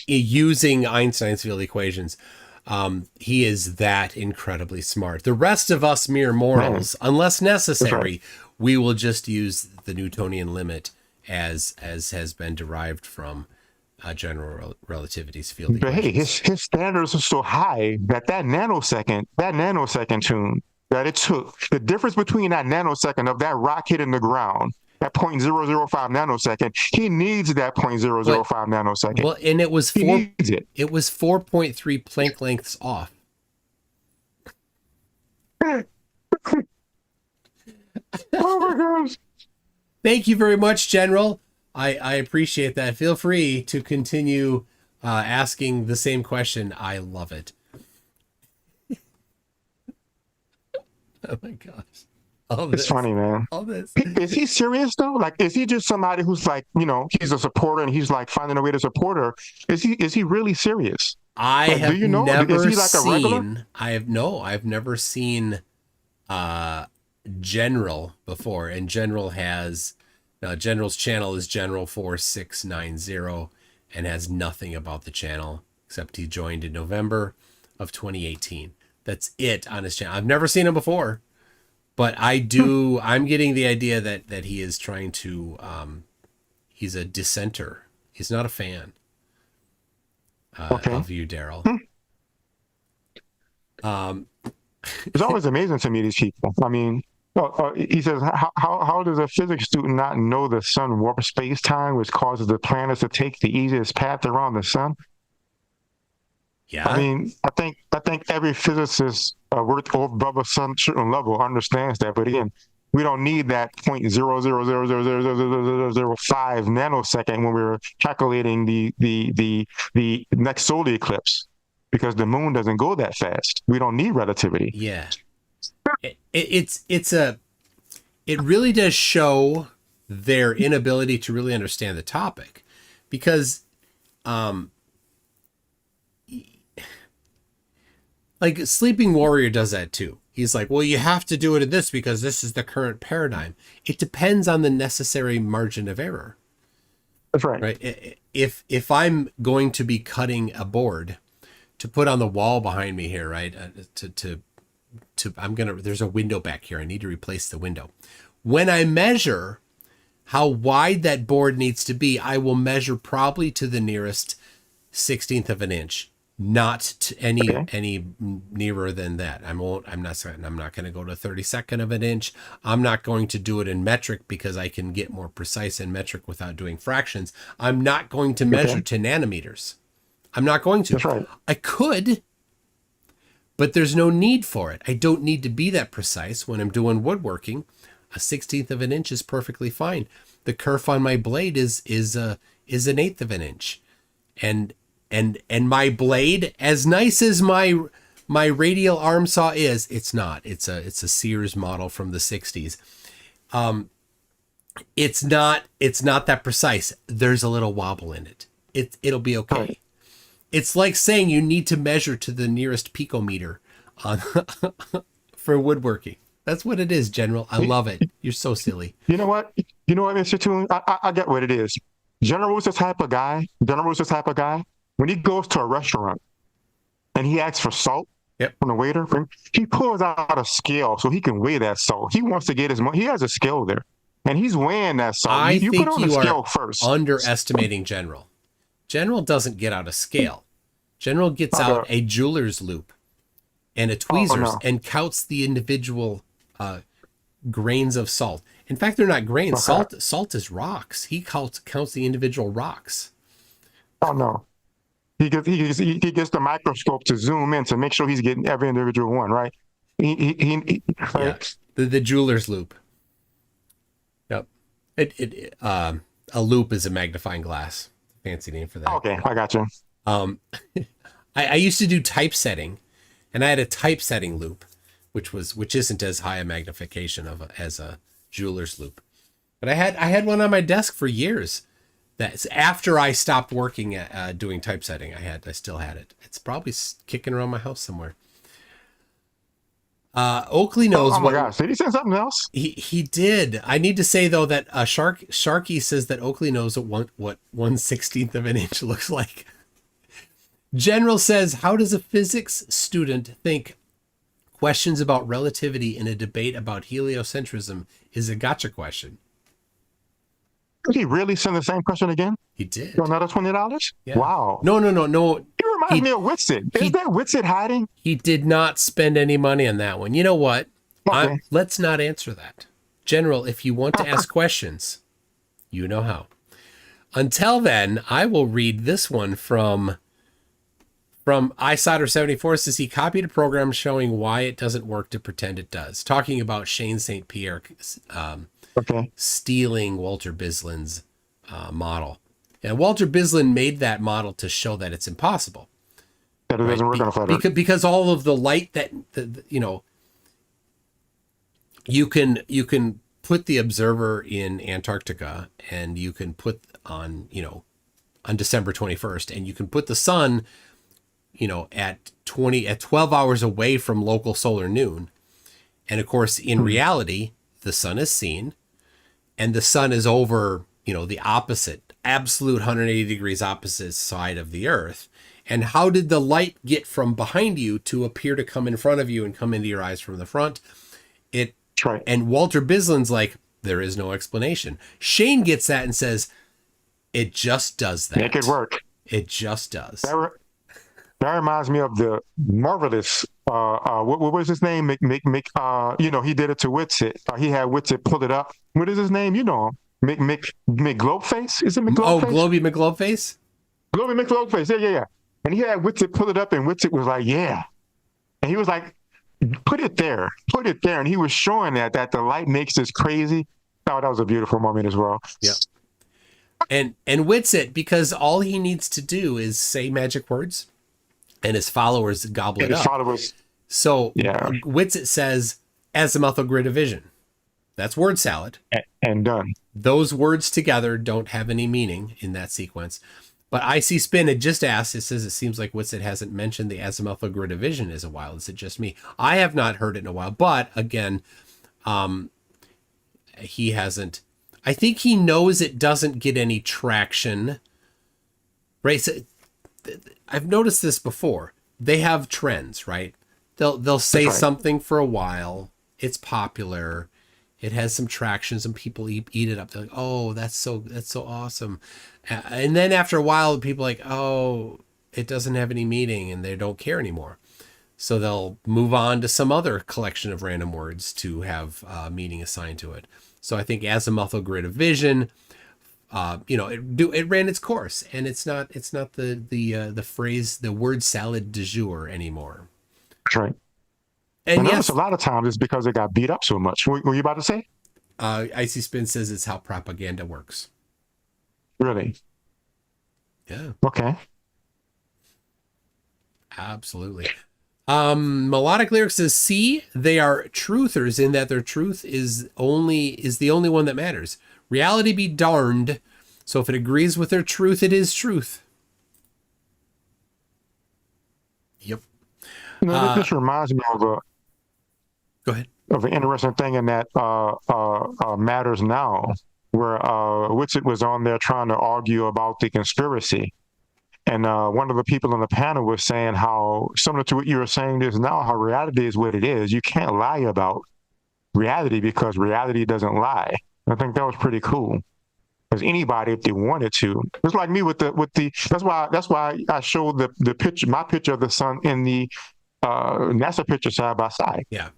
using Einstein's field equations. He is that incredibly smart. The rest of us mere mortals, unless necessary, we will just use the Newtonian limit as has been derived from general relativity's field equations. But hey, his standards are so high that nanosecond tune that it took, the difference between that nanosecond of that rock hitting the ground, that 0.005 nanosecond, he needs that 0.005 nanosecond. Well, and it was 4.3 Planck lengths off. Oh my gosh. Thank you very much, General. I appreciate that. Feel free to continue asking the same question. I love it. Oh my gosh. It's funny, man. All this. Is he serious though? Like, is he just somebody who's like, he's a supporter and he's like finding a way to support her? Is he really serious? I have do you know? never Is he like seen. A regular? I've never seen General before, and General's channel is General 4690 and has nothing about the channel except he joined in November of 2018. That's it on his channel. I've never seen him before. But I'm getting the idea that he is trying to, he's a dissenter. He's not a fan of you, Daryl. It's always amazing to me, these people. I mean, he says, how does a physics student not know the sun warps space-time, which causes the planets to take the easiest path around the sun? Yeah. I mean, I think every physicist worth above a certain level understands that. But again, we don't need that 0.0000000005 nanosecond when we're calculating the next solar eclipse, because the moon doesn't go that fast. We don't need relativity. Yeah. It really does show their inability to really understand the topic, because like Sleeping Warrior does that too. He's like, well, you have to do it in this because this is the current paradigm. It depends on the necessary margin of error. That's right. Right. If I'm going to be cutting a board to put on the wall behind me here, right, there's a window back here. I need to replace the window. When I measure how wide that board needs to be, I will measure probably to the nearest 1/16 of an inch, not to any nearer than that. I'm not going to go to 32nd of an inch. I'm not going to do it in metric because I can get more precise in metric without doing fractions. I'm not going to measure to nanometers. I'm not going to. That's right. I could, but there's no need for it. I don't need to be that precise when I'm doing woodworking. A 1/16 of an inch is perfectly fine. The kerf on my blade is 1/8 of an inch, and my blade, as nice as my radial arm saw is, it's not. It's a Sears model from the 60s. It's not that precise. There's a little wobble in it. It'll be okay. Right. It's like saying you need to measure to the nearest picometer on for woodworking. That's what it is, General. I love it. You're so silly. You know what, Mr. Toon? I get what it is. General's the type of guy. When he goes to a restaurant and he asks for salt from the waiter, he pulls out a scale so he can weigh that salt. He wants to get his money. He has a scale there, and he's weighing that salt. You put on the scale are first. Underestimating General. General doesn't get out a scale. General gets out a jeweler's loop and a tweezers and counts the individual grains of salt. In fact, they're not grains. Salt is rocks. He counts the individual rocks. Oh no. He gets the microscope to zoom in to make sure he's getting every individual one, right? The jeweler's loop. Yep. A loop is a magnifying glass. Fancy name for that. Okay, I got you. I used to do typesetting, and I had a typesetting loop, which isn't as high a magnification as a jeweler's loop. But I had one on my desk for years. That's after I stopped working at doing typesetting. I still had it. It's probably kicking around my house somewhere. Oakley knows. Oh my gosh! Did he say something else? He did. I need to say though that Sharky says that Oakley knows what 1/16 of an inch looks like. General says, how does a physics student think questions about relativity in a debate about heliocentrism is a gotcha question? Did he really send the same question again? He did. For another $20? Yeah. Wow. No. He reminds me of Witsit. Is that Witsit hiding? He did not spend any money on that one. You know what? Okay. Let's not answer that. General, if you want to ask questions, you know how. Until then, I will read this one from iSolder74. Says he copied a program showing why it doesn't work to pretend it does. Talking about Shane St. Pierre stealing Walter Bislin's model. And Walter Bislin made that model to show that it's impossible. That it doesn't work on a flat Earth. Because all of the light that you can put the observer in Antarctica, and you can put on December 21st, and you can put the sun at 12 hours away from local solar noon. And of course, in reality, the sun is seen, and the sun is over, the opposite, absolute 180 degrees opposite side of the Earth. And how did the light get from behind you to appear to come in front of you and come into your eyes from the front? And Walter Bislin's like, there is no explanation. Shane gets that and says, it just does that. Make it work. It just does. That reminds me of the marvelous, what was his name? He did it to Witsit. He had Witsit pull it up. What is his name? You know him. McGlobeface? Is it McGlobeface? Oh, Globey McGlobeface? Globey McGlobeface. Yeah. And he had Witsit pull it up, and Witsit was like, yeah. And he was like, put it there. And he was showing that the light makes this crazy. Oh, that was a beautiful moment as well. Yeah. And Witsit, because all he needs to do is say magic words and his followers gobble it up. So yeah. Witsit says azimuthal grid of vision. That's word salad. And done. Those words together don't have any meaning in that sequence. But IC Spin had just asked, it says it seems like Witsit hasn't mentioned the azimuthal grid of vision in a while. Is it just me? I have not heard it in a while. But again, he hasn't. I think he knows it doesn't get any traction. Right? So, I've noticed this before. They have trends, right? They'll say something for a while. It's popular. It has some traction. Some people eat it up. They're like, oh, that's so awesome. And then after a while, people are like, oh, it doesn't have any meaning, and they don't care anymore. So they'll move on to some other collection of random words to have meaning assigned to it. So I think azimuthal grid of vision, it ran its course, and it's not the phrase, the word salad du jour anymore. That's right. And yes, a lot of times it's because it got beat up so much. What were you about to say? Icy Spin says it's how propaganda works. Really? Yeah. Okay. Absolutely. Melodic Lyric says, see, they are truthers in that their truth is the only one that matters. Reality be darned. So if it agrees with their truth, it is truth. Yep. This reminds me of go ahead. Of an interesting thing in that Matters Now, where Witsit was on there trying to argue about the conspiracy. And one of the people on the panel was saying how, similar to what you were saying just now, how reality is what it is. You can't lie about reality because reality doesn't lie. I think that was pretty cool. Because anybody, if they wanted to, it's like me with the. That's why I showed the picture, my picture of the sun in the NASA picture side by side. Yeah.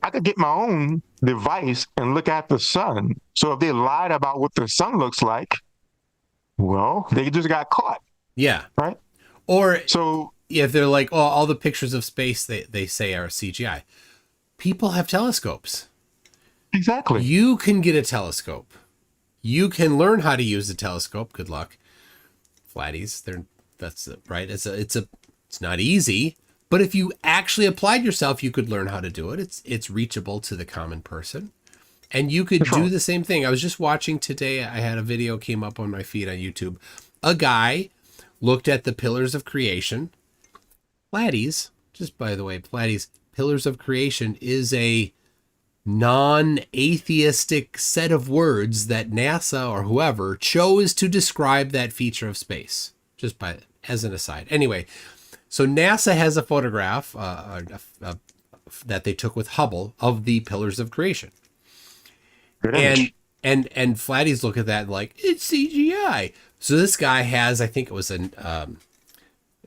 I could get my own device and look at the sun. So if they lied about what the sun looks like, well, they just got caught. Yeah. Right. Or so if they're like, oh, all the pictures of space they say are CGI. People have telescopes. Exactly. You can get a telescope. You can learn how to use a telescope. Good luck. Flatties. That's right. It's not easy, but if you actually applied yourself, you could learn how to do it. It's reachable to the common person. And you could do the same thing. I was just watching today. I had a video came up on my feed on YouTube. A guy looked at the pillars of creation. Pleiades, just by the way, Pleiades, pillars of creation is a non-atheistic set of words that NASA or whoever chose to describe that feature of space. Just as an aside. Anyway, so NASA has a photograph that they took with Hubble of the pillars of creation. And Flatties look at that like, it's CGI. So this guy has, I think it was it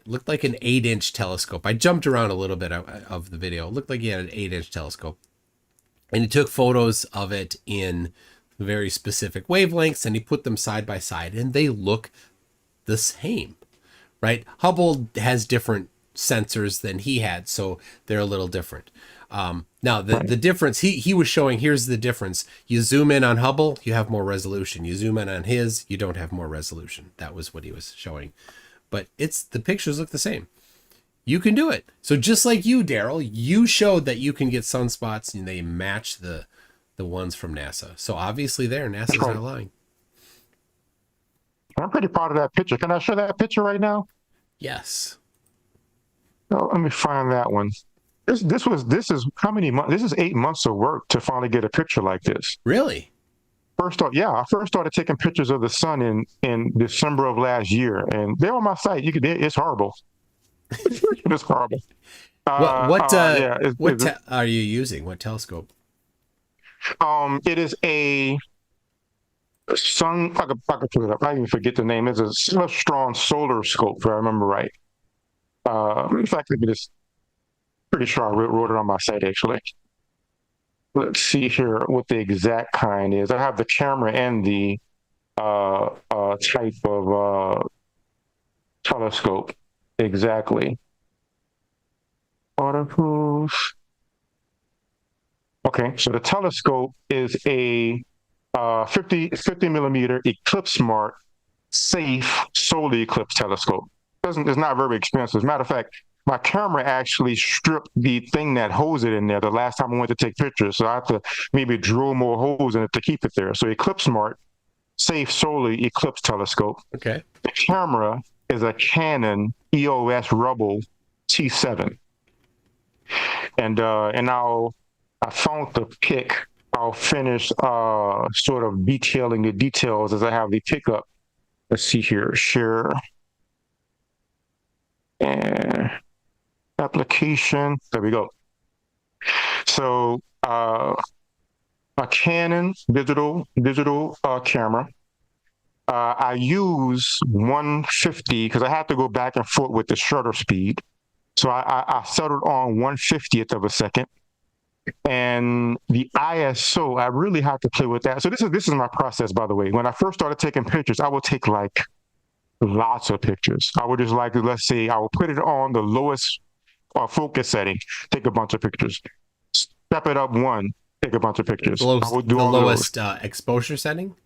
looked like an 8-inch telescope. I jumped around a little bit of the video. It looked like he had an 8-inch telescope. And he took photos of it in very specific wavelengths, and he put them side by side, and they look the same, right? Hubble has different sensors than he had, so they're a little different. Now, the difference, he was showing, here's the difference. You zoom in on Hubble, you have more resolution. You zoom in on his, you don't have more resolution. That was what he was showing. But the pictures look the same. You can do it. So just like you, Daryl, you showed that you can get sunspots and they match the ones from NASA. So obviously NASA's not lying. I'm pretty proud of that picture. Can I show that picture right now? Yes. Oh, let me find that one. This is how many months? This is 8 months of work to finally get a picture like this. Really? I first started taking pictures of the sun in December of last year, and they're on my site. It's horrible. It's horrible. What are you using? What telescope? It is a sun. I could put it up. I even forget the name. It's a strong solar scope, if I remember right. In fact, pretty sure I wrote it on my site actually. Let's see here what the exact kind is. I have the camera and the type of telescope. Exactly. Waterproof. Okay, so the telescope is a 50 millimeter Eclipse Smart safe solar eclipse telescope. It's not very expensive. As a matter of fact, my camera actually stripped the thing that holds it in there the last time I went to take pictures. So I have to maybe drill more holes in it to keep it there. So Eclipse Smart safe solar eclipse telescope. Okay. The camera is a Canon EOS Rebel T7. And I found the pic. I'll finish sort of detailing the details as I have the pickup. Let's see here, share and application. There we go. So a Canon digital camera. I use 150 because I had to go back and forth with the shutter speed. So I settled on 1/50th of a second. And the ISO, I really have to play with that. So this is my process, by the way. When I first started taking pictures, I would take like lots of pictures. I would just like, let's say, I would put it on the lowest focus setting, take a bunch of pictures. Step it up one, take a bunch of pictures. The lowest exposure setting?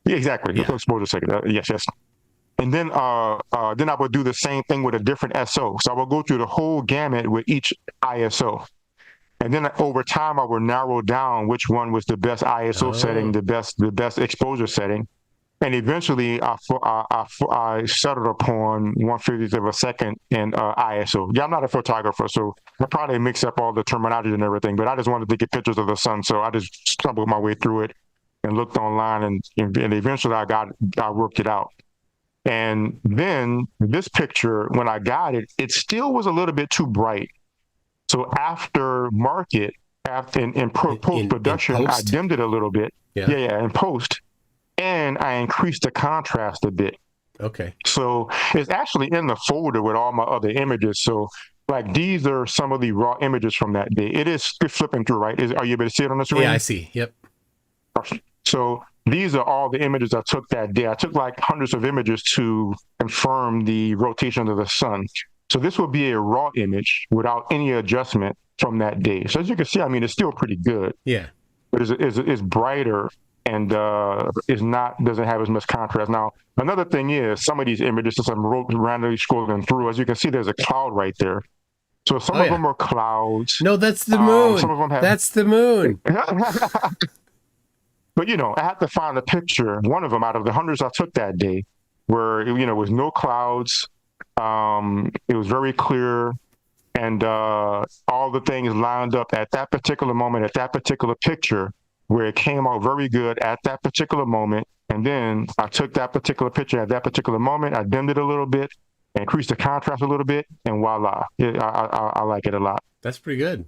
Yeah, exactly. Yeah. The exposure setting. Yes. And then I would do the same thing with a different SO. So I would go through the whole gamut with each ISO. And then over time, I would narrow down which one was the best ISO setting, the best exposure setting. And eventually, I settled upon 1/50th of a second and ISO. Yeah, I'm not a photographer, so I probably mix up all the terminology and everything, but I just wanted to get pictures of the sun. So I just stumbled my way through it and looked online, and eventually I worked it out. And then this picture, when I got it, it still was a little bit too bright. So after in post-production, I dimmed it a little bit. Yeah, in post. And I increased the contrast a bit. Okay. So it's actually in the folder with all my other images. So like these are some of the raw images from that day. It is flipping through, right? Are you able to see it on the screen? Yeah, I see. Yep. So these are all the images I took that day. I took like hundreds of images to confirm the rotation of the sun. So this will be a raw image without any adjustment from that day. So as you can see, I mean, it's still pretty good. Yeah. But it's brighter and doesn't have as much contrast. Now, another thing is some of these images, since I'm randomly scrolling through, as you can see, there's a cloud right there. So some of them are clouds. No, that's the moon. Some of them have... That's the moon. But, I had to find a picture, one of them out of the hundreds I took that day, where, it was no clouds. It was very clear, and all the things lined up at that particular moment, at that particular picture, where it came out very good at that particular moment. And then I took that particular picture at that particular moment, I dimmed it a little bit, increased the contrast a little bit, and voila, I like it a lot. That's pretty good.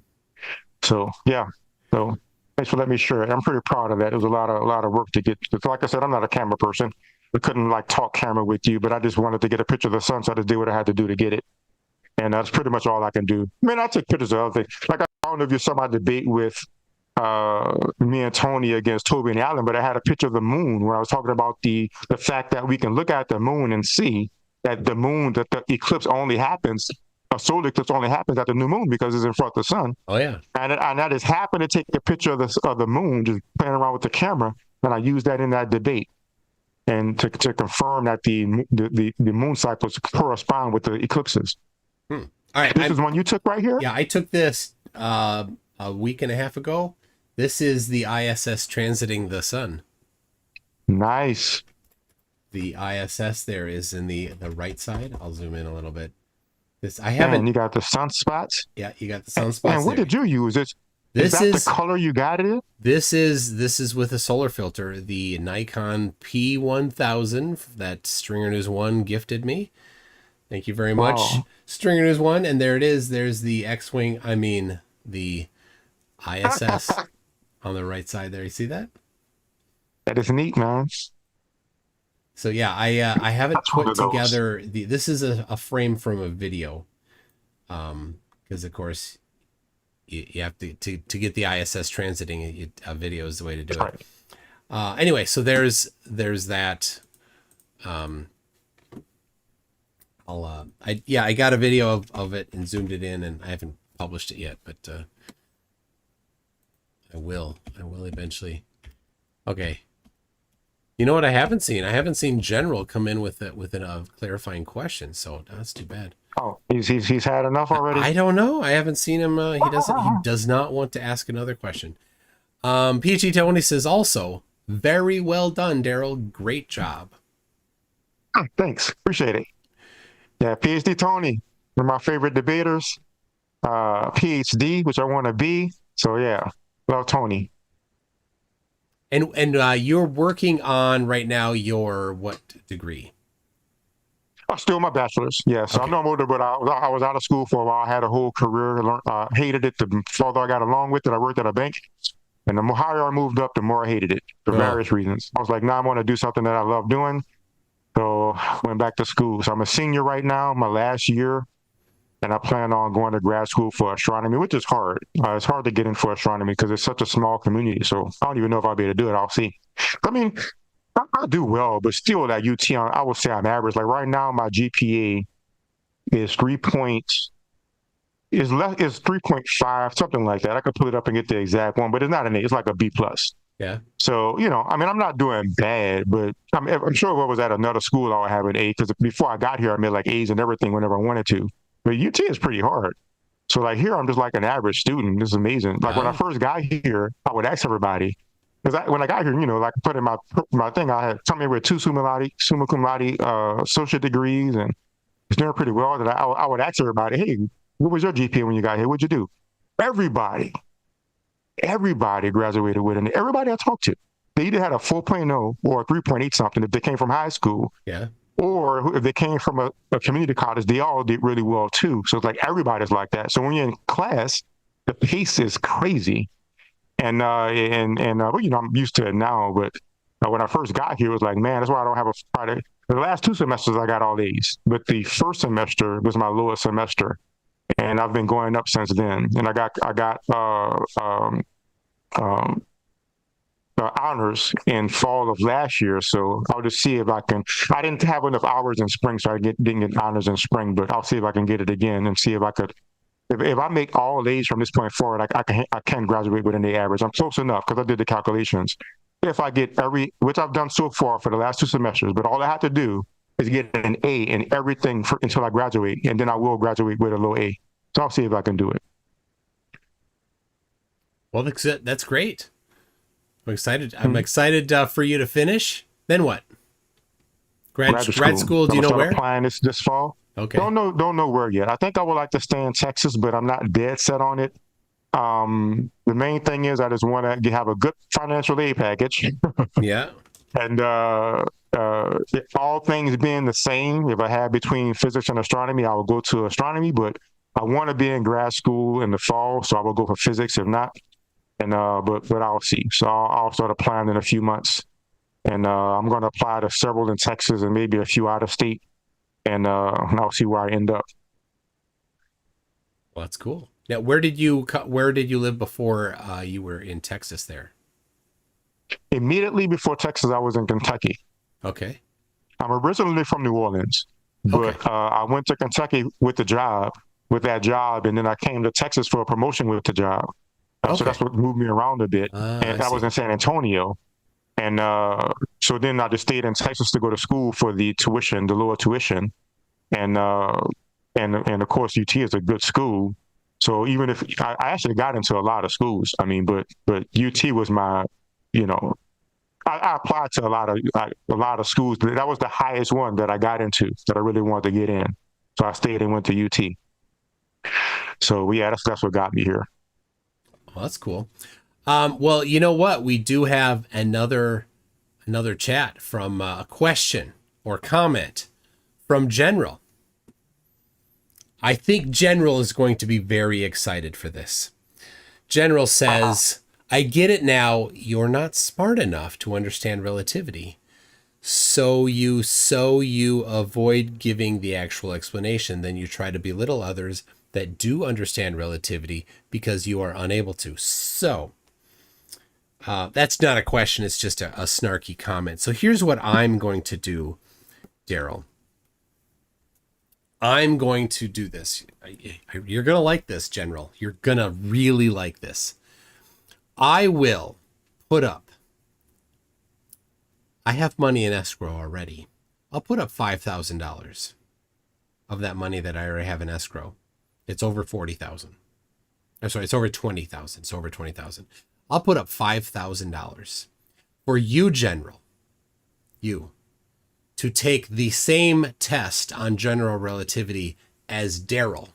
So yeah, so thanks for letting me share it. I'm pretty proud of that. It was a lot of work to get. Like I said, I'm not a camera person. I couldn't talk camera with you, but I just wanted to get a picture of the sun, so I just did what I had to do to get it. And that's pretty much all I can do. I mean, I took pictures of other things. Like, I don't know if you saw my debate with me and Tony against Toby and Allen, but I had a picture of the moon where I was talking about the fact that we can look at the moon and see that the eclipse only happens, a solar eclipse only happens at the new moon because it's in front of the sun. Oh yeah. And I just happened to take a picture of the moon, just playing around with the camera, and I used that in that debate. And to confirm that the moon cycles correspond with the eclipses. All right. This is one you took right here? Yeah, I took this a week and a half ago. This is the ISS transiting the sun. Nice. The ISS there is in the right side. I'll zoom in a little bit. I haven't. And you got the sunspots? Yeah, you got the sunspots. And what did you use? Is that the color you got it in? This is with a solar filter, the Nikon P1000 that Stringer News One gifted me. Thank you very much, Stringer News One. And there it is. There's the X-wing. I mean the ISS on the right side there. You see that? That is neat, man. So yeah, I haven't put together this is a frame from a video, because of course. You have to get the ISS transiting, a video is the way to do it. Anyway, so there's that. I got a video of it and zoomed it in, and I haven't published it yet, but I will eventually. Okay. You know what I haven't seen? I haven't seen General come in with a clarifying question, so that's too bad. Oh, he's had enough already. I don't know. I haven't seen him. He does not want to ask another question. PhD Tony says also, very well done, Daryl. Great job. Oh, thanks, appreciate it. Yeah, PhD Tony, one of my favorite debaters. PhD, which I want to be. So yeah, love Tony. And you're working on right now your what degree? Still my bachelor's. Yeah, so okay. I'm no older, but I was out of school for a while. I had a whole career. Hated it. The further I got along with it, I worked at a bank. And the more higher I moved up, the more I hated it for various reasons. I was like, nah, I want to do something that I love doing. So I went back to school. So I'm a senior right now, my last year. And I plan on going to grad school for astronomy, which is hard. It's hard to get in for astronomy because it's such a small community. So I don't even know if I'll be able to do it. I'll see. I mean, I do well, but still at UT, I would say I'm average. Like right now, my GPA is 3.5, something like that. I could pull it up and get the exact one, but it's not an A. It's like a B plus. Yeah. So, I mean, I'm not doing bad, but I'm sure if I was at another school, I would have an A because before I got here, I made like A's and everything whenever I wanted to. But UT is pretty hard. So like here, I'm just like an average student. This is amazing. Like when I first got here, I would ask everybody, because when I got here, like put in my thing, I had something with 2 summa cum laude associate degrees, and it's doing pretty well. That I would ask everybody, hey, what was your GPA when you got here? What'd you do? Everybody graduated with it. Everybody I talked to, they either had a 4.0 or a 3.8 something if they came from high school. Yeah. Or if they came from a community college, they all did really well too. So it's like everybody's like that. So when you're in class, the pace is crazy. And I'm used to it now. But when I first got here, it was like, man, that's why I don't have a Friday. The last 2 semesters, I got all A's. But the first semester was my lowest semester. And I've been going up since then. And I got honors in fall of last year, so I'll just see if I can. I didn't have enough hours in spring, so didn't get honors in spring, but I'll see if I can get it again and see if I could. If I make all A's from this point forward, I can graduate with an A average. I'm close enough because I did the calculations. If I get which I've done so far for the last 2 semesters, but all I have to do is get an A in everything until I graduate, and then I will graduate with a low A. So I'll see if I can do it. Well, that's great. I'm excited. I'm excited for you to finish. Then what? Grad school. Do you know where? Applying this fall. Okay. Don't know where yet. I think I would like to stay in Texas, but I'm not dead set on it. The main thing is I just want to have a good financial aid package. Yeah. And if all things being the same, if I had between physics and astronomy, I would go to astronomy. But I want to be in grad school in the fall, so I will go for physics. If not. And but I'll see. So I'll start applying in a few months, and I'm going to apply to several in Texas and maybe a few out of state, and I'll see where I end up. Well, that's cool. Now, where did you live before you were in Texas? There. Immediately before Texas, I was in Kentucky. Okay. I'm originally from New Orleans, but I went to Kentucky with that job, and then I came to Texas for a promotion with the job. So that's what moved me around a bit. And I was in San Antonio. And so then I just stayed in Texas to go to school for the lower tuition. And of course, UT is a good school. So even if I actually got into a lot of schools, I mean, but UT was my, I applied to a lot of schools, but that was the highest one that I got into that I really wanted to get in. So I stayed and went to UT. So yeah, that's what got me here. Well, that's cool. Well, you know what? We do have another chat from a question or comment from General. I think General is going to be very excited for this. General says, I get it now. You're not smart enough to understand relativity. So you avoid giving the actual explanation. Then you try to belittle others that do understand relativity because you are unable to. So that's not a question. It's just a snarky comment. So here's what I'm going to do, Daryl. I'm going to do this. You're going to like this, General. You're going to really like this. I will put up, I have money in escrow already. I'll put up $5,000 of that money that I already have in escrow. It's over 40,000. I'm sorry, it's over 20,000. It's over 20,000. I'll put up $5,000 for you, General, you, to take the same test on general relativity as Daryl.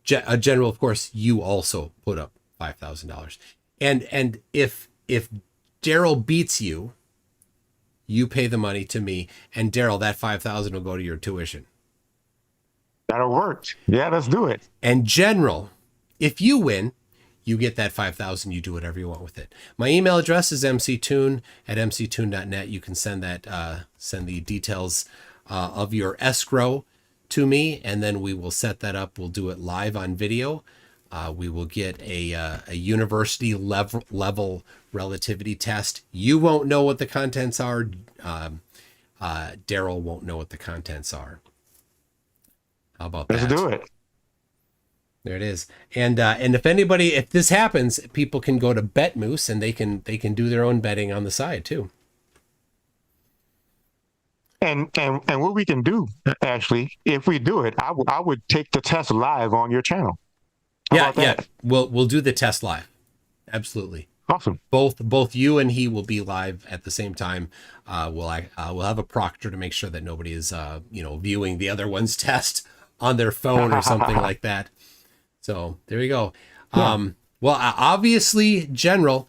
General, of course, you also put up $5,000. And if Daryl beats you, you pay the money to me, and Daryl, that $5,000 will go to your tuition. That'll work. Yeah, let's do it. And General, if you win, you get that $5,000. You do whatever you want with it. My email address is mctoon@mctoon.net. You can send that, send the details of your escrow to me, and then we will set that up. We'll do it live on video. We will get a university level relativity test. You won't know what the contents are. Daryl won't know what the contents are. How about that? Let's do it. There it is. And if this happens, people can go to BetMoose and they can do their own betting on the side too. And what we can do, actually, if we do it, I would take the test live on your channel. How about that? We'll do the test live. Absolutely. Awesome. Both you and he will be live at the same time. We'll have a proctor to make sure that nobody is viewing the other one's test on their phone or something like that. So there you go. Yeah. Well, obviously, General,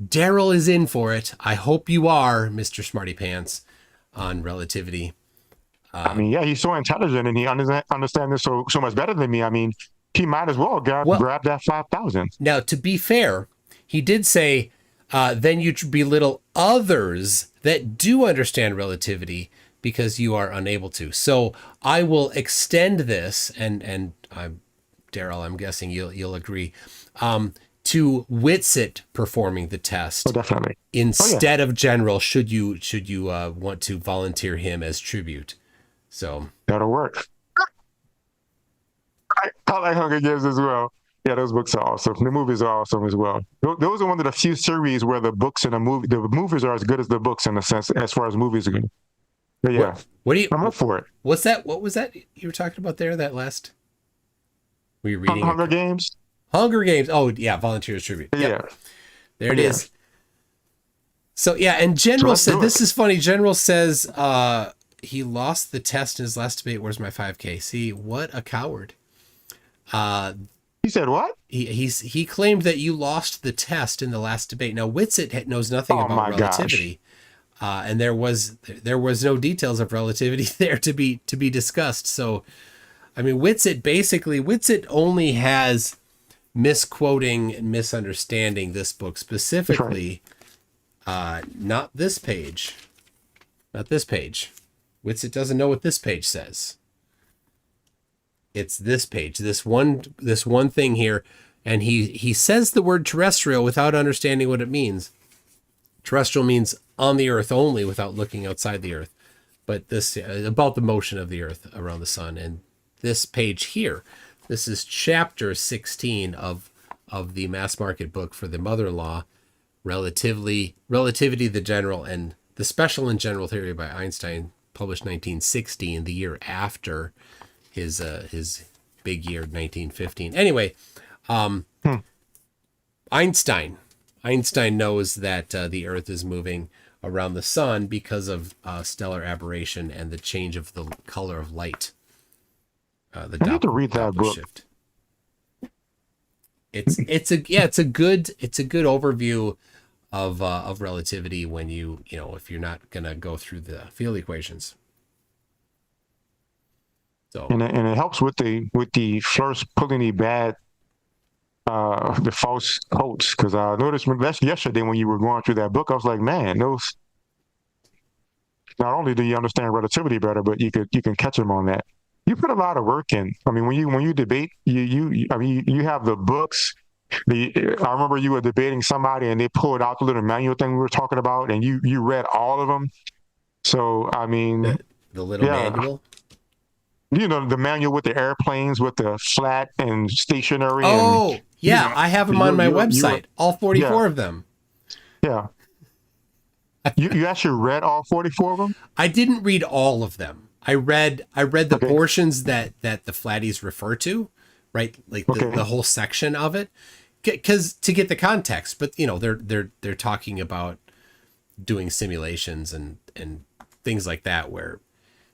Daryl is in for it. I hope you are, Mr. Smarty Pants, on relativity. I mean, yeah, he's so intelligent and he understands this so much better than me. I mean, he might as well grab that 5,000. Now, to be fair, he did say, then you belittle others that do understand relativity because you are unable to. So I will extend this, and Daryl, I'm guessing you'll agree, to Witsit performing the test. Oh, definitely. Instead of General, should you want to volunteer him as tribute. So that'll work. I like Hunger Games as well. Yeah, those books are awesome. The movies are awesome as well. Those are one of the few series where the books and the movies are as good as the books in a sense, as far as movies are good. But yeah, I'm up for it. What's that? What was that you were talking about there? That last? Were you reading Hunger Games? Hunger Games. Oh yeah, Volunteers Tribute. Yep. Yeah, there it is. So yeah, and General said this is funny. General says he lost the test in his last debate. Where's my 5K? See, what a coward. He said what? He claimed that you lost the test in the last debate. Now Witsit knows nothing about relativity, and there was no details of relativity there to be discussed. So, I mean, Witsit only has misquoting and misunderstanding this book specifically. Not this page. Not this page. Witsit doesn't know what this page says. It's this page, this one thing here, and he says the word terrestrial without understanding what it means. Terrestrial means on the Earth only, without looking outside the Earth. But this about the motion of the Earth around the sun. And this page here, this is chapter 16 of the mass market book for the mother-in-law, Relativity, the General, and the Special and General Theory by Einstein, published 1960, in the year after his big year 1915. Anyway, Einstein knows that the Earth is moving around the sun because of stellar aberration and the change of the color of light. I need to read that book. Shift. It's a good overview of relativity when if you're not gonna go through the field equations. So and it helps with the first pulling the bad the false hopes, because I noticed yesterday when you were going through that book, I was like, man, those, not only do you understand relativity better, but you can catch them on that. You put a lot of work in. I mean, when you debate, you have the books. I remember you were debating somebody and they pulled out the little manual thing we were talking about, and you read all of them. So I mean, the little manual. you know, the manual with the airplanes with the flat and stationary. Oh, and, yeah, you know, I have them on my you're- website. All 44 yeah. of them. Yeah. You actually read all 44 of them? I didn't read all of them. I read the Okay. portions that the flatties refer to, right? Like the whole section of it, because to get the context. But you know, they're talking about doing simulations and things like that, where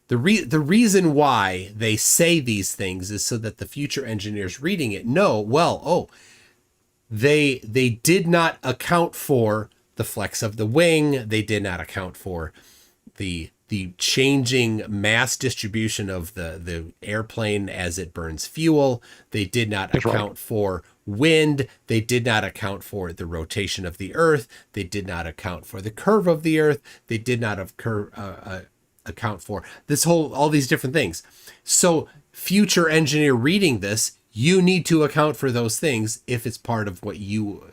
the reason why they say these things is so that the future engineers reading it know, well, oh, they did not account for the flex of the wing. They did not account for the changing mass distribution of the airplane as it burns fuel. They did not account for wind. They did not account for the rotation of the Earth. They did not account for the curve of the Earth. They did not account for all these different things. So future engineer reading this, you need to account for those things if it's part of what you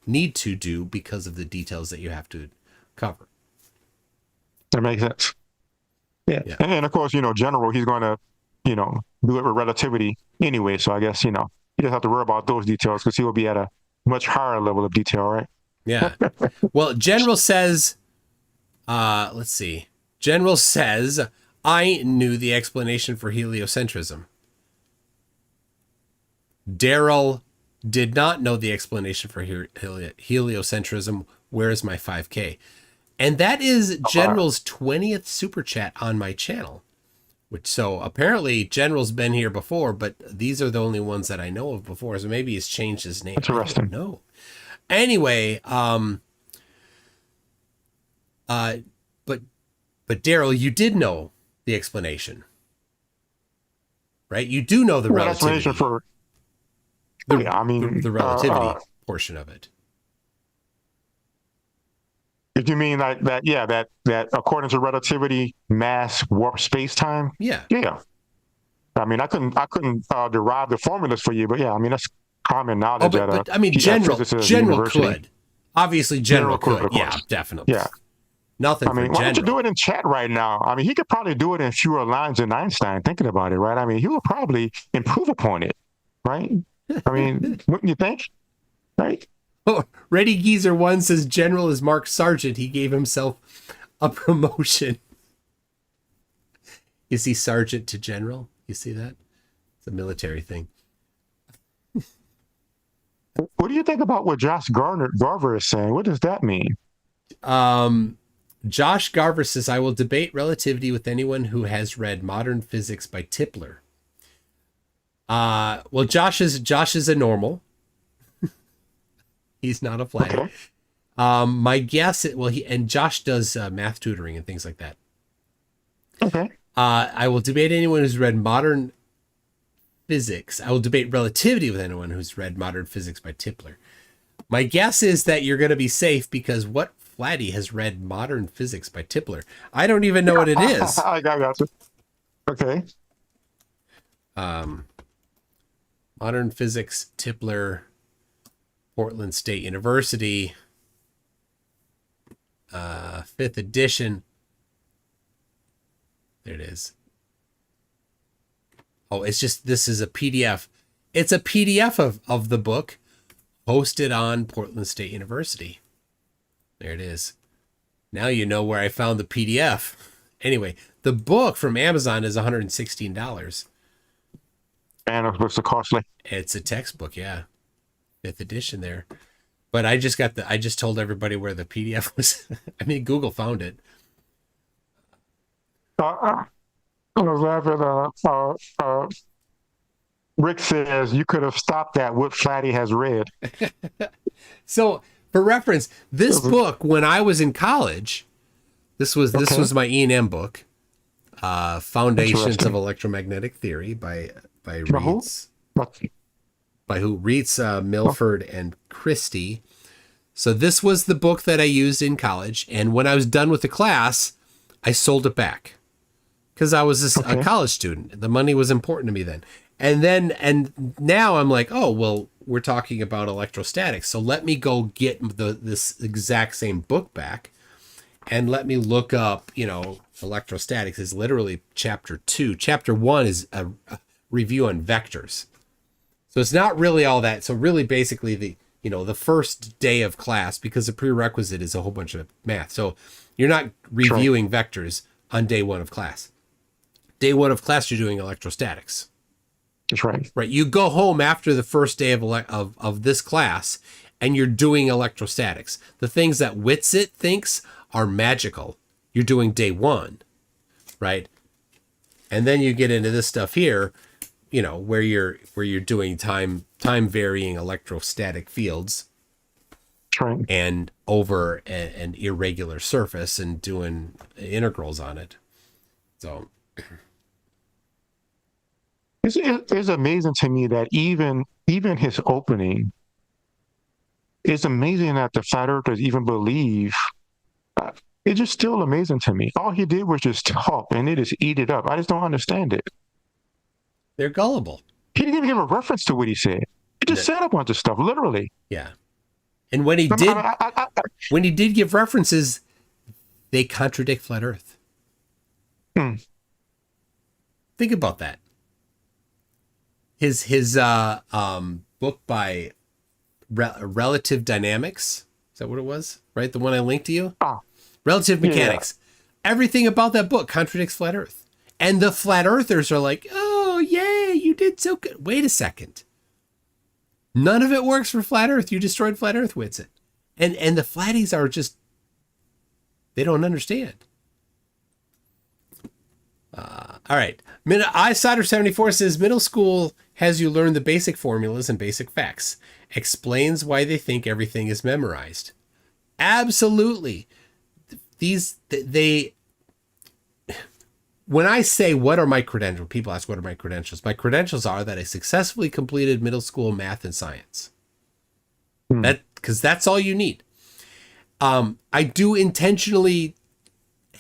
need to do because of the details that you have to cover. That makes sense. Yeah. And of course, you know, general, he's going to, you know, do it with relativity anyway. So I guess, you know, he doesn't have to worry about those details because he will be at a much higher level of detail, right? Yeah. Well, General says, let's see. General says, I knew the explanation for heliocentrism. Daryl did not know the explanation for heliocentrism. Where's my 5K? And that is General's 20th super chat on my channel. So apparently General's been here before, but these are the only ones that I know of before. So maybe he's changed his name. Interesting. No. Anyway, but Daryl, you did know the explanation, right? You do know the relativity. Explanation for the relativity portion of it. If you mean like that, yeah, that according to relativity, mass warp space time. Yeah. Yeah. I mean, I couldn't derive the formulas for you, but yeah, I mean that's common knowledge. But I mean, General could. Obviously, General could. Yeah, definitely. Yeah. Nothing. I mean, why don't you do it in chat right now? I mean, he could probably do it in fewer lines than Einstein. Thinking about it, right? I mean, he would probably improve upon it, right? I mean, wouldn't you think? Right? Oh, Ready Geezer 1 says General is Mark Sargent. He gave himself a promotion. Is he Sergeant to General? You see that? It's a military thing. What do you think about what Josh Garver is saying? What does that mean? Josh Garver says, I will debate relativity with anyone who has read Modern Physics by Tipler. Well, Josh is a normal. He's not a flatty. Okay. My guess, and Josh does math tutoring and things like that. Okay. I will debate anyone who's read Modern Physics. I will debate relativity with anyone who's read Modern Physics by Tipler. My guess is that you're going to be safe because what flatty has read Modern Physics by Tipler? I don't even know what it is. I got you. Okay. Modern Physics, Tipler, Portland State University, 5th edition. There it is. Oh, it's just, this is a PDF. It's a PDF of the book hosted on Portland State University. There it is. Now you know where I found the PDF. Anyway, the book from Amazon is $116. And it looks costly. It's a textbook, yeah. 5th edition there. But I just told everybody where the PDF was. I mean, Google found it. I was laughing. Rick says you could have stopped that. What Flatty has read. So, for reference, this book, when I was in college, this was my E&M book, Foundations of Electromagnetic Theory by Reitz. By who? Reitz, Milford, and Christie. So this was the book that I used in college, and when I was done with the class, I sold it back because I was a college student. The money was important to me then. And now I'm like, oh, well, we're talking about electrostatics. So let me go get this exact same book back and let me look up, electrostatics is literally chapter 2. Chapter 1 is a review on vectors. So it's not really all that. So really basically the first day of class, because the prerequisite is a whole bunch of math. So you're not reviewing vectors on day 1 of class. Day 1 of class, you're doing electrostatics. That's right. Right. You go home after the first day of this class and you're doing electrostatics. The things that Witsit thinks are magical, you're doing day 1, right? And then you get into this stuff here, where you're doing time varying electrostatic fields, Right. and over an irregular surface and doing integrals on it. So it's amazing to me that even his opening, it's amazing that the flat earthers even believe. It's just still amazing to me. All he did was just talk, and they just eat it up. I just don't understand it. they're gullible. He didn't even give a reference to what he said. He just said a bunch of stuff, literally. Yeah. And when he did, when he did give references, they contradict flat Earth. Think about that. His book by Relative Dynamics, is that what it was? Right, the one I linked to you. Relative Mechanics. Yeah. Everything about that book contradicts flat Earth, and the flat Earthers are like, "Oh, yay, you did so good." Wait a second. None of it works for flat Earth. You destroyed flat Earth, Witsit. And the flatties are just, they don't understand. All right. iCider74 says, middle school has you learn the basic formulas and basic facts. Explains why they think everything is memorized. Absolutely. When I say, what are my credentials? People ask, what are my credentials? My credentials are that I successfully completed middle school math and science. Because that's all you need. I do intentionally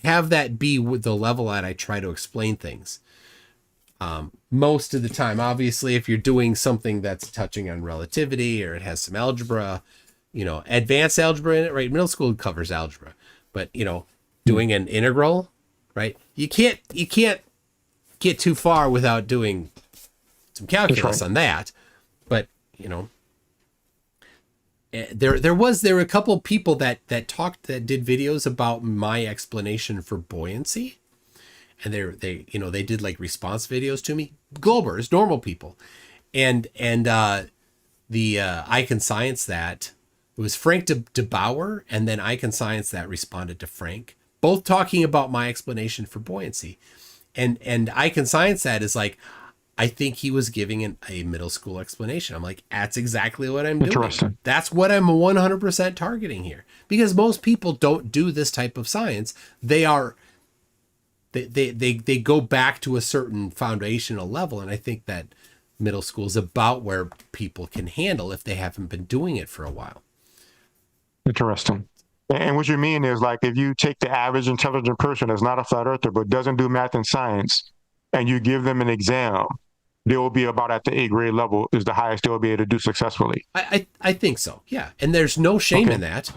have that be the level that I try to explain things. Most of the time, obviously, if you're doing something that's touching on relativity or it has some algebra, advanced algebra in it, right? Middle school covers algebra, but doing an integral, right? You can't get too far without doing some calculus on that. But there were a couple of people that did videos about my explanation for buoyancy, and they did like response videos to me. Globers, normal people, and the I Can Science That, it was Frank DeBauer, and then I Can Science That responded to Frank, both talking about my explanation for buoyancy, and I Can Science That is like, I think he was giving a middle school explanation. I'm like, that's exactly what I'm doing. That's what I'm 100% targeting here, because most people don't do this type of science. They go back to a certain foundational level, and I think that middle school is about where people can handle if they haven't been doing it for a while. Interesting. And what you mean is, like, if you take the average intelligent person that's not a flat earther but doesn't do math and science, and you give them an exam, they will be about at the A grade level is the highest they will be able to do successfully. I think so, yeah. And there's no shame in that,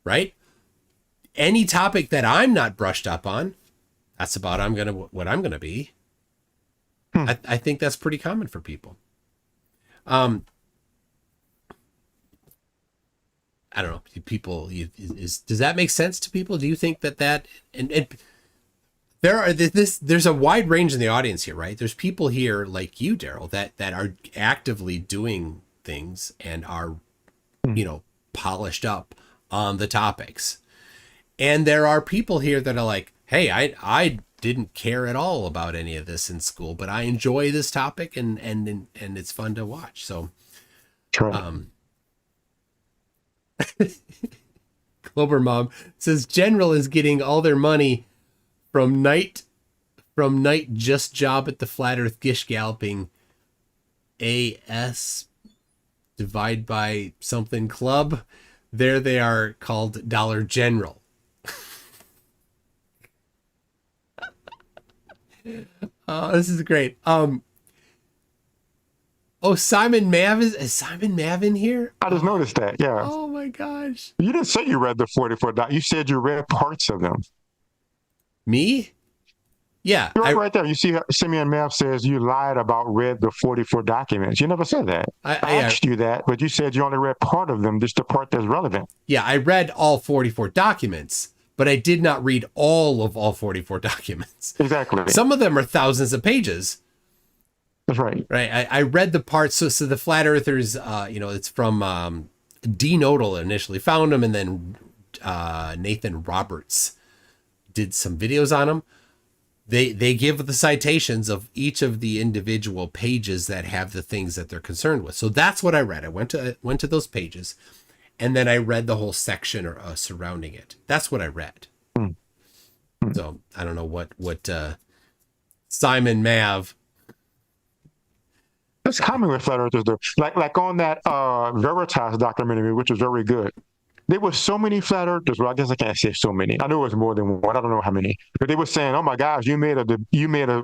right? Any topic that I'm not brushed up on, that's about what I'm gonna be. I think that's pretty common for people. I don't know. People, does that make sense to people? Do you think that and there's a wide range in the audience here, right? There's people here like you, Daryl, that are actively doing things and are, polished up on the topics. And there are people here that are like, hey, I didn't care at all about any of this in school, but I enjoy this topic and it's fun to watch. So, Clover Mom says General is getting all their money from night just job at the Flat Earth Gish Galloping AS divide by something club. There they are called Dollar General. This is great. Oh, Simon Mav is Simon Mav in here? I just noticed that. Yeah. Oh my gosh. You didn't say you read the 44 doc. You said you read parts of them. Me? Yeah. You're right there. You see, Simeon Mav says you lied about read the 44 documents. You never said that. I asked you that, but you said you only read part of them, just the part that's relevant. Yeah, I read all 44 documents, but I did not read all 44 documents. Exactly. Some of them are thousands of pages. That's right. Right. I read the parts. So the flat earthers, it's from D. Nodal initially found them, and then Nathan Roberts did some videos on them. They give the citations of each of the individual pages that have the things that they're concerned with. So that's what I read. I went to those pages, and then I read the whole section surrounding it. That's what I read. So I don't know what Simon Mav. That's common with flat earthers, though. Like on that Veritas documentary, which was very good. There were so many flat earthers. Well, I guess I can't say so many. I know it was more than one. I don't know how many. But they were saying, "Oh my gosh, you made a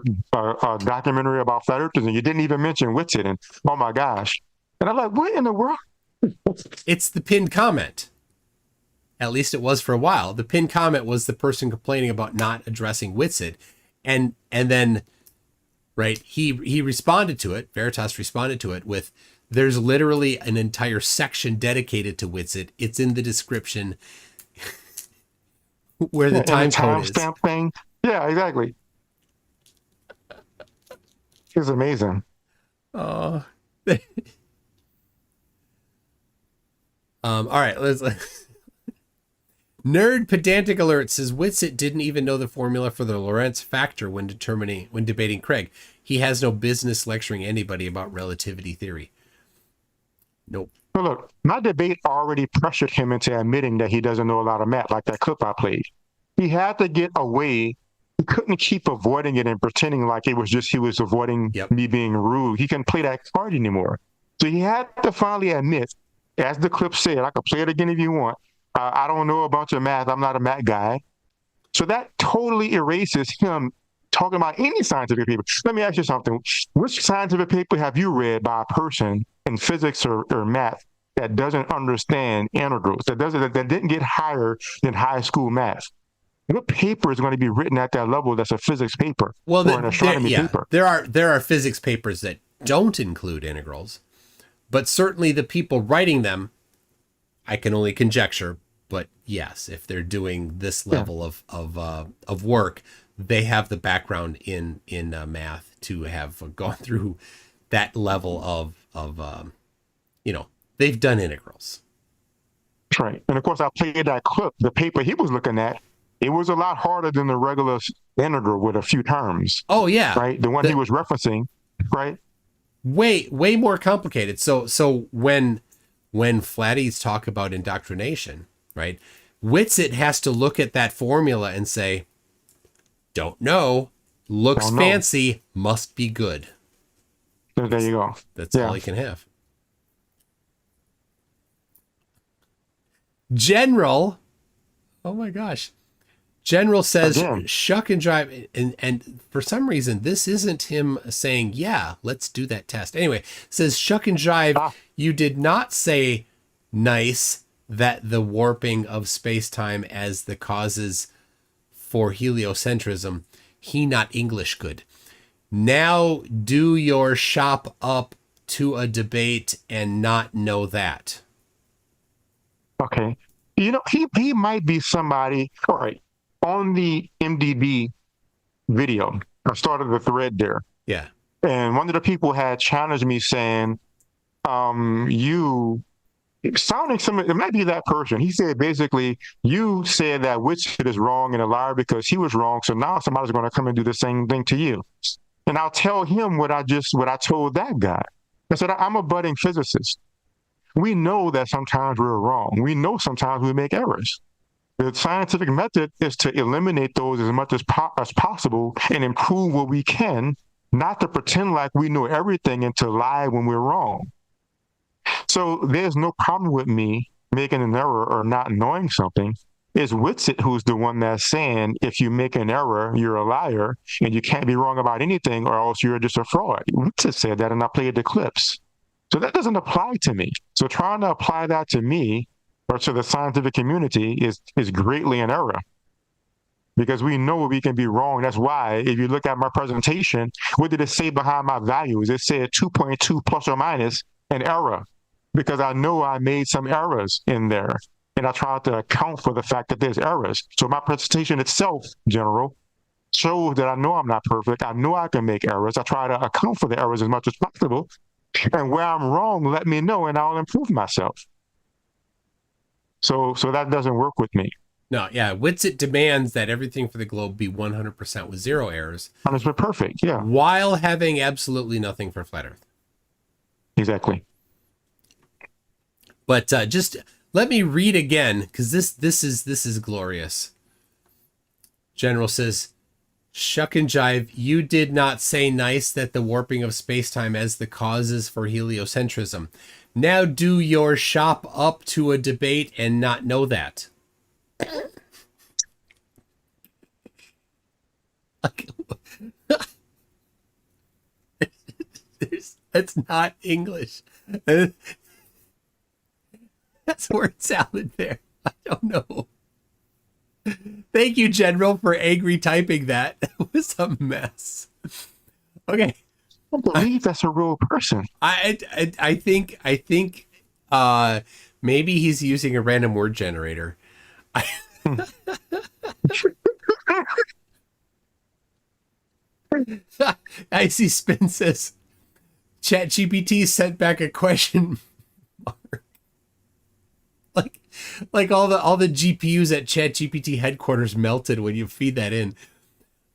documentary about flat earthers, and you didn't even mention Witsit." And oh my gosh, and I'm like, what in the world? It's the pinned comment. At least it was for a while. The pinned comment was the person complaining about not addressing Witsit, and then, right, he responded to it. Veritas responded to it with, "There's literally an entire section dedicated to Witsit. It's in the description where the time code is." Stamp thing. Yeah, exactly. It's amazing. Oh. All right, let's Nerd Pedantic Alert says Witsit didn't even know the formula for the Lorentz factor when debating Craig. He has no business lecturing anybody about relativity theory. Nope. Well, look, my debate already pressured him into admitting that he doesn't know a lot of math, like that clip I played. He had to get away. He couldn't keep avoiding it and pretending like he was avoiding me being rude. He couldn't play that card anymore. So he had to finally admit, as the clip said, I could play it again if you want, I don't know a bunch of math. I'm not a math guy. So that totally erases him talking about any scientific paper. Let me ask you something. Which scientific paper have you read by a person in physics or math that doesn't understand integrals, that didn't get higher than high school math? What paper is going to be written at that level that's a physics paper or an astronomy paper? There are physics papers that don't include integrals, but certainly the people writing them, I can only conjecture, but yes, if they're doing this level of work, they have the background in math to have gone through that level of they've done integrals. That's right. And of course, I played that clip. The paper he was looking at, it was a lot harder than the regular integral with a few terms. Oh yeah, right. The one he was referencing, right? Way more complicated. So when flatties talk about indoctrination, right, Witsit has to look at that formula and say, "Don't know, looks fancy, must be good." So there you go. That's all he can have. General, oh my gosh. General says, shuck and drive. And for some reason, this isn't him saying, yeah, let's do that test. Anyway, says, shuck and drive. You did not say nice that the warping of space-time as the causes for heliocentrism. He not English good. Now do your shop up to a debate and not know that. Okay. He might be somebody. All right. On the MDB video, I started the thread there. Yeah. And one of the people had challenged me saying, it might be that person. He said, basically, you said that Witsit is wrong and a liar because he was wrong. So now somebody's going to come and do the same thing to you. And I'll tell him what I told that guy. I said, I'm a budding physicist. We know that sometimes we're wrong. We know sometimes we make errors. The scientific method is to eliminate those as much as possible and improve what we can, not to pretend like we know everything and to lie when we're wrong. So there's no problem with me making an error or not knowing something. It's Witsit who's the one that's saying, if you make an error, you're a liar and you can't be wrong about anything or else you're just a fraud. Witsit said that, and I played the clips. So that doesn't apply to me. So trying to apply that to me or to the scientific community is greatly in error. Because we know we can be wrong. That's why if you look at my presentation, what did it say behind my values? It said 2.2 plus or minus an error, because I know I made some errors in there. And I tried to account for the fact that there's errors. So my presentation itself, General, shows that I know I'm not perfect. I know I can make errors. I try to account for the errors as much as possible. And where I'm wrong, let me know and I'll improve myself. So that doesn't work with me. No, yeah. Witsit demands that everything for the globe be 100% with 0 errors. 100% perfect, yeah. While having absolutely nothing for flat Earth. Exactly. But just let me read again, because this is glorious. General says, "Shuck and jive, you did not say nice that the warping of space-time as the causes for heliocentrism. Now do your shop up to a debate and not know that." That's not English. That's word salad there. I don't know. Thank you, General, for angry typing that. It was a mess. Okay. I don't believe that's a real person. I think maybe he's using a random word generator. I see Spin says ChatGPT sent back a question mark. Like all the GPUs at ChatGPT headquarters melted when you feed that in.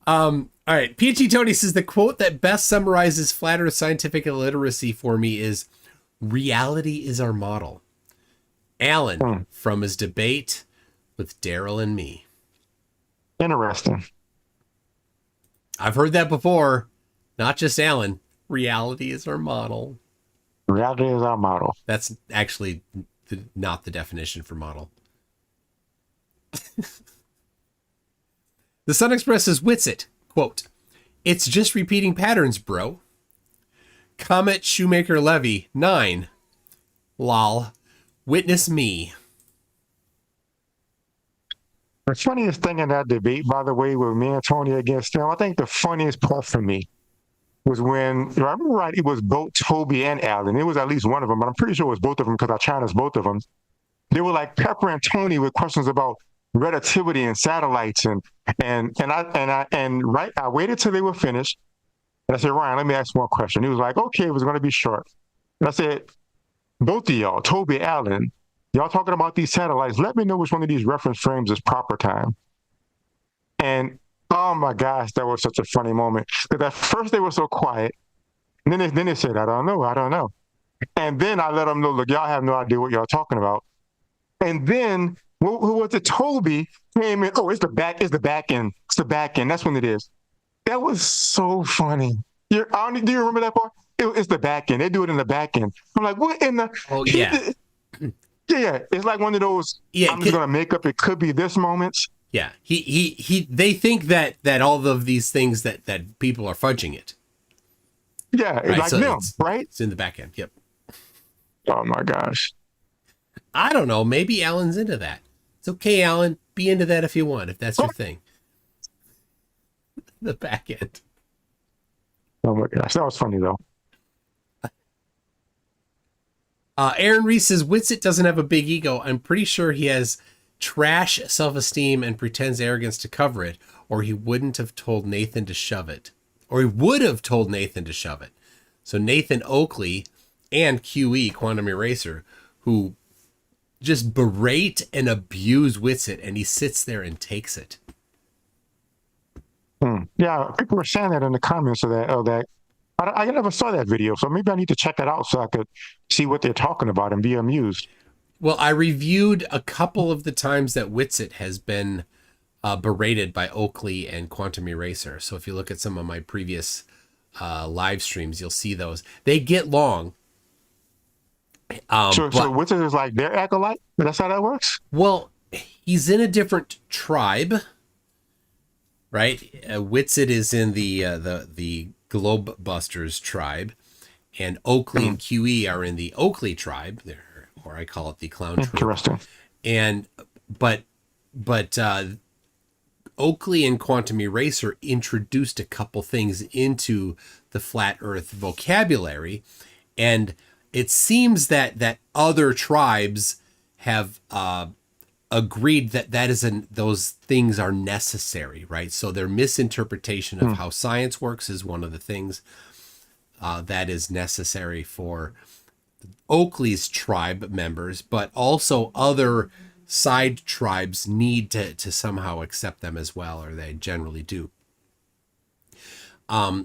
All right, PhD Tony says the quote that best summarizes flat Earth scientific illiteracy for me is, "Reality is our model." Alan from his debate with Daryl and me. Interesting. I've heard that before. Not just Alan. Reality is our model. Reality is our model. That's actually not the definition for model. The Sun Express says, Witsit, quote, "It's just repeating patterns, bro." Comet Shoemaker Levy, 9. Lol. Witness me. The funniest thing in that debate, by the way, with me and Tony against him, I think the funniest part for me was when, if I remember right, it was both Toby and Alan. It was at least one of them, but I'm pretty sure it was both of them because I challenged both of them. They were like peppering Tony with questions about relativity and satellites, I waited till they were finished, and I said, "Ryan, let me ask one question." He was like, "Okay, it was going to be short." And I said, "Both of y'all, Toby, Alan, y'all talking about these satellites, let me know which one of these reference frames is proper time." And oh my gosh, that was such a funny moment. Because at first they were so quiet. And then they said, I don't know. And then I let them know, look, y'all have no idea what y'all talking about. And then, who was it? Toby came in. Oh, it's the back end. It's the back end. That's when it is. That was so funny. Do you remember that part? It's the back end. They do it in the back end. I'm like, what in the? Oh, yeah. Yeah. It's like one of those, I'm just going to make up, it could be this moments. Yeah, they think that all of these things that people are fudging it. Yeah, it's right? like So them, right? It's in the back end. Yep. Oh my gosh. I don't know. Maybe Alan's into that. It's okay, Alan. Be into that if you want, if that's your thing. The back end. Oh my gosh, that was funny though. Aaron Reese says Witsit doesn't have a big ego. I'm pretty sure he has trash self-esteem and pretends arrogance to cover it, or he wouldn't have told Nathan to shove it. Or he would have told Nathan to shove it. So Nathan Oakley and QE, Quantum Eraser, who just berate and abuse Witsit, and he sits there and takes it. Yeah, people were saying that in the comments of that. I never saw that video, so maybe I need to check it out so I could see what they're talking about and be amused. Well, I reviewed a couple of the times that Witsit has been berated by Oakley and Quantum Eraser. So if you look at some of my previous live streams, you'll see those. They get long. So Witsit is like their acolyte? That's how that works? Well, he's in a different tribe, right? Witsit is in the Globebusters tribe. and Oakley and QE are in the Oakley tribe, or I call it the clown tribe. Interesting. And but Oakley and Quantum Eraser introduced a couple things into the flat Earth vocabulary, and it seems that other tribes have agreed that those things are necessary, right? So their misinterpretation of how science works is one of the things that is necessary for Oakley's tribe members, but also other side tribes need to somehow accept them as well, or they generally do.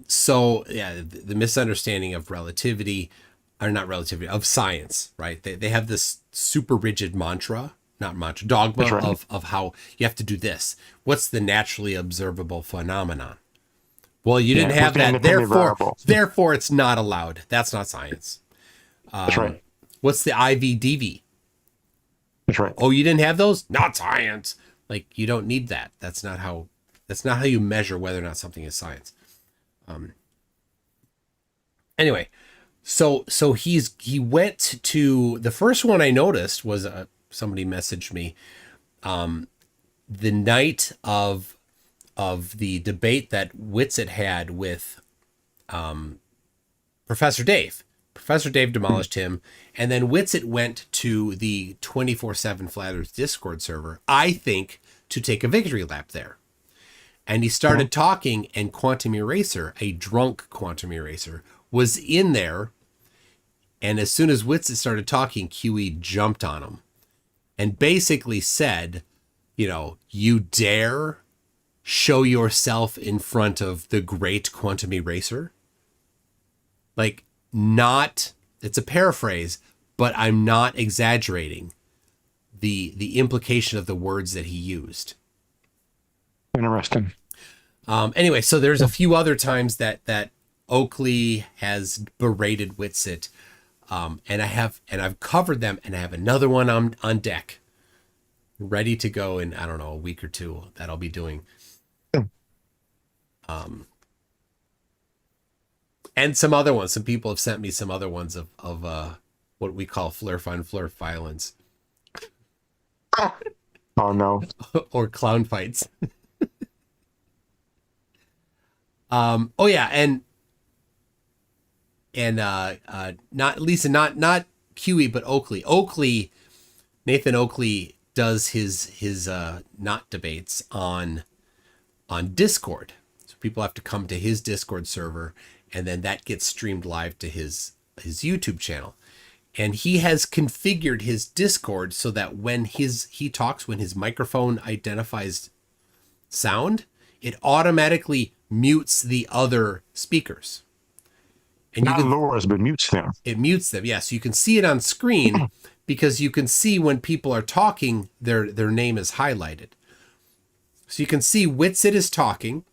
So yeah, the misunderstanding of relativity, or not relativity, of science, right? They have this super rigid dogma of how you have to do this. What's the naturally observable phenomenon? Well, you didn't have that, therefore it's not allowed. That's not science. That's right. What's the IVDV? That's right. Oh, you didn't have those? Not science. Like, you don't need that. That's not how you measure whether or not something is science. Anyway, so he went to, the first one I noticed was somebody messaged me the night of the debate that Witsit had with Professor Dave. Professor Dave demolished him, and then Witsit went to the 24/7 Flat Earth Discord server, I think, to take a victory lap there. And he started talking, and Quantum Eraser, a drunk Quantum Eraser, was in there. And as soon as Witsit started talking, QE jumped on him and basically said, you dare show yourself in front of the great Quantum Eraser? Like, it's a paraphrase, but I'm not exaggerating the implication of the words that he used. Interesting. Anyway, so there's a few other times that Oakley has berated Witsit, and I've covered them, and I have another one on deck, ready to go in, I don't know, a week or two that I'll be doing. And some other ones. Some people have sent me some other ones of what we call flurf on flurf violence. Oh no. Or clown fights. Oh yeah, and not Lisa, not QE, but Oakley. Nathan Oakley does his not debates on Discord. So people have to come to his Discord server, and then that gets streamed live to his YouTube channel. And he has configured his Discord so that when he talks, when his microphone identifies sound, it automatically mutes the other speakers. And not lowers, but mutes them. It mutes them, yes. Yeah, so you can see it on screen because you can see when people are talking, their name is highlighted. So you can see Witsit is talking,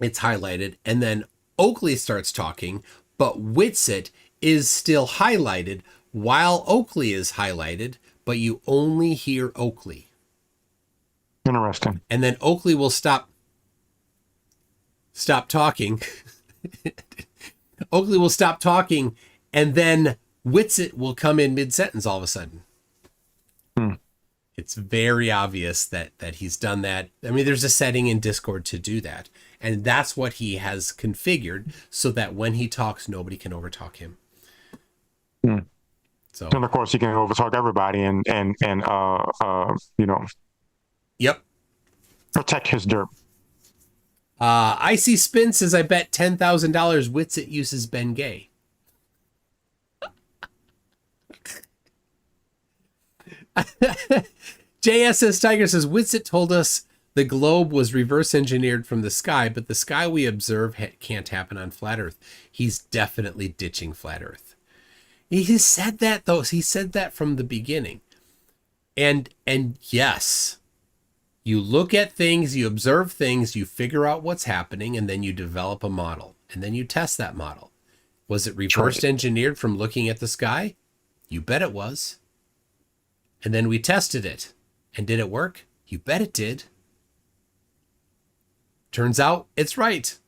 it's highlighted, and then Oakley starts talking, but Witsit is still highlighted while Oakley is highlighted, but you only hear Oakley. Interesting. And then Oakley will stop talking. Oakley will stop talking, and then Witsit will come in mid-sentence all of a sudden. It's very obvious that he's done that. I mean, there's a setting in Discord to do that. And that's what he has configured so that when he talks, nobody can overtalk him. So, and of course, he can overtalk everybody and Yep. Protect his dirt. Icy Spin says, I bet $10,000 Witsit uses Ben Gay. JSS Tiger says, Witsit told us the globe was reverse engineered from the sky, but the sky we observe can't happen on flat Earth. He's definitely ditching flat Earth. He said that, though. He said that from the beginning. And yes, you look at things, you observe things, you figure out what's happening, and then you develop a model. And then you test that model. Was it reverse engineered from looking at the sky? You bet it was. And then we tested it. And did it work? You bet it did. Turns out it's right.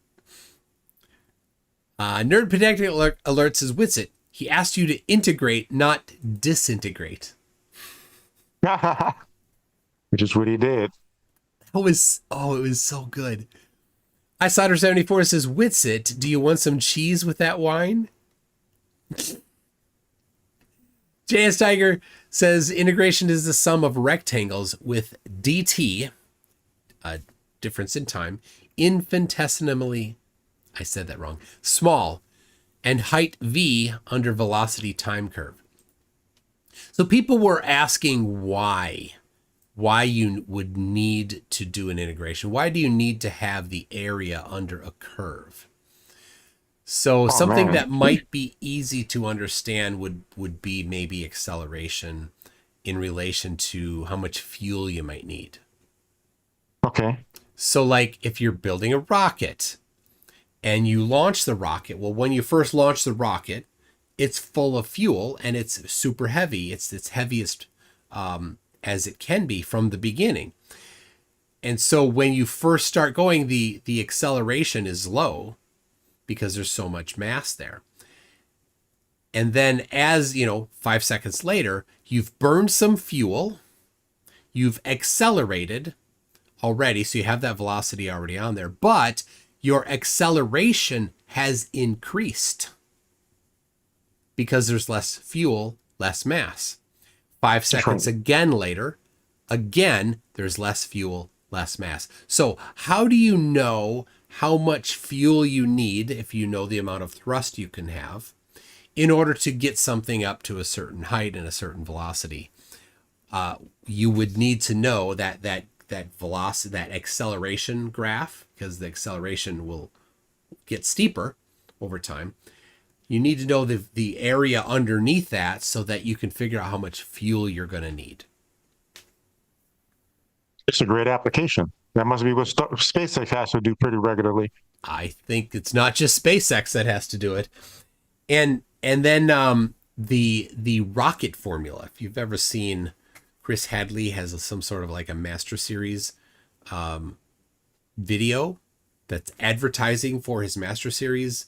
Nerd Protecting Alert says, Witsit, he asked you to integrate, not disintegrate. Which is what he did. It was so good. iSolder74 says, Witsit, do you want some cheese with that wine? JS Tiger says, integration is the sum of rectangles with dt, difference in time, infinitesimally, I said that wrong, small, and height v under velocity time curve. So people were asking why you would need to do an integration. Why do you need to have the area under a curve? So something that might be easy to understand would be maybe acceleration in relation to how much fuel you might need. Okay. So like if you're building a rocket and you launch the rocket, well, when you first launch the rocket, it's full of fuel and it's super heavy. It's its heaviest as it can be from the beginning. And so when you first start going, the acceleration is low because there's so much mass there. And then as, 5 seconds later, you've burned some fuel, you've accelerated already, so you have that velocity already on there, but your acceleration has increased because there's less fuel, less mass. 5 seconds again later, again, there's less fuel, less mass. So how do you know how much fuel you need if you know the amount of thrust you can have in order to get something up to a certain height and a certain velocity? You would need to know that velocity, that acceleration graph, because the acceleration will get steeper over time. You need to know the area underneath that so that you can figure out how much fuel you're going to need. It's a great application. That must be what SpaceX has to do pretty regularly. I think it's not just SpaceX that has to do it. And then the rocket formula. If you've ever seen, Chris Hadley has some sort of like a Master Series video that's advertising for his Master Series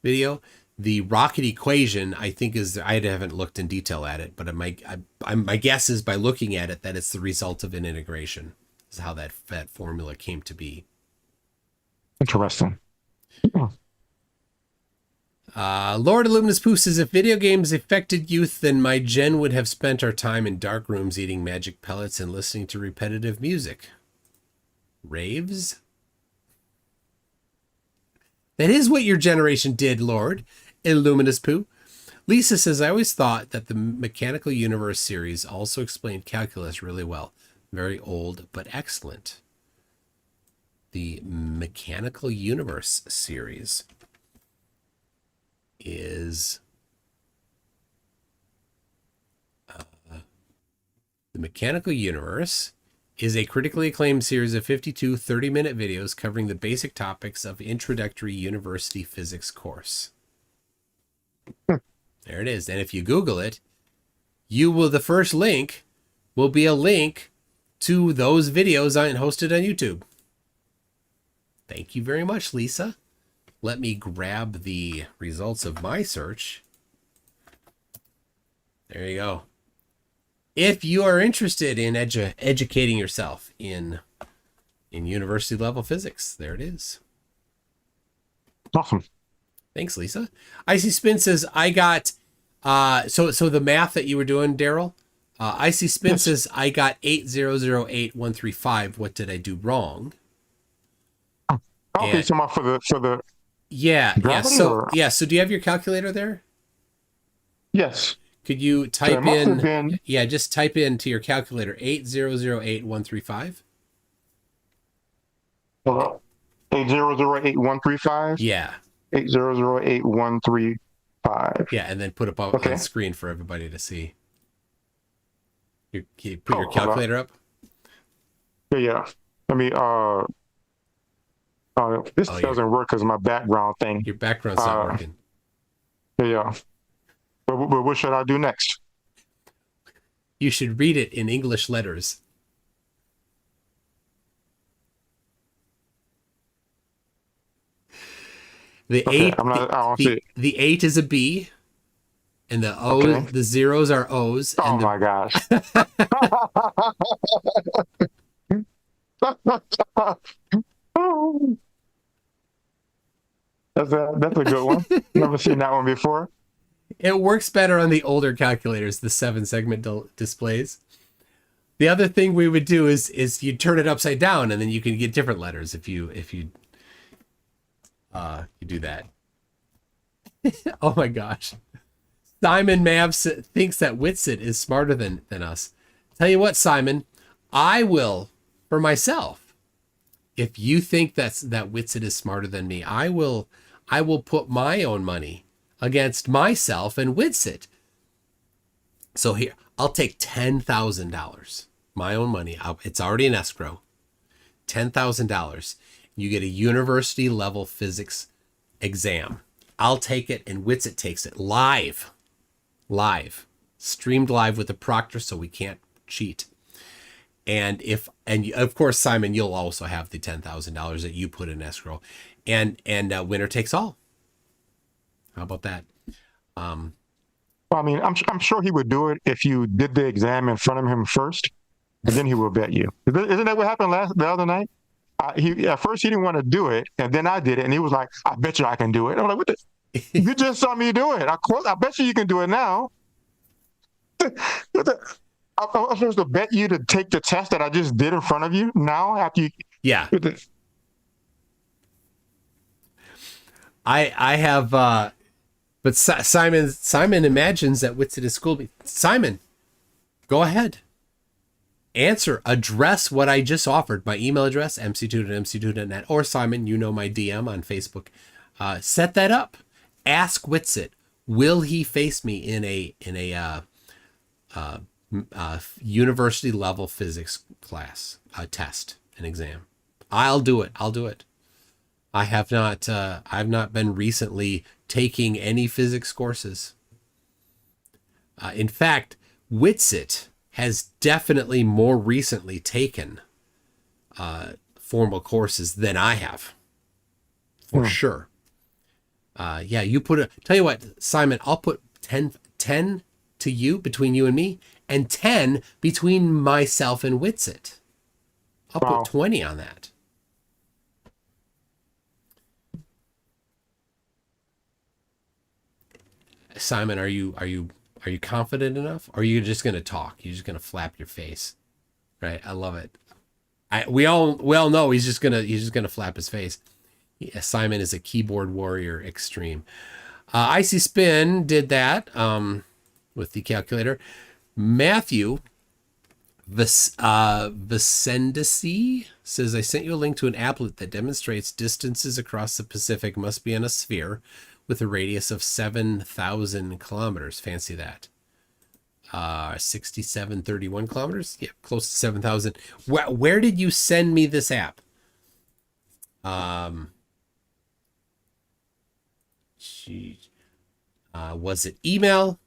video. The rocket equation, I think, I haven't looked in detail at it, but my guess is by looking at it that it's the result of an integration. Is how that formula came to be. Interesting. Lord Illuminous Pooh says, if video games affected youth, then my gen would have spent our time in dark rooms eating magic pellets and listening to repetitive music. Raves? That is what your generation did, Lord Illuminous Pooh. Lisa says, I always thought that the Mechanical Universe series also explained calculus really well. Very old, but excellent. The Mechanical Universe series is The Mechanical Universe is a critically acclaimed series of 52 30-minute videos covering the basic topics of introductory university physics course. There it is. And if you Google it, the first link will be a link to those videos hosted on YouTube. Thank you very much, Lisa. Let me grab the results of my search. There you go. If you are interested in educating yourself in university level physics, there it is. Awesome. Thanks, Lisa. Icy Spin says, I got, so the math that you were doing, Daryl, Icy Spin says, I got 8008135. What did I do wrong? Okay, and, so for the yeah. So do you have your calculator there? Yes. Could you type in? Yeah, just type into your calculator 8008135. Hello. 8008135. Yeah. 8008135. Yeah, and then put it up on the screen for everybody to see. Can you put your calculator up? Yeah. Let me. This doesn't work because of my background thing. Your background's not working. Yeah. But what should I do next? You should read it in English letters. The Okay, eight, I don't see it. the 8 is a B, and the O, Okay. the zeros are O's. Oh And the, my gosh. That's a good one. Never seen that one before. It works better on the older calculators, the 7-segment displays. The other thing we would do is you turn it upside down, and then you can get different letters if you do that. Oh my gosh. Simon Mavs thinks that Witsit is smarter than us. Tell you what, Simon, I will, for myself, if you think that Witsit is smarter than me, I will put my own money against myself and Witsit. So here, I'll take $10,000, my own money. It's already in escrow. $10,000. You get a university level physics exam. I'll take it, and Witsit takes it live, streamed live with the proctor, so we can't cheat. And of course, Simon, you'll also have the $10,000 that you put in escrow, and winner takes all. How about that? Well, I mean, I'm sure he would do it if you did the exam in front of him first, and then he will bet you. Isn't that what happened the other night? At first he didn't want to do it, and then I did it, and he was like, "I bet you I can do it." I'm like, "What the? You just saw me do it. Of course, I bet you can do it now." I'm supposed to bet you to take the test that I just did in front of you now after you. Yeah. I have, but Simon imagines that Witsit is school. Simon, go ahead. Address what I just offered. My email address, mc2@mc2.net, or Simon, you know my DM on Facebook. Set that up. Ask Witsit, will he face me in a university level physics class, test, an exam? I'll do it. I've not been recently taking any physics courses. In fact, Witsit has definitely more recently taken formal courses than I have, for sure. Yeah, you tell you what, Simon, I'll put 10 to you, between you and me, and 10 between myself and Witsit. I'll put 20 on that. Simon, are you confident enough? Or are you just going to talk? You're just going to flap your face, right? I love it. We all know he's just gonna flap his face. Simon is a keyboard warrior extreme. Icy Spin did that with the calculator. Matthew Vicendici says, I sent you a link to an applet that demonstrates distances across the Pacific must be on a sphere with a radius of 7,000 kilometers. Fancy that. 6,731 kilometers. Yeah, close to 7,000. Where did you send me this app? Was it email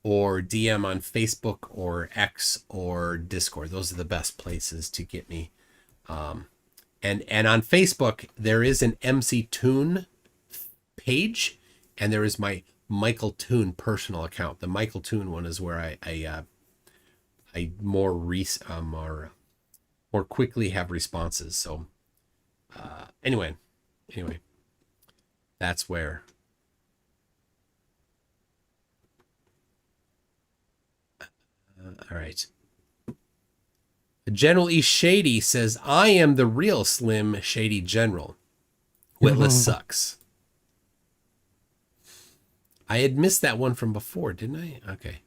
or DM on Facebook or X or Discord? Those are the best places to get me. And on Facebook, there is an MC Toon page, and there is my Michael Toon personal account. The Michael Toon one is where I more quickly have responses. So anyway, that's where. All right. General E. Shady says, I am the real Slim Shady General. Witless sucks. I had missed that one from before, didn't I? Okay.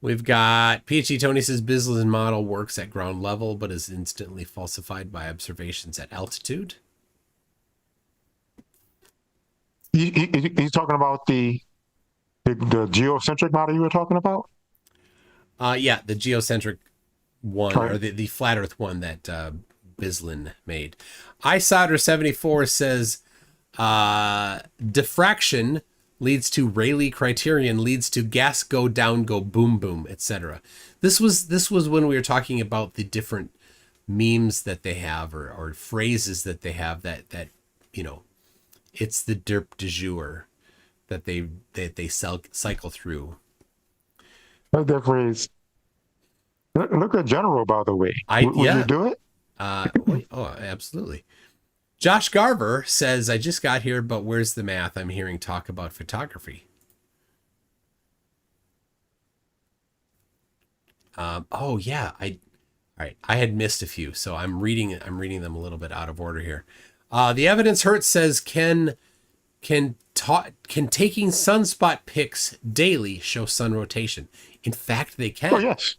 We've got PhD Tony says Bislin's model works at ground level, but is instantly falsified by observations at altitude. He's talking about the geocentric model you were talking about? Yeah, the geocentric one, or the flat Earth one that Bislin made. iSolder74 says diffraction leads to Rayleigh criterion, leads to gas go down, go boom boom, etc. This was when we were talking about the different memes that they have, or phrases that they have that It's the derp du jour that they cycle through. That's that phrase. Look at General, by the way. Would you do it? Oh, absolutely. Josh Garver says, I just got here, but where's the math? I'm hearing talk about photography. Oh yeah, all right. I had missed a few, so I'm reading them a little bit out of order here. The evidence hurts says can taking sunspot pics daily show sun rotation? In fact, they can. Oh yes.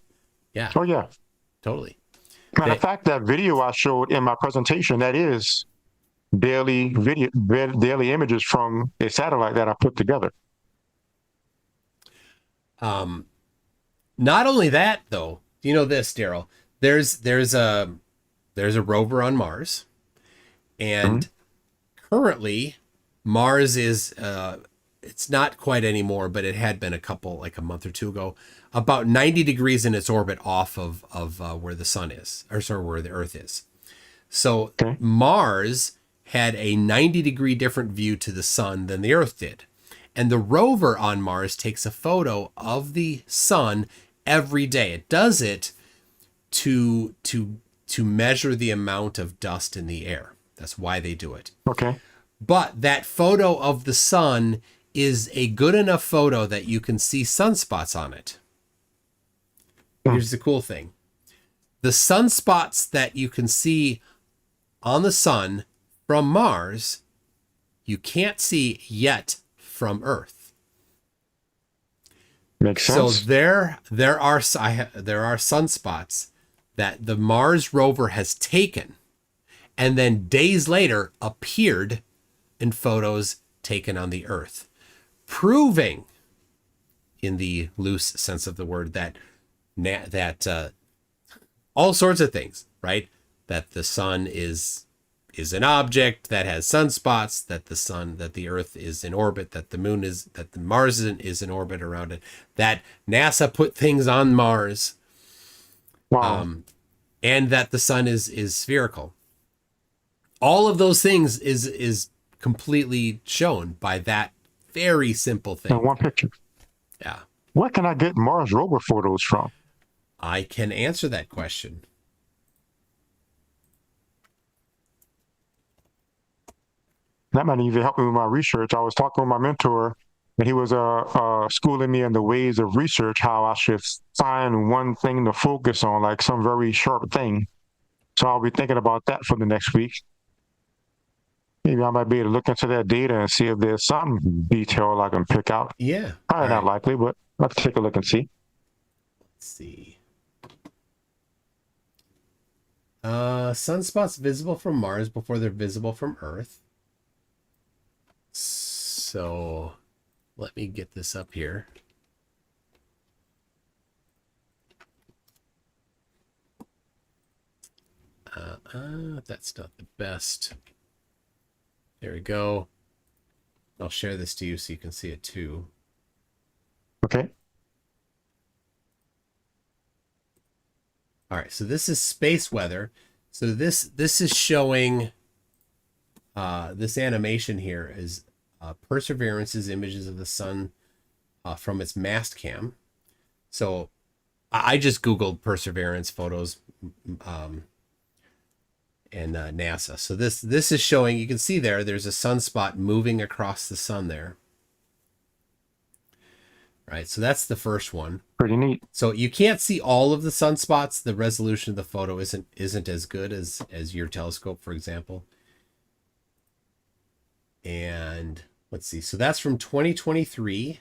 Yeah. Oh yeah. Totally. Matter of fact, that video I showed in my presentation, that is daily images from a satellite that I put together. Not only that, though. Do you know this, Daryl? There's a rover on Mars, and currently Mars is it's not quite anymore, but it had been a month or two ago, about 90 degrees in its orbit off of where the sun is, or sorry, where the Earth is. So Mars had a 90-degree different view to the sun than the Earth did. And the rover on Mars takes a photo of the sun every day. It does it to measure the amount of dust in the air. That's why they do it. Okay. But that photo of the sun is a good enough photo that you can see sunspots on it. Here's the cool thing. The sunspots that you can see on the sun from Mars, you can't see yet from Earth. Makes sense. So there are sunspots that the Mars rover has taken and then days later appeared in photos taken on the Earth, proving, in the loose sense of the word, that all sorts of things, right? That the sun is an object that has sunspots, that the Earth is in orbit, that the Mars is in orbit around it, that NASA put things on Mars, and that the sun is spherical. All of those things is completely shown by that very simple thing. In one picture. Yeah. Where can I get Mars rover photos from? I can answer that question. That might even help me with my research. I was talking with my mentor, and he was schooling me in the ways of research, how I should find one thing to focus on, like some very sharp thing. So I'll be thinking about that for the next week. Maybe I might be able to look into that data and see if there's some detail I can pick out. Yeah. Probably not likely, but I'll take a look and see. Let's see. Sunspots visible from Mars before they're visible from Earth. So let me get this up here. That's not the best. There we go. I'll share this to you so you can see it too. Okay. All right, so this is space weather. So this is showing this animation here is Perseverance's images of the sun from its mast cam. So I just Googled Perseverance photos and NASA. So this is showing, you can see there's a sunspot moving across the sun there. Right, so that's the first one. Pretty neat. So you can't see all of the sunspots. The resolution of the photo isn't as good as your telescope, for example. And let's see. So that's from 2023,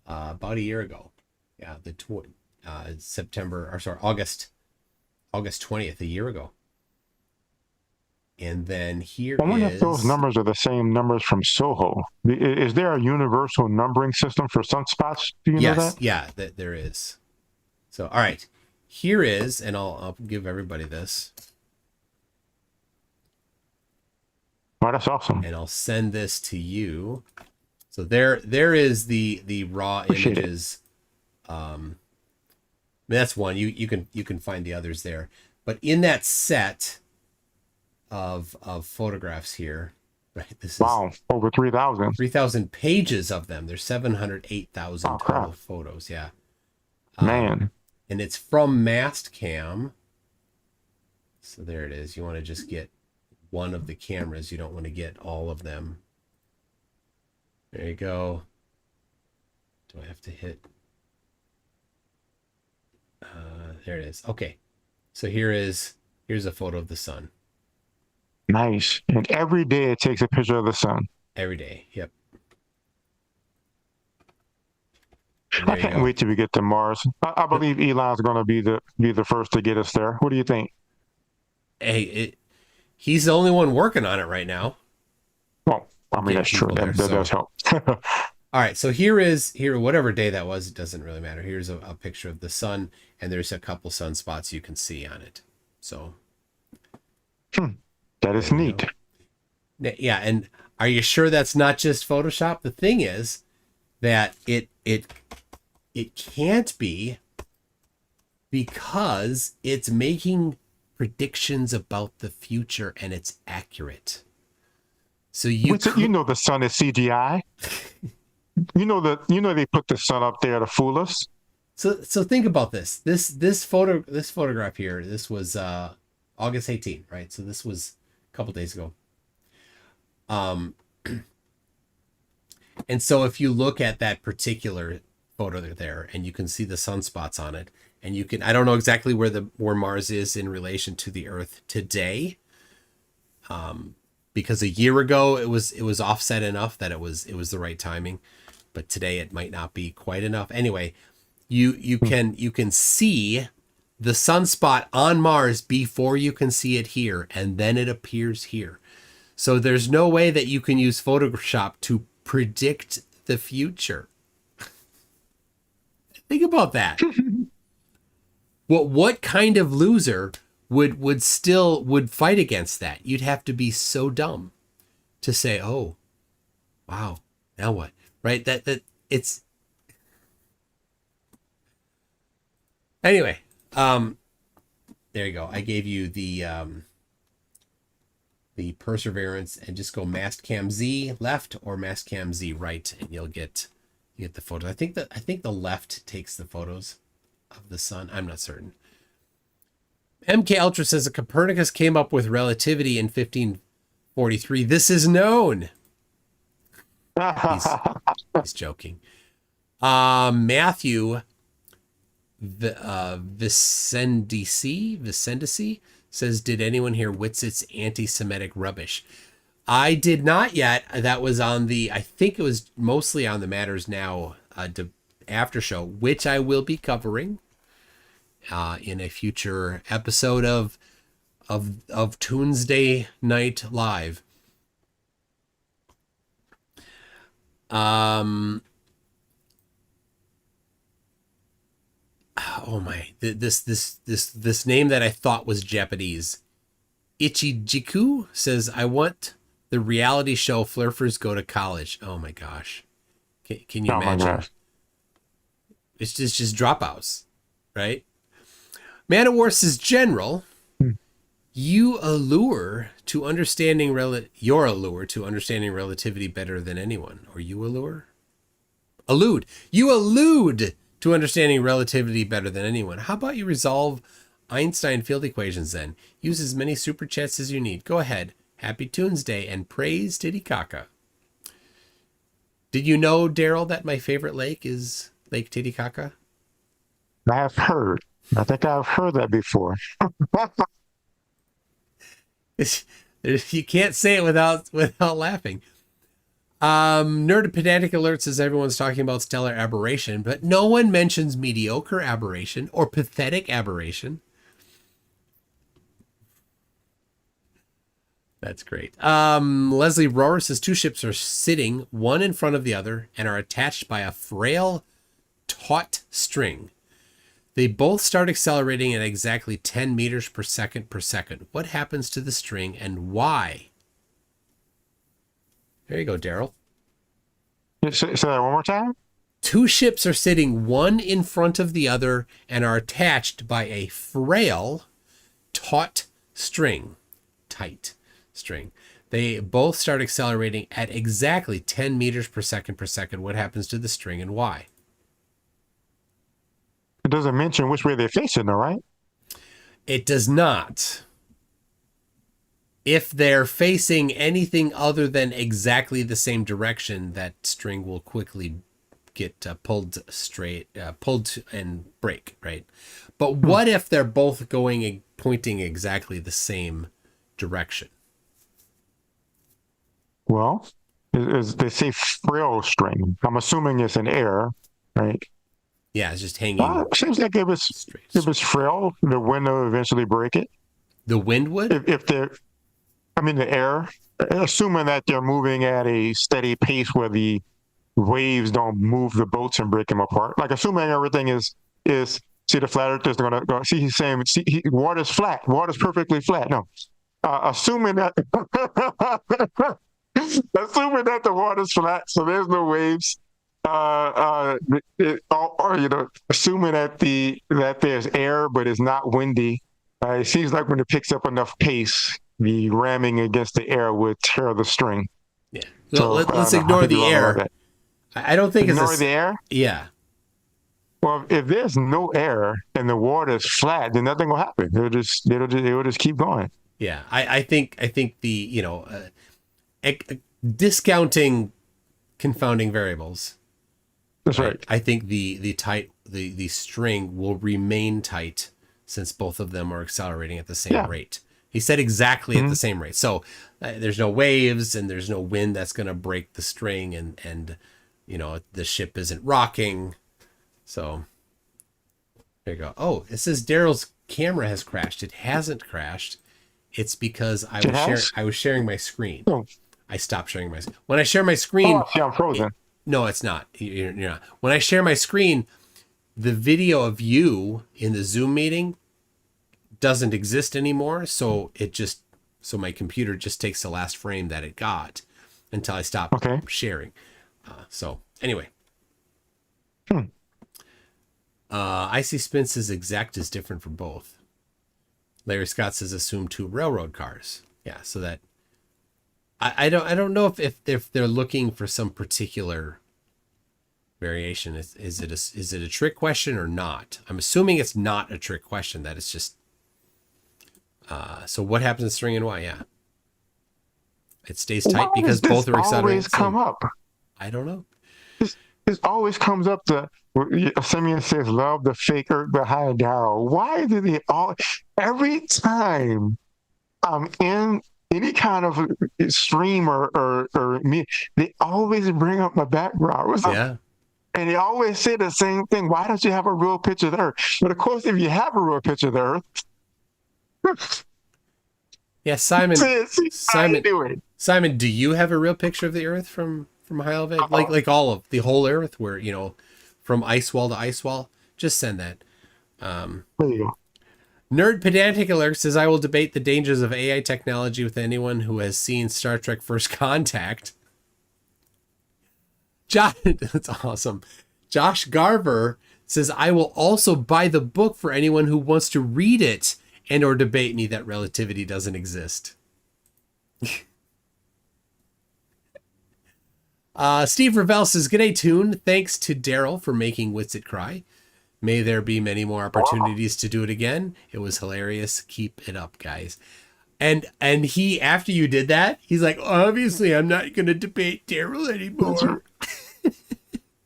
about a year ago. Yeah, August 20th, a year ago. And then here I wonder if those numbers are the same numbers from SOHO. Is there a universal numbering system for sunspots? Do you know that? Yeah, there is. So, all right. Here is, and I'll give everybody this. Oh, that's awesome. And I'll send this to you. So there is the raw Appreciate images. That's one. You can find the others there. But in that set of photographs here, Right. This is Wow, over 3,000. 3,000 pages of them. There's 708,000 Oh, total crap. photos. Yeah. Man. And it's from Mastcam. So there it is. You want to just get one of the cameras. You don't want to get all of them. There you go. Do I have to hit? There it is. Okay. So here's a photo of the sun. Nice. And every day it takes a picture of the sun. Every day. Yep. I can't wait till we get to Mars. I believe Elon's going to be the first to get us there. What do you think? Hey, he's the only one working on it right now. Well, I mean, that's true. That does help. All right, so here, whatever day that was, it doesn't really matter. Here's a picture of the sun, and there's a couple sunspots you can see on it. So that is neat. Yeah, and are you sure that's not just Photoshop? The thing is that it can't be, because it's making predictions about the future and it's accurate. So you know the sun is CGI. You know they put the sun up there to fool us. So think about this. This photograph here. This was August 18th, right? So this was a couple days ago. And so if you look at that particular photo there, and you can see the sunspots on it, and you can, I don't know exactly where Mars is in relation to the Earth today, because a year ago it was offset enough that it was the right timing, but today it might not be quite enough. Anyway, you can see the sunspot on Mars before you can see it here, and then it appears here. So there's no way that you can use Photoshop to predict the future. Think about that. What kind of loser would fight against that? You'd have to be so dumb to say, "Oh, wow, now what?" Right? That it's anyway. There you go. I gave you the Perseverance, and just go Mastcam Z left or Mastcam Z right, and you get the photo. I think the left takes the photos of the sun. I'm not certain. MK Ultra says that Copernicus came up with relativity in 1543. This is known. He's joking. Matthew Vicendici says, did anyone hear Witsit's anti-Semitic rubbish? I did not yet. That was on I think it was mostly on the Matters Now after show, which I will be covering in a future episode of Tuesday Night Live. Oh my! This name that I thought was Japanese, Ichijiku, says, I want the reality show Flurfers Go to College. Oh my gosh! Can you imagine? It's just dropouts, right? Man of War says, General, your allure to understanding relativity better than anyone, or you allude to understanding relativity better than anyone. How about you resolve Einstein field equations then? Use as many super chats as you need. Go ahead. Happy Tuesday and praise Titicaca. Did you know, Daryl, that my favorite lake is Lake Titicaca? I have heard. I think I've heard that before. You can't say it without laughing. Nerd Pedantic Alert says everyone's talking about stellar aberration, but no one mentions mediocre aberration or pathetic aberration. That's great. Leslie Rohr says two ships are sitting one in front of the other and are attached by a frail taut string. They both start accelerating at exactly 10 meters per second. What happens to the string and why? There you go, Daryl. Say that one more time. Two ships are sitting one in front of the other and are attached by a frail, taut string. Tight string. They both start accelerating at exactly 10 meters per second. What happens to the string and why? It doesn't mention which way they're facing, though, right? It does not. If they're facing anything other than exactly the same direction, that string will quickly get pulled and break, right? But what if they're both going and pointing exactly the same direction? Well, they say frail string. I'm assuming it's an air, right? Yeah, it's just hanging. Seems like it was frail. The wind will eventually break it. The wind would? If they're, the air, assuming that they're moving at a steady pace where the waves don't move the boats and break them apart. Like assuming everything is see the flat earth is going to go. See, he's saying water's flat. Water's perfectly flat. No, assuming that assuming that the water's flat, so there's no waves. Assuming that there's air but it's not windy. It seems like when it picks up enough pace, the ramming against the air would tear the string. Yeah. So let's ignore the air. I don't think ignore the air. Yeah. Well, if there's no air and the water is flat, then nothing will happen. It'll just keep going. Yeah, I think the discounting confounding variables. That's right. I think the string will remain tight since both of them are accelerating at the same rate. He said exactly at the same rate. So there's no waves and there's no wind that's going to break the string and the ship isn't rocking. So there you go. Oh, it says Daryl's camera has crashed. It hasn't crashed. It's because I was sharing my screen. Oh. I stopped sharing my screen. When I share my screen, I'm frozen. No, it's not. You're not. When I share my screen, the video of you in the Zoom meeting doesn't exist anymore. So my computer just takes the last frame that it got until I stop sharing. So anyway, Icy Spin says exact is different for both. Larry Scott says assume 2 railroad cars. Yeah, so that I don't know if they're looking for some particular variation. Is it a trick question or not? I'm assuming it's not a trick question. That it's just so what happens in string and why? Yeah, it stays tight because both are accelerating. Always come up. I don't know. This always comes up to Simeon says love the fake earth behind Daryl. Why do they every time I'm in any kind of stream or me, they always bring up my background. Yeah. And they always say the same thing. Why don't you have a real picture of the earth? But of course, if you have a real picture of the earth. Yeah, Simon, do you have a real picture of the earth from high elevation? Like all of the whole earth where, from ice wall to ice wall? Just send that. There you go. Nerd Pedantic Alert says, I will debate the dangers of AI technology with anyone who has seen Star Trek First Contact. That's awesome. Josh Garver says, I will also buy the book for anyone who wants to read it and or debate me that relativity doesn't exist. Steve Revell says, G'day, Toon. Thanks to Daryl for making Witsit cry. May there be many more opportunities to do it again. It was hilarious. Keep it up, guys. And he, after you did that, he's like, obviously, I'm not going to debate Daryl anymore.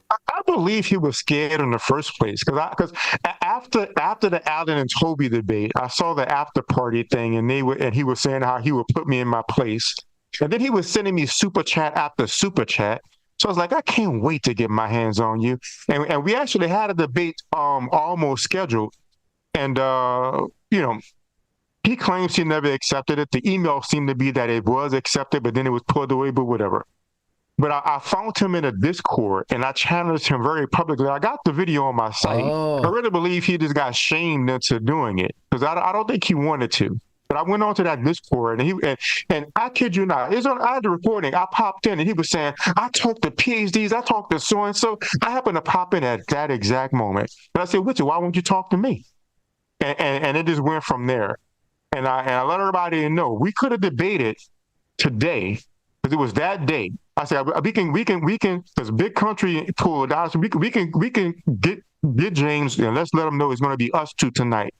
I believe he was scared in the first place because after the Allen and Toby debate, I saw the after party thing, and he was saying how he would put me in my place, and then he was sending me super chat after super chat. So I was like, I can't wait to get my hands on you. And we actually had a debate almost scheduled. And, he claims he never accepted it. The email seemed to be that it was accepted, but then it was pulled away, but whatever. But I found him in a Discord, and I challenged him very publicly. I got the video on my site. Oh. I really believe he just got shamed into doing it because I don't think he wanted to. But I went on to that Discord, and I kid you not, I had the recording. I popped in, and he was saying, I talked to PhDs, I talked to so-and-so. I happened to pop in at that exact moment. And I said, Witsit, why won't you talk to me? And it just went from there. And I let everybody know we could have debated today, because it was that day. I said we can, because Big Country pulled out. So we can get James and let's let him know it's going to be us two tonight.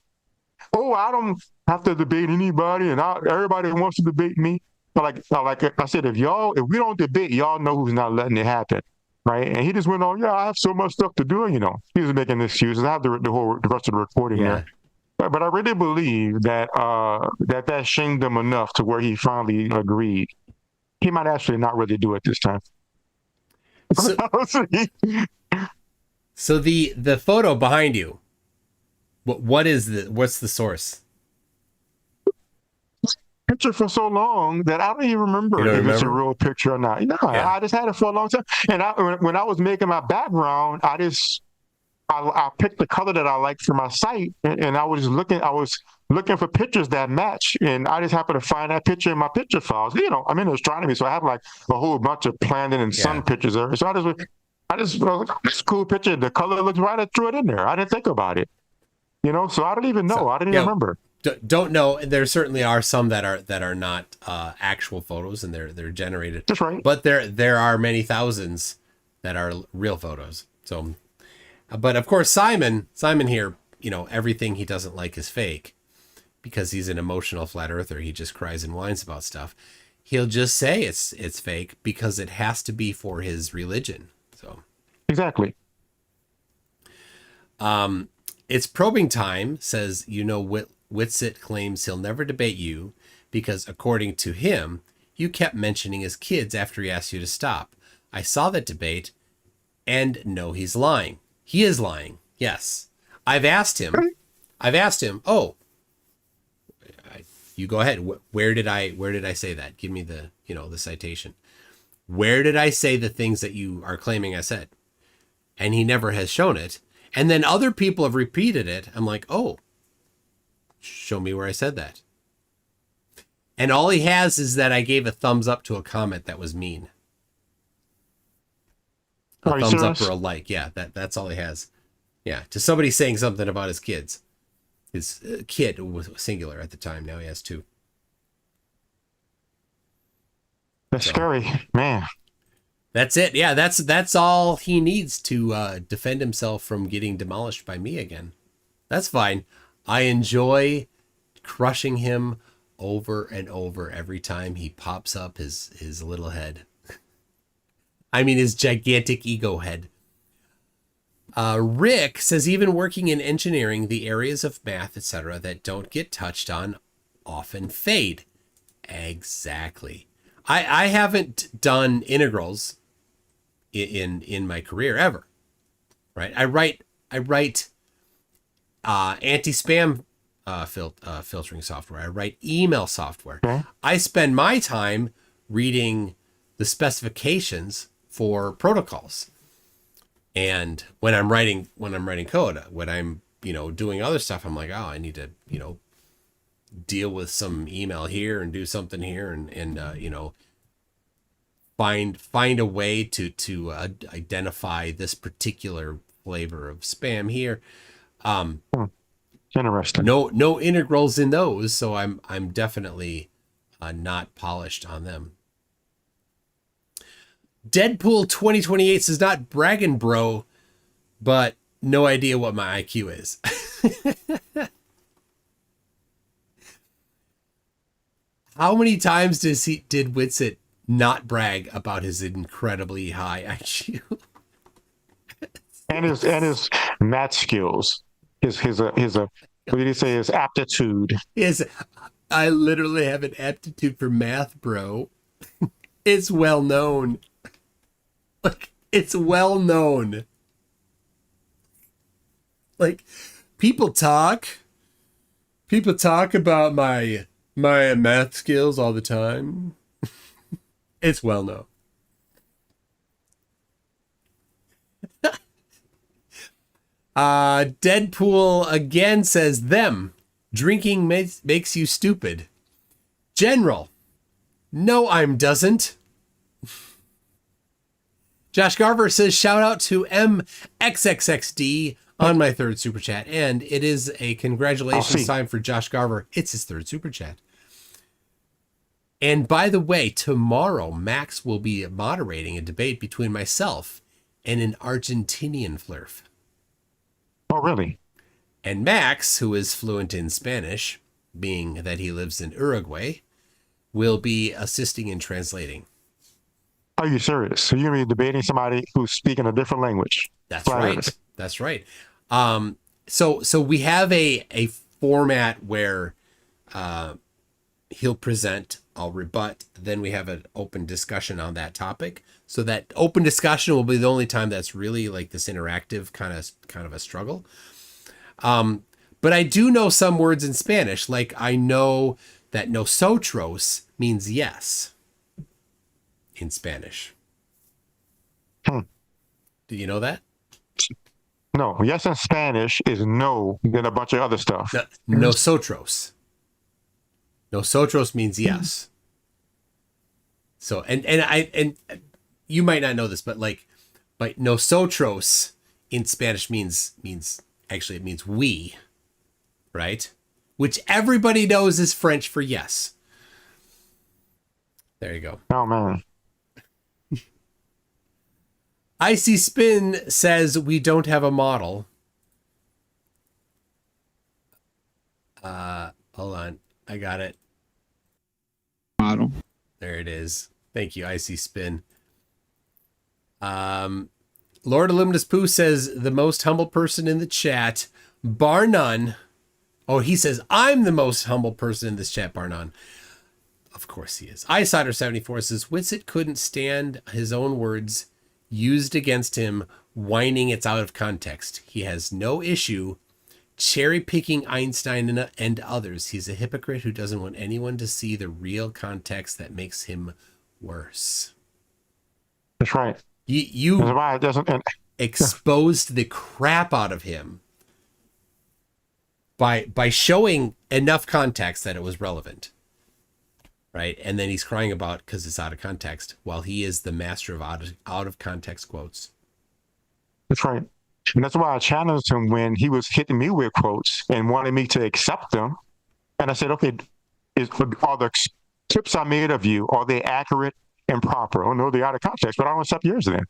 Oh, I don't have to debate anybody, and everybody wants to debate me. But like I said, if we don't debate, y'all know who's not letting it happen, right? And he just went on, yeah, I have so much stuff to do, he was making excuses. I have the rest of the recording there. But I really believe that that shamed him enough to where he finally agreed. He might actually not really do it this time. So the photo behind you, what's the source? Picture for so long that I don't even remember if it's a real picture or not. No, yeah. I just had it for a long time. And when I was making my background, I picked the color that I liked for my site, and I was looking for pictures that match, and I just happened to find that picture in my picture files. I'm in astronomy, so I have like a whole bunch of planet and sun pictures there. So I just was like, oh, this cool picture. The color looks right. I threw it in there. I didn't think about it. So I don't even know. I didn't even remember. Don't know. There certainly are some that are not actual photos, and they're generated. That's right. But there are many thousands that are real photos. So. But of course, Simon here, everything he doesn't like is fake because he's an emotional flat earther. He just cries and whines about stuff. He'll just say it's fake because it has to be for his religion. So exactly. It's probing time, says, Witsit claims he'll never debate you because according to him, you kept mentioning his kids after he asked you to stop. I saw that debate and know he's lying. He is lying. Yes. I've asked him, oh, you go ahead. Where did I say that? Give me the citation. Where did I say the things that you are claiming I said? And he never has shown it. And then other people have repeated it. I'm like, oh, show me where I said that. And all he has is that I gave a thumbs up to a comment that was mean. A thumbs up or a like. Yeah, that's all he has. Yeah, to somebody saying something about his kids. His kid was singular at the time. Now he has two. That's scary, man. That's it. Yeah, that's all he needs to defend himself from getting demolished by me again. That's fine. I enjoy crushing him over and over every time he pops up his little head. I mean, his gigantic ego head. Rick says, even working in engineering, the areas of math, etc., that don't get touched on often fade. Exactly. I haven't done integrals in my career ever. Right? I write anti-spam filtering software. I write email software. Okay. I spend my time reading the specifications for protocols. And when I'm writing code, when I'm, doing other stuff, I'm like, oh, I need to, deal with some email here and do something here and find a way to identify this particular flavor of spam here. Interesting. No integrals in those, so I'm definitely not polished on them. Deadpool 2028 says, not bragging, bro, but no idea what my IQ is. How many times did Witsit not brag about his incredibly high IQ? and his math skills, his what did he say? His aptitude. I literally have an aptitude for math, bro. It's well known. Like, it's well known. Like, people talk about my math skills all the time. It's well known. Deadpool again says, them drinking makes you stupid. General, no, I'm doesn't. Josh Garver says, shout out to MXXXD on my third super chat. And it is a congratulations time for Josh Garver. It's his third super chat. And by the way, tomorrow Max will be moderating a debate between myself and an Argentinian flirt. Oh, really? And Max, who is fluent in Spanish, being that he lives in Uruguay, will be assisting in translating. Are you serious? So you're going to be debating somebody who's speaking a different language? That's right. That's right. So we have a format where he'll present, I'll rebut, then we have an open discussion on that topic. So that open discussion will be the only time that's really like this interactive kind of a struggle. But I do know some words in Spanish, like I know that nosotros means yes in Spanish. Do you know that? No. Yes in Spanish is no, then a bunch of other stuff. Nosotros. Nosotros means yes. So and you might not know this, but nosotros in Spanish means actually it means we, right? Which everybody knows is French for yes. There you go. Oh man. Icy Spin says we don't have a model. Hold on. I got it. Model. There it is. Thank you, Icy Spin. Lord Illuminous Pooh says the most humble person in the chat, bar none. Oh, he says I'm the most humble person in this chat, bar none. Of course he is. Isider74 says Witsit couldn't stand his own words used against him, whining it's out of context. He has no issue cherry picking Einstein and others. He's a hypocrite who doesn't want anyone to see the real context that makes him worse. That's right. You That's why it doesn't exposed the crap out of him by showing enough context that it was relevant. Right? And then he's crying about because it's out of context, while he is the master of out of context quotes. That's right. And that's why I challenged him when he was hitting me with quotes and wanted me to accept them. And I said, okay, are the clips I made of you, are they accurate and proper? Oh no, they're out of context, but I don't accept yours then.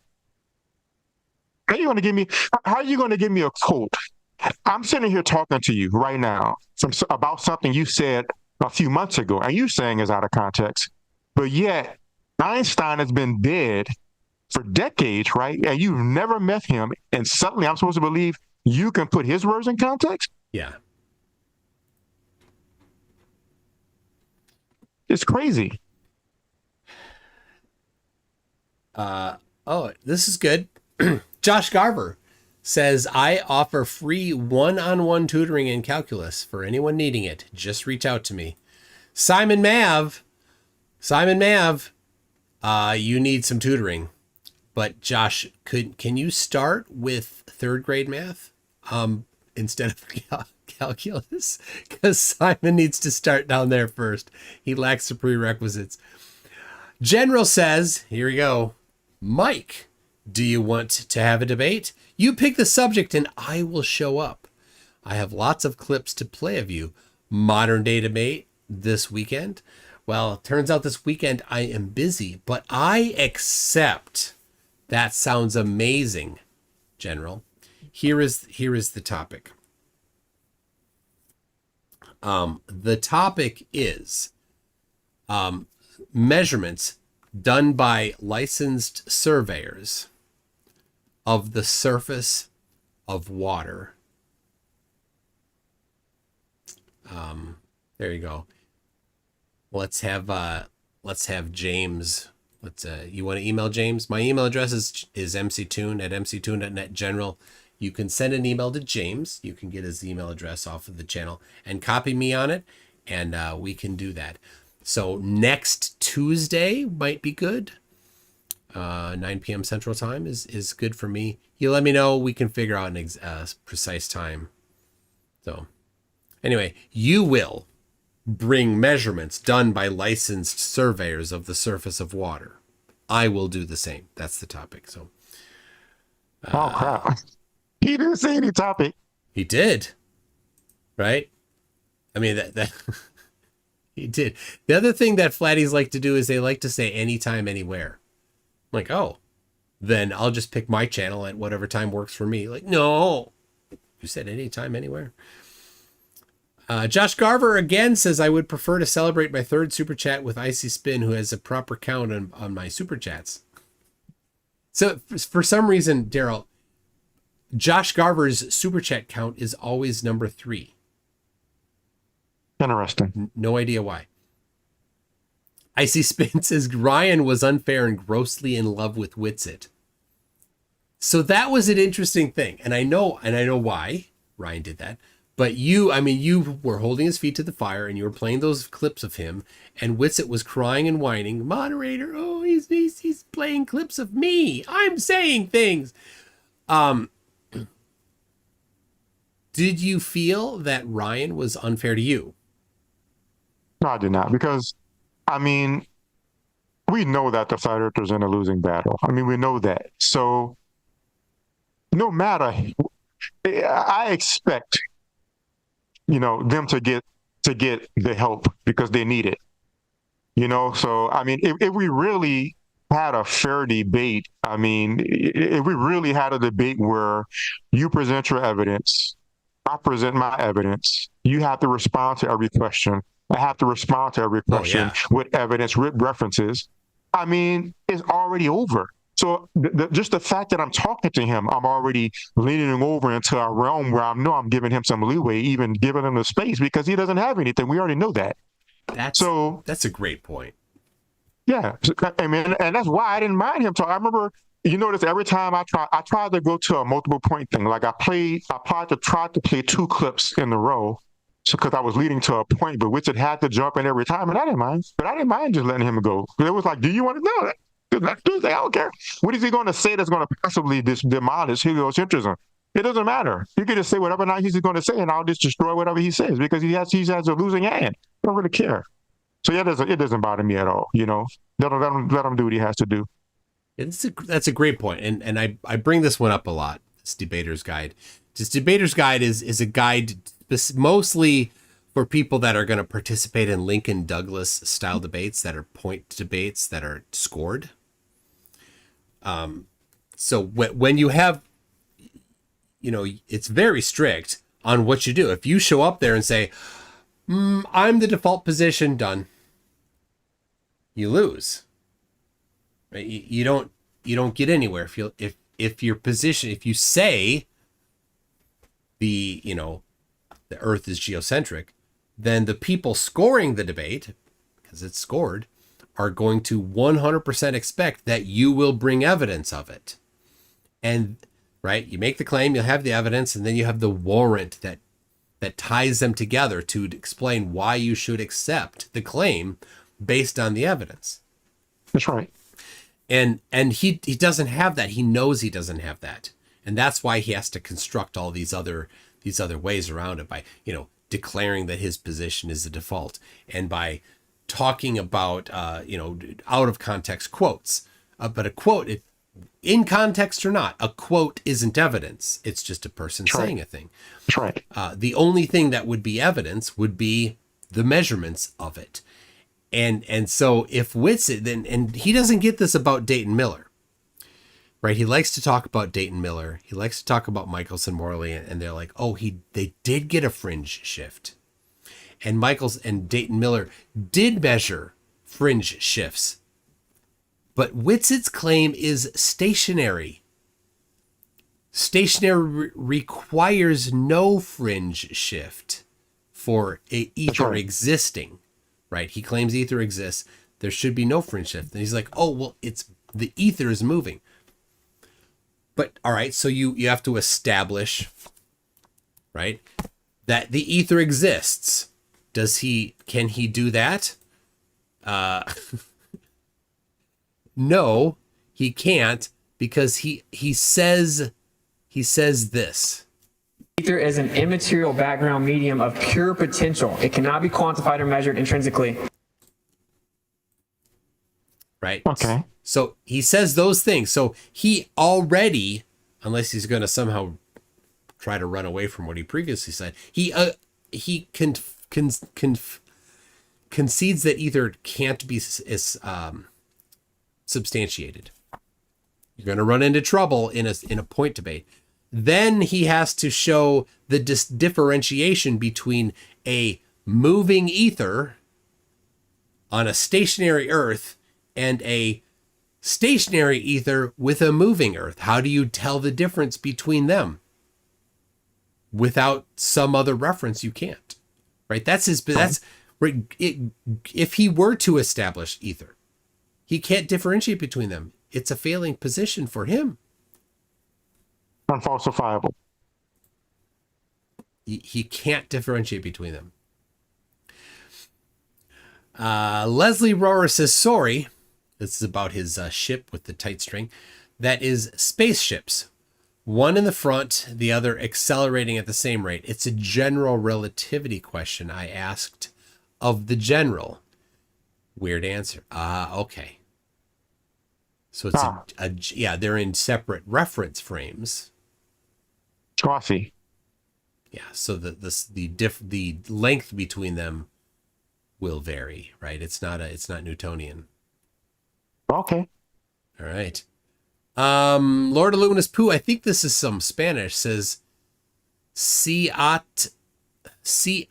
How are you going to give me a quote? I'm sitting here talking to you right now about something you said a few months ago, and you saying is out of context. But yet, Einstein has been dead for decades, right? And you've never met him, and suddenly I'm supposed to believe you can put his words in context? Yeah. It's crazy. Oh, this is good. Josh Garver says, I offer free one-on-one tutoring in calculus for anyone needing it. Just reach out to me. Simon Mav, you need some tutoring. But Josh, can you start with third grade math instead of calculus? Because Simon needs to start down there first. He lacks the prerequisites. General says, here we go. Mike, do you want to have a debate? You pick the subject and I will show up. I have lots of clips to play of you. Modern day debate this weekend. Well, it turns out this weekend I am busy, but I accept. That sounds amazing, General. Here is the topic. The topic is measurements done by licensed surveyors of the surface of water. There you go. Let's have James. You want to email James? My email address is mctoon@mctoon.net. General, you can send an email to James. You can get his email address off of the channel and copy me on it, and we can do that. So next Tuesday might be good. 9 p.m. Central Time is good for me. You let me know. We can figure out a precise time. So anyway, you will bring measurements done by licensed surveyors of the surface of water. I will do the same. That's the topic. So. Oh crap! He didn't say any topic. He did. Right? I mean that. He did. The other thing that flatties like to do is they like to say anytime, anywhere. I'm like, oh, then I'll just pick my channel at whatever time works for me. Like, no, you said anytime, anywhere. Josh Garver again says, I would prefer to celebrate my third super chat with Icy Spin, who has a proper count on my super chats. So for some reason, Daryl, Josh Garver's super chat count is always number 3. Interesting. No idea why. Icy Spin says Ryan was unfair and grossly in love with Witsit. So that was an interesting thing. And I know why Ryan did that. But you were holding his feet to the fire and you were playing those clips of him, and Witsit was crying and whining, moderator, oh, he's playing clips of me. I'm saying things. Did you feel that Ryan was unfair to you? No, I did not, because we know that the Flat Earthers in a losing battle. We know that. So no matter, I expect, them to get the help because they need it. So if we really had a fair debate, if we really had a debate where you present your evidence, I present my evidence, you have to respond to every question. I have to respond to every question with evidence, with references. It's already over. So just the fact that I'm talking to him, I'm already leaning over into a realm where I know I'm giving him some leeway, even giving him the space, because he doesn't have anything. We already know that. That's a great point. Yeah, and that's why I didn't mind him talking. I remember, you notice every time I tried to go to a multiple point thing. Like I tried to play 2 clips in a row. So, because I was leading to a point, but Witsit had to jump in every time, and I didn't mind. But I didn't mind just letting him go. It was like, do you want to know that? Let's do that. I don't care. What is he going to say that's going to possibly demolish heliocentrism? It doesn't matter. You can just say whatever now he's going to say, and I'll just destroy whatever he says because he has a losing hand. I don't really care. So yeah, it doesn't bother me at all. Let him do what he has to do. That's a great point, and I bring this one up a lot. This Debater's Guide. This Debater's Guide is a guide mostly for people that are going to participate in Lincoln Douglas style debates that are point debates that are scored. So when you have, it's very strict on what you do. If you show up there and say, I'm the default position, done, you lose. Right? You don't get anywhere if your position, if you say the Earth is geocentric, then the people scoring the debate, because it's scored, are going to 100% expect that you will bring evidence of it. And right, you make the claim, you'll have the evidence, and then you have the warrant that ties them together to explain why you should accept the claim based on the evidence. That's right. And he doesn't have that. He knows he doesn't have that. And that's why he has to construct all these other ways around it by, declaring that his position is the default, and by talking about, out of context quotes. But a quote, in context or not, a quote isn't evidence. It's just a person saying a thing. That's right. The only thing that would be evidence would be the measurements of it. And so if Witsit, then, and he doesn't get this about Dayton Miller. Right, he likes to talk about Dayton Miller. He likes to talk about Michelson Morley, and they're like, "Oh, they did get a fringe shift," and Dayton Miller did measure fringe shifts, but Witsit's claim is stationary. Stationary requires no fringe shift for ether existing. Right, he claims ether exists. There should be no fringe shift, and he's like, "Oh, well, it's the ether is moving." But all right, so you have to establish, right, that the ether exists. Can he do that? No, he can't, because he says this. Ether is an immaterial background medium of pure potential. It cannot be quantified or measured intrinsically. Right. Okay. So he says those things. So he already, unless he's going to somehow try to run away from what he previously said, he concedes that ether can't be substantiated. You're going to run into trouble in a point debate. Then he has to show the differentiation between a moving ether on a stationary Earth and a stationary ether with a moving Earth. How do you tell the difference between them? Without some other reference, you can't. Right? That's if he were to establish ether, he can't differentiate between them. It's a failing position for him. Unfalsifiable. He can't differentiate between them. Leslie Rohrer says, sorry, this is about his ship with the tight string, that is spaceships. One in the front, the other accelerating at the same rate. It's a general relativity question I asked of the general. Weird answer. Okay. So it's yeah, they're in separate reference frames. Chaucy. Yeah, so the length between them will vary, right? It's not Newtonian. Okay. All right. Lord of Luminous Pooh, I think this is some Spanish, says si et te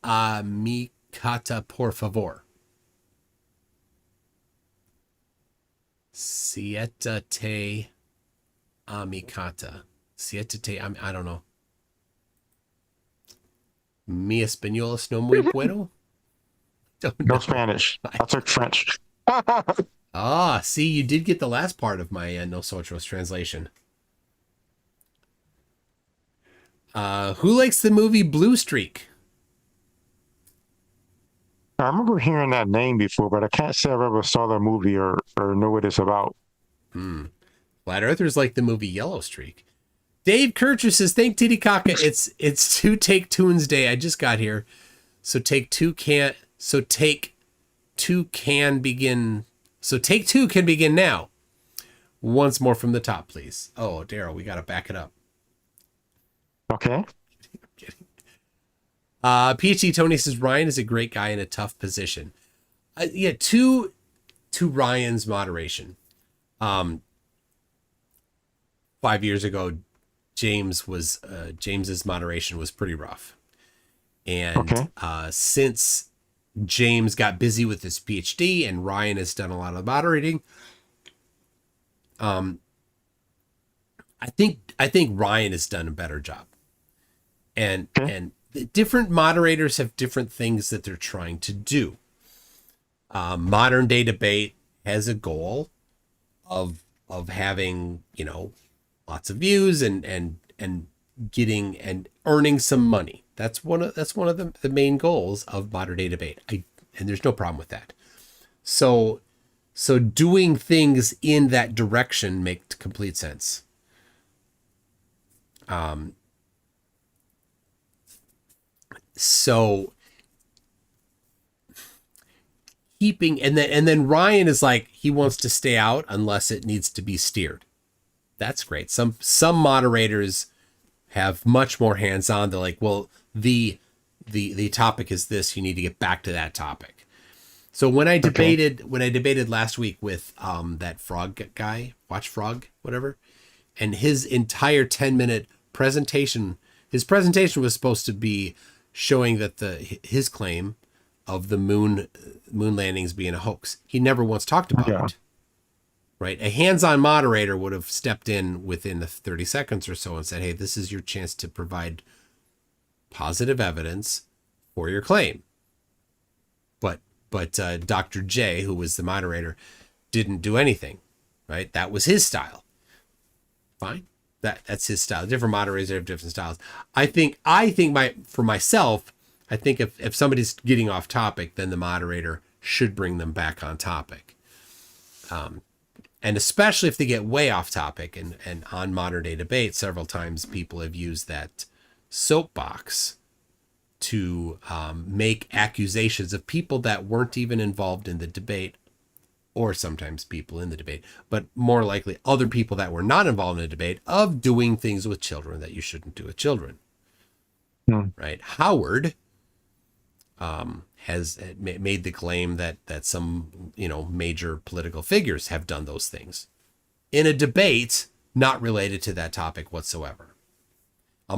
a mi cata por favor. Siete te amicata. Siete te I don't know. Mi español es no muy bueno. No Spanish. I took French. See, you did get the last part of my Nosotros translation. Who likes the movie Blue Streak? I remember hearing that name before, but I can't say I've ever saw the movie or know what it's about. Flat Earthers like the movie Yellow Streak. Dave Kircher says, thank Titicaca. It's two Take Tunes Day. I just got here. So take two can begin. So take two can begin now. Once more from the top, please. Oh, Daryl, we got to back it up. Okay. I'm kidding. PhD Tony says, Ryan is a great guy in a tough position. Yeah, to Ryan's moderation. 5 years ago, James's moderation was pretty rough. And since James got busy with his PhD and Ryan has done a lot of moderating, I think Ryan has done a better job. And different moderators have different things that they're trying to do. Modern day debate has a goal of having, lots of views and getting and earning some money. That's one of the main goals of modern day debate. And there's no problem with that. So doing things in that direction makes complete sense. So keeping and then Ryan is like, he wants to stay out unless it needs to be steered. That's great. Some moderators have much more hands-on. They're like, well, the topic is this. You need to get back to that topic. So when I debated last week with that frog guy, Watch Frog, whatever, and his entire 10-minute presentation, his presentation was supposed to be showing that his claim of the moon landings being a hoax. He never once talked about it. Right? A hands-on moderator would have stepped in within the 30 seconds or so and said, hey, this is your chance to provide positive evidence for your claim. But Dr. J, who was the moderator, didn't do anything. Right? That was his style. Fine. That's his style. Different moderators have different styles. I think for myself, I think if somebody's getting off topic, then the moderator should bring them back on topic. And especially if they get way off topic and on modern day debate, several times people have used that soapbox to make accusations of people that weren't even involved in the debate, or sometimes people in the debate, but more likely other people that were not involved in the debate, of doing things with children that you shouldn't do with children. Right? Howard has made the claim that some, major political figures have done those things in a debate not related to that topic whatsoever. A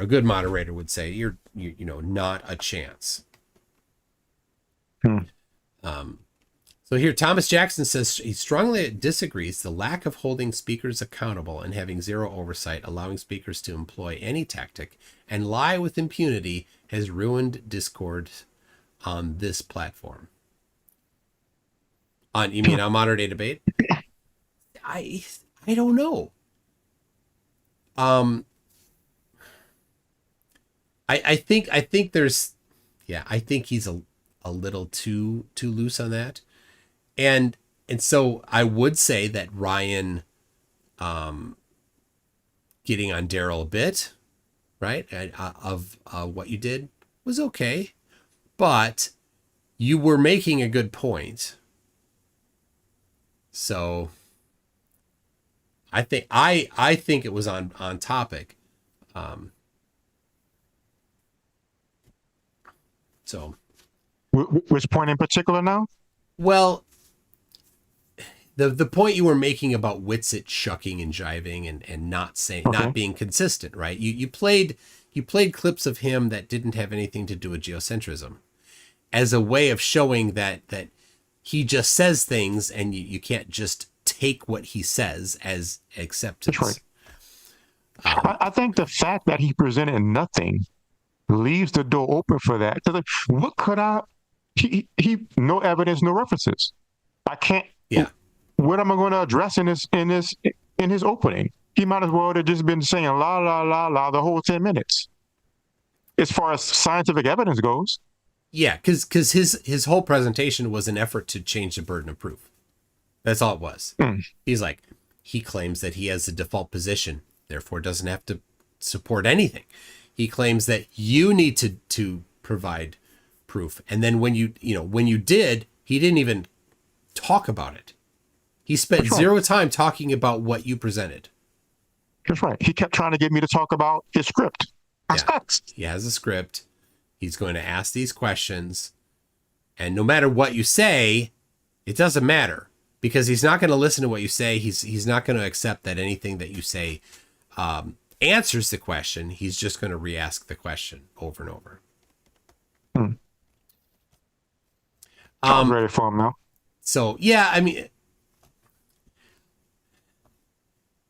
good moderator would say, you're not a chance. So here, Thomas Jackson says he strongly disagrees. The lack of holding speakers accountable and having zero oversight, allowing speakers to employ any tactic and lie with impunity, has ruined discord on this platform. You mean on modern day debate? I don't know. I think there's, I think he's a little too loose on that. And so I would say that Ryan getting on Daryl a bit, right, of what you did was okay, but you were making a good point. So I think it was on topic. So which point in particular now? Well, the point you were making about Witsit shucking and jiving and not saying, not being consistent, right? You played clips of him that didn't have anything to do with geocentrism as a way of showing that he just says things and you can't just take what he says as acceptance. That's right. I think the fact that he presented nothing leaves the door open for that. What could he no evidence, no references. I can't. Yeah. What am I going to address in his opening? He might as well have just been saying la la la la the whole 10 minutes. As far as scientific evidence goes. Yeah, because his whole presentation was an effort to change the burden of proof. That's all it was. He's like, he claims that he has a default position, therefore doesn't have to support anything. He claims that you need to provide proof. And then when you did, he didn't even talk about it. He spent zero time talking about what you presented. That's right. He kept trying to get me to talk about his script. Yeah. He has a script. He's going to ask these questions. And no matter what you say, it doesn't matter because he's not going to listen to what you say. He's not going to accept that anything that you say answers the question. He's just going to re-ask the question over and over. I'm ready for him now. So, yeah, I mean,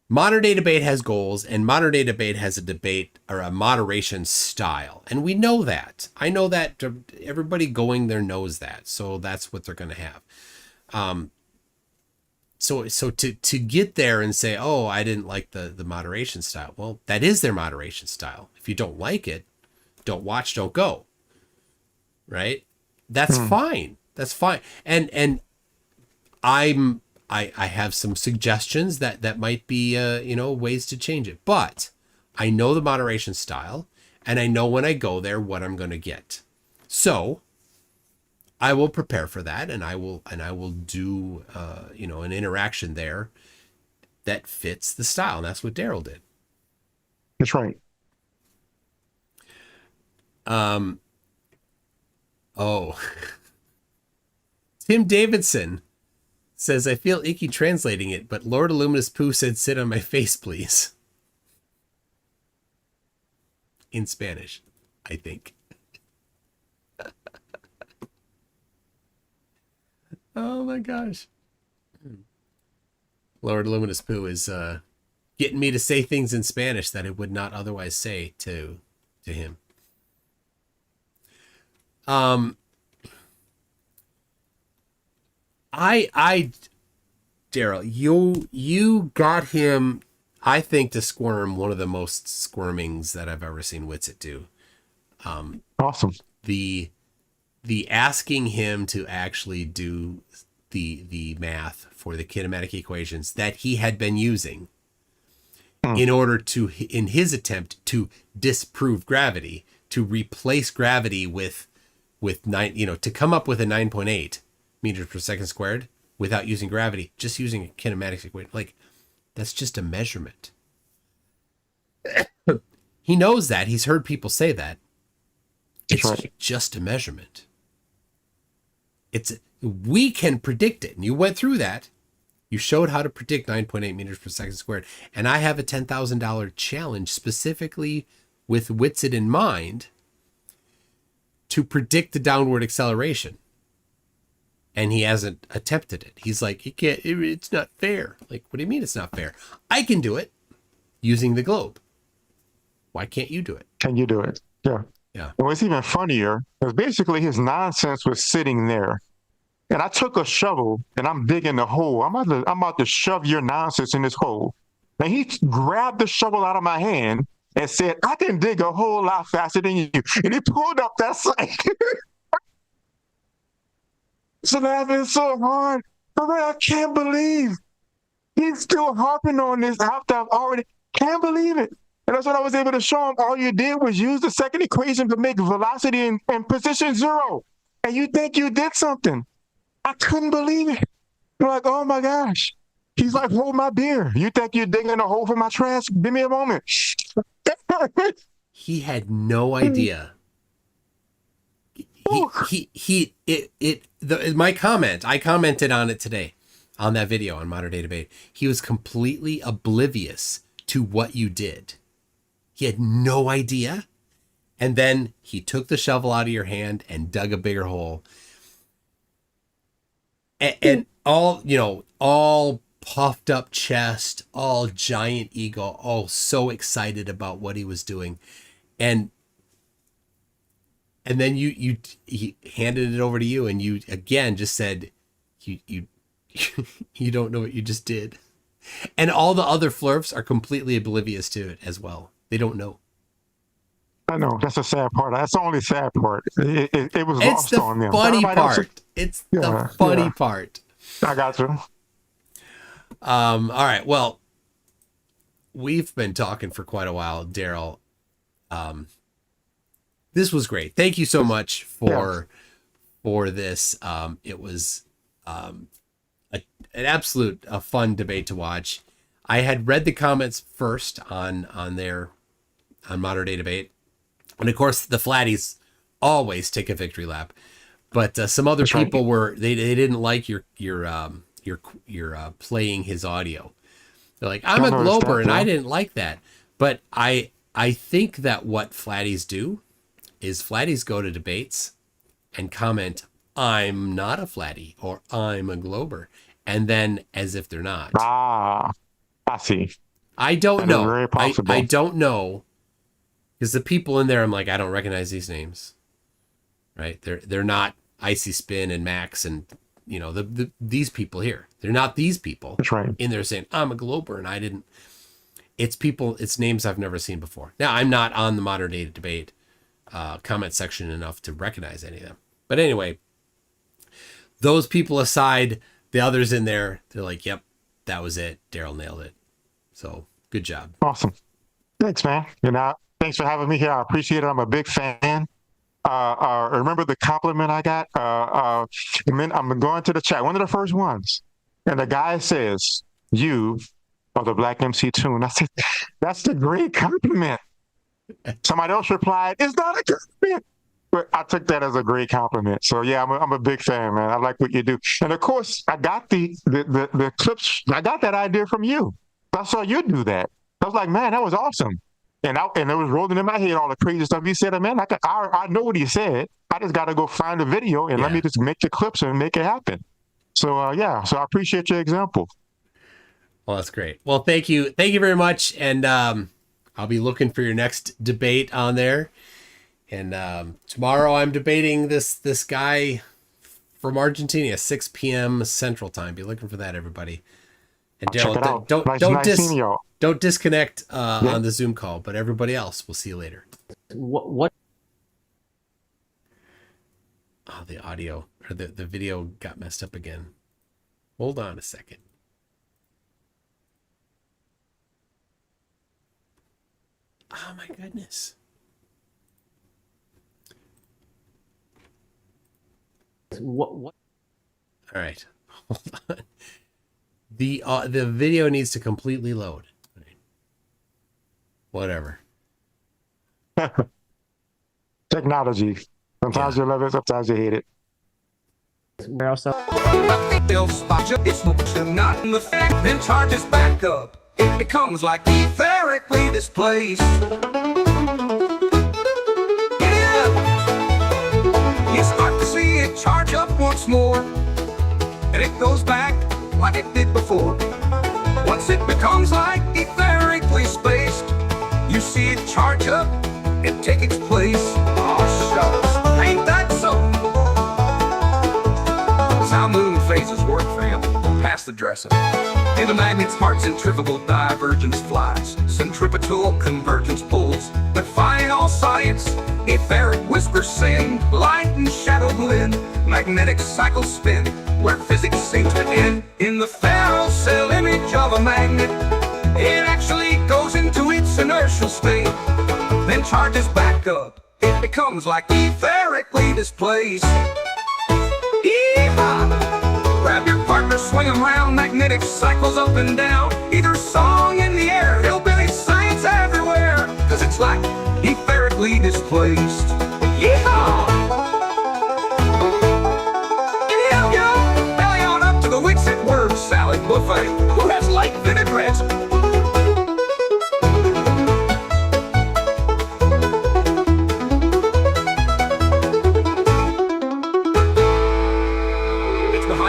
modern day debate has goals, and modern day debate has a debate or a moderation style. And we know that. I know that. Everybody going there knows that. So that's what they're going to have. So to get there and say, oh, I didn't like the moderation style. Well, that is their moderation style. If you don't like it, don't watch, don't go. Right? That's fine. That's fine. And I have some suggestions that might be ways to change it. But I know the moderation style, and I know when I go there what I'm going to get. So I will prepare for that, and I will do an interaction there that fits the style, and that's what Daryl did. That's right. Tim Davidson says, I feel icky translating it, but Lord Illuminous Pooh said, sit on my face, please. In Spanish, I think. Oh my gosh. Lord Illuminous Pooh is getting me to say things in Spanish that I would not otherwise say to him. Daryl, you got him, I think, to squirm one of the most squirmings that I've ever seen Witsit do. Awesome. The asking him to actually do the math for the kinematic equations that he had been using in order to, in his attempt to disprove gravity, to replace gravity with 9, to come up with a 9.8 meters per second squared without using gravity, just using a kinematics equation. Like, that's just a measurement. He knows that. He's heard people say that. It's just a measurement. We can predict it. And you went through that. You showed how to predict 9.8 meters per second squared. And I have a $10,000 challenge specifically with Witsit in mind to predict the downward acceleration. And he hasn't attempted it. He's like, he can't, it's not fair. Like, what do you mean it's not fair? I can do it using the globe. Why can't you do it? Can you do it? Yeah. Yeah. And what's even funnier is basically his nonsense was sitting there. And I took a shovel and I'm digging the hole. I'm about to shove your nonsense in this hole. And he grabbed the shovel out of my hand and said, I can dig a whole lot faster than you. And he pulled up that site. So laughing so hard. I can't believe he's still harping on this after I've already can't believe it. And that's what I was able to show him. All you did was use the second equation to make velocity in position 0. And you think you did something. I couldn't believe it. I'm like, oh my gosh. He's like, hold my beer. You think you're digging a hole for my trash? Give me a moment. He had no idea. My comment, I commented on it today on that video on Modern Day Debate. He was completely oblivious to what you did. He had no idea. And then he took the shovel out of your hand and dug a bigger hole. And all puffed up chest, all giant ego, all so excited about what he was doing. And then he handed it over to you and you again just said, you don't know what you just did. And all the other flurfs are completely oblivious to it as well. They don't know. I know. That's the sad part. That's the only sad part. It was lost on them. It's the funny part. I got you. All right. Well, we've been talking for quite a while, Daryl. This was great. Thank you so much for this. It was an absolute fun debate to watch. I had read the comments first on Modern Day Debate, and of course the flatties always take a victory lap. But some other people they didn't like your playing his audio. They're like, I'm a Glober and I didn't like that. But I think that what flatties do is flatties go to debates and comment, I'm not a flatty or I'm a Glober. And then as if they're not. Ah, I see. I don't know. Very possible. I don't know. Because the people in there, I'm like, I don't recognize these names. Right? They're not Icy Spin and Max and these people here. They're not these people. That's right. In there saying, I'm a Glober and I didn't. It's names I've never seen before. Now, I'm not on the Modern Day Debate comment section enough to recognize any of them. But anyway, those people aside, the others in there, they're like, yep, that was it. Daryl nailed it. So good job. Awesome. Thanks, man. Thanks for having me here. I appreciate it. I'm a big fan. Remember the compliment I got? I'm going to the chat, one of the first ones. And the guy says, you are the Black MC Tune. I said, that's the great compliment. Somebody else replied, it's not a compliment. But I took that as a great compliment. So yeah, I'm a big fan, man. I like what you do. And of course, I got the Eclipse. I got that idea from you. I saw you do that. I was like, man, that was awesome. And it was rolling in my head all the crazy stuff you said. Man, I know what he said. I just got to go find the video and let me just make the clips and make it happen. So so I appreciate your example. Well, that's great. Well, thank you very much. And I'll be looking for your next debate on there. And tomorrow I'm debating this guy from Argentina, 6 p.m. Central Time. Be looking for that, everybody. And Daryl, don't disconnect on the Zoom call, but everybody else, we'll see you later. What? Oh, the audio or the video got messed up again. Hold on a second. Oh my goodness. What? All right. Hold on. The video needs to completely load. Whatever. Take technology. Sometimes you love it, sometimes you hate it. Where else? They'll spot you, it's motion, not in the fact, then charges back up. It becomes like etherically displaced. Yeah. You start to see it charge up once more, and it goes back like it did before. Once it becomes like etherically spaced, you see it charge up and take its place. Oh shucks, ain't that so? That's how moon phases work, fam. Pass the dresser. In the magnet's heart, centrifugal divergence flies, centripetal convergence pulls, defying all science. Etheric whispers sing, light and shadow blend, magnetic cycles spin, where physics seems to end. In the ferrocell image of a magnet, it actually goes into its inertial state, then charges back up. It becomes like etherically displaced. Yeehaw! Grab your partner, swing 'em round, magnetic cycles up and down. Either song in the air, hillbilly science everywhere, 'cause it's like etherically displaced. Yeehaw! Yo, belly on up to the Witsit word salad buffet. Who has light vinaigrettes?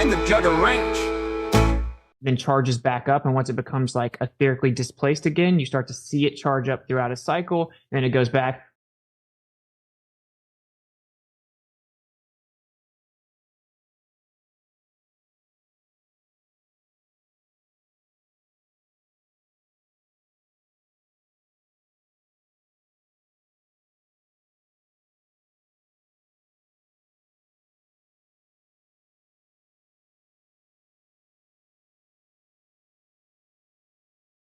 The Jugger Ranch. Then charges back up, and once it becomes like etherically displaced again, you start to see it charge up throughout a cycle, and it goes back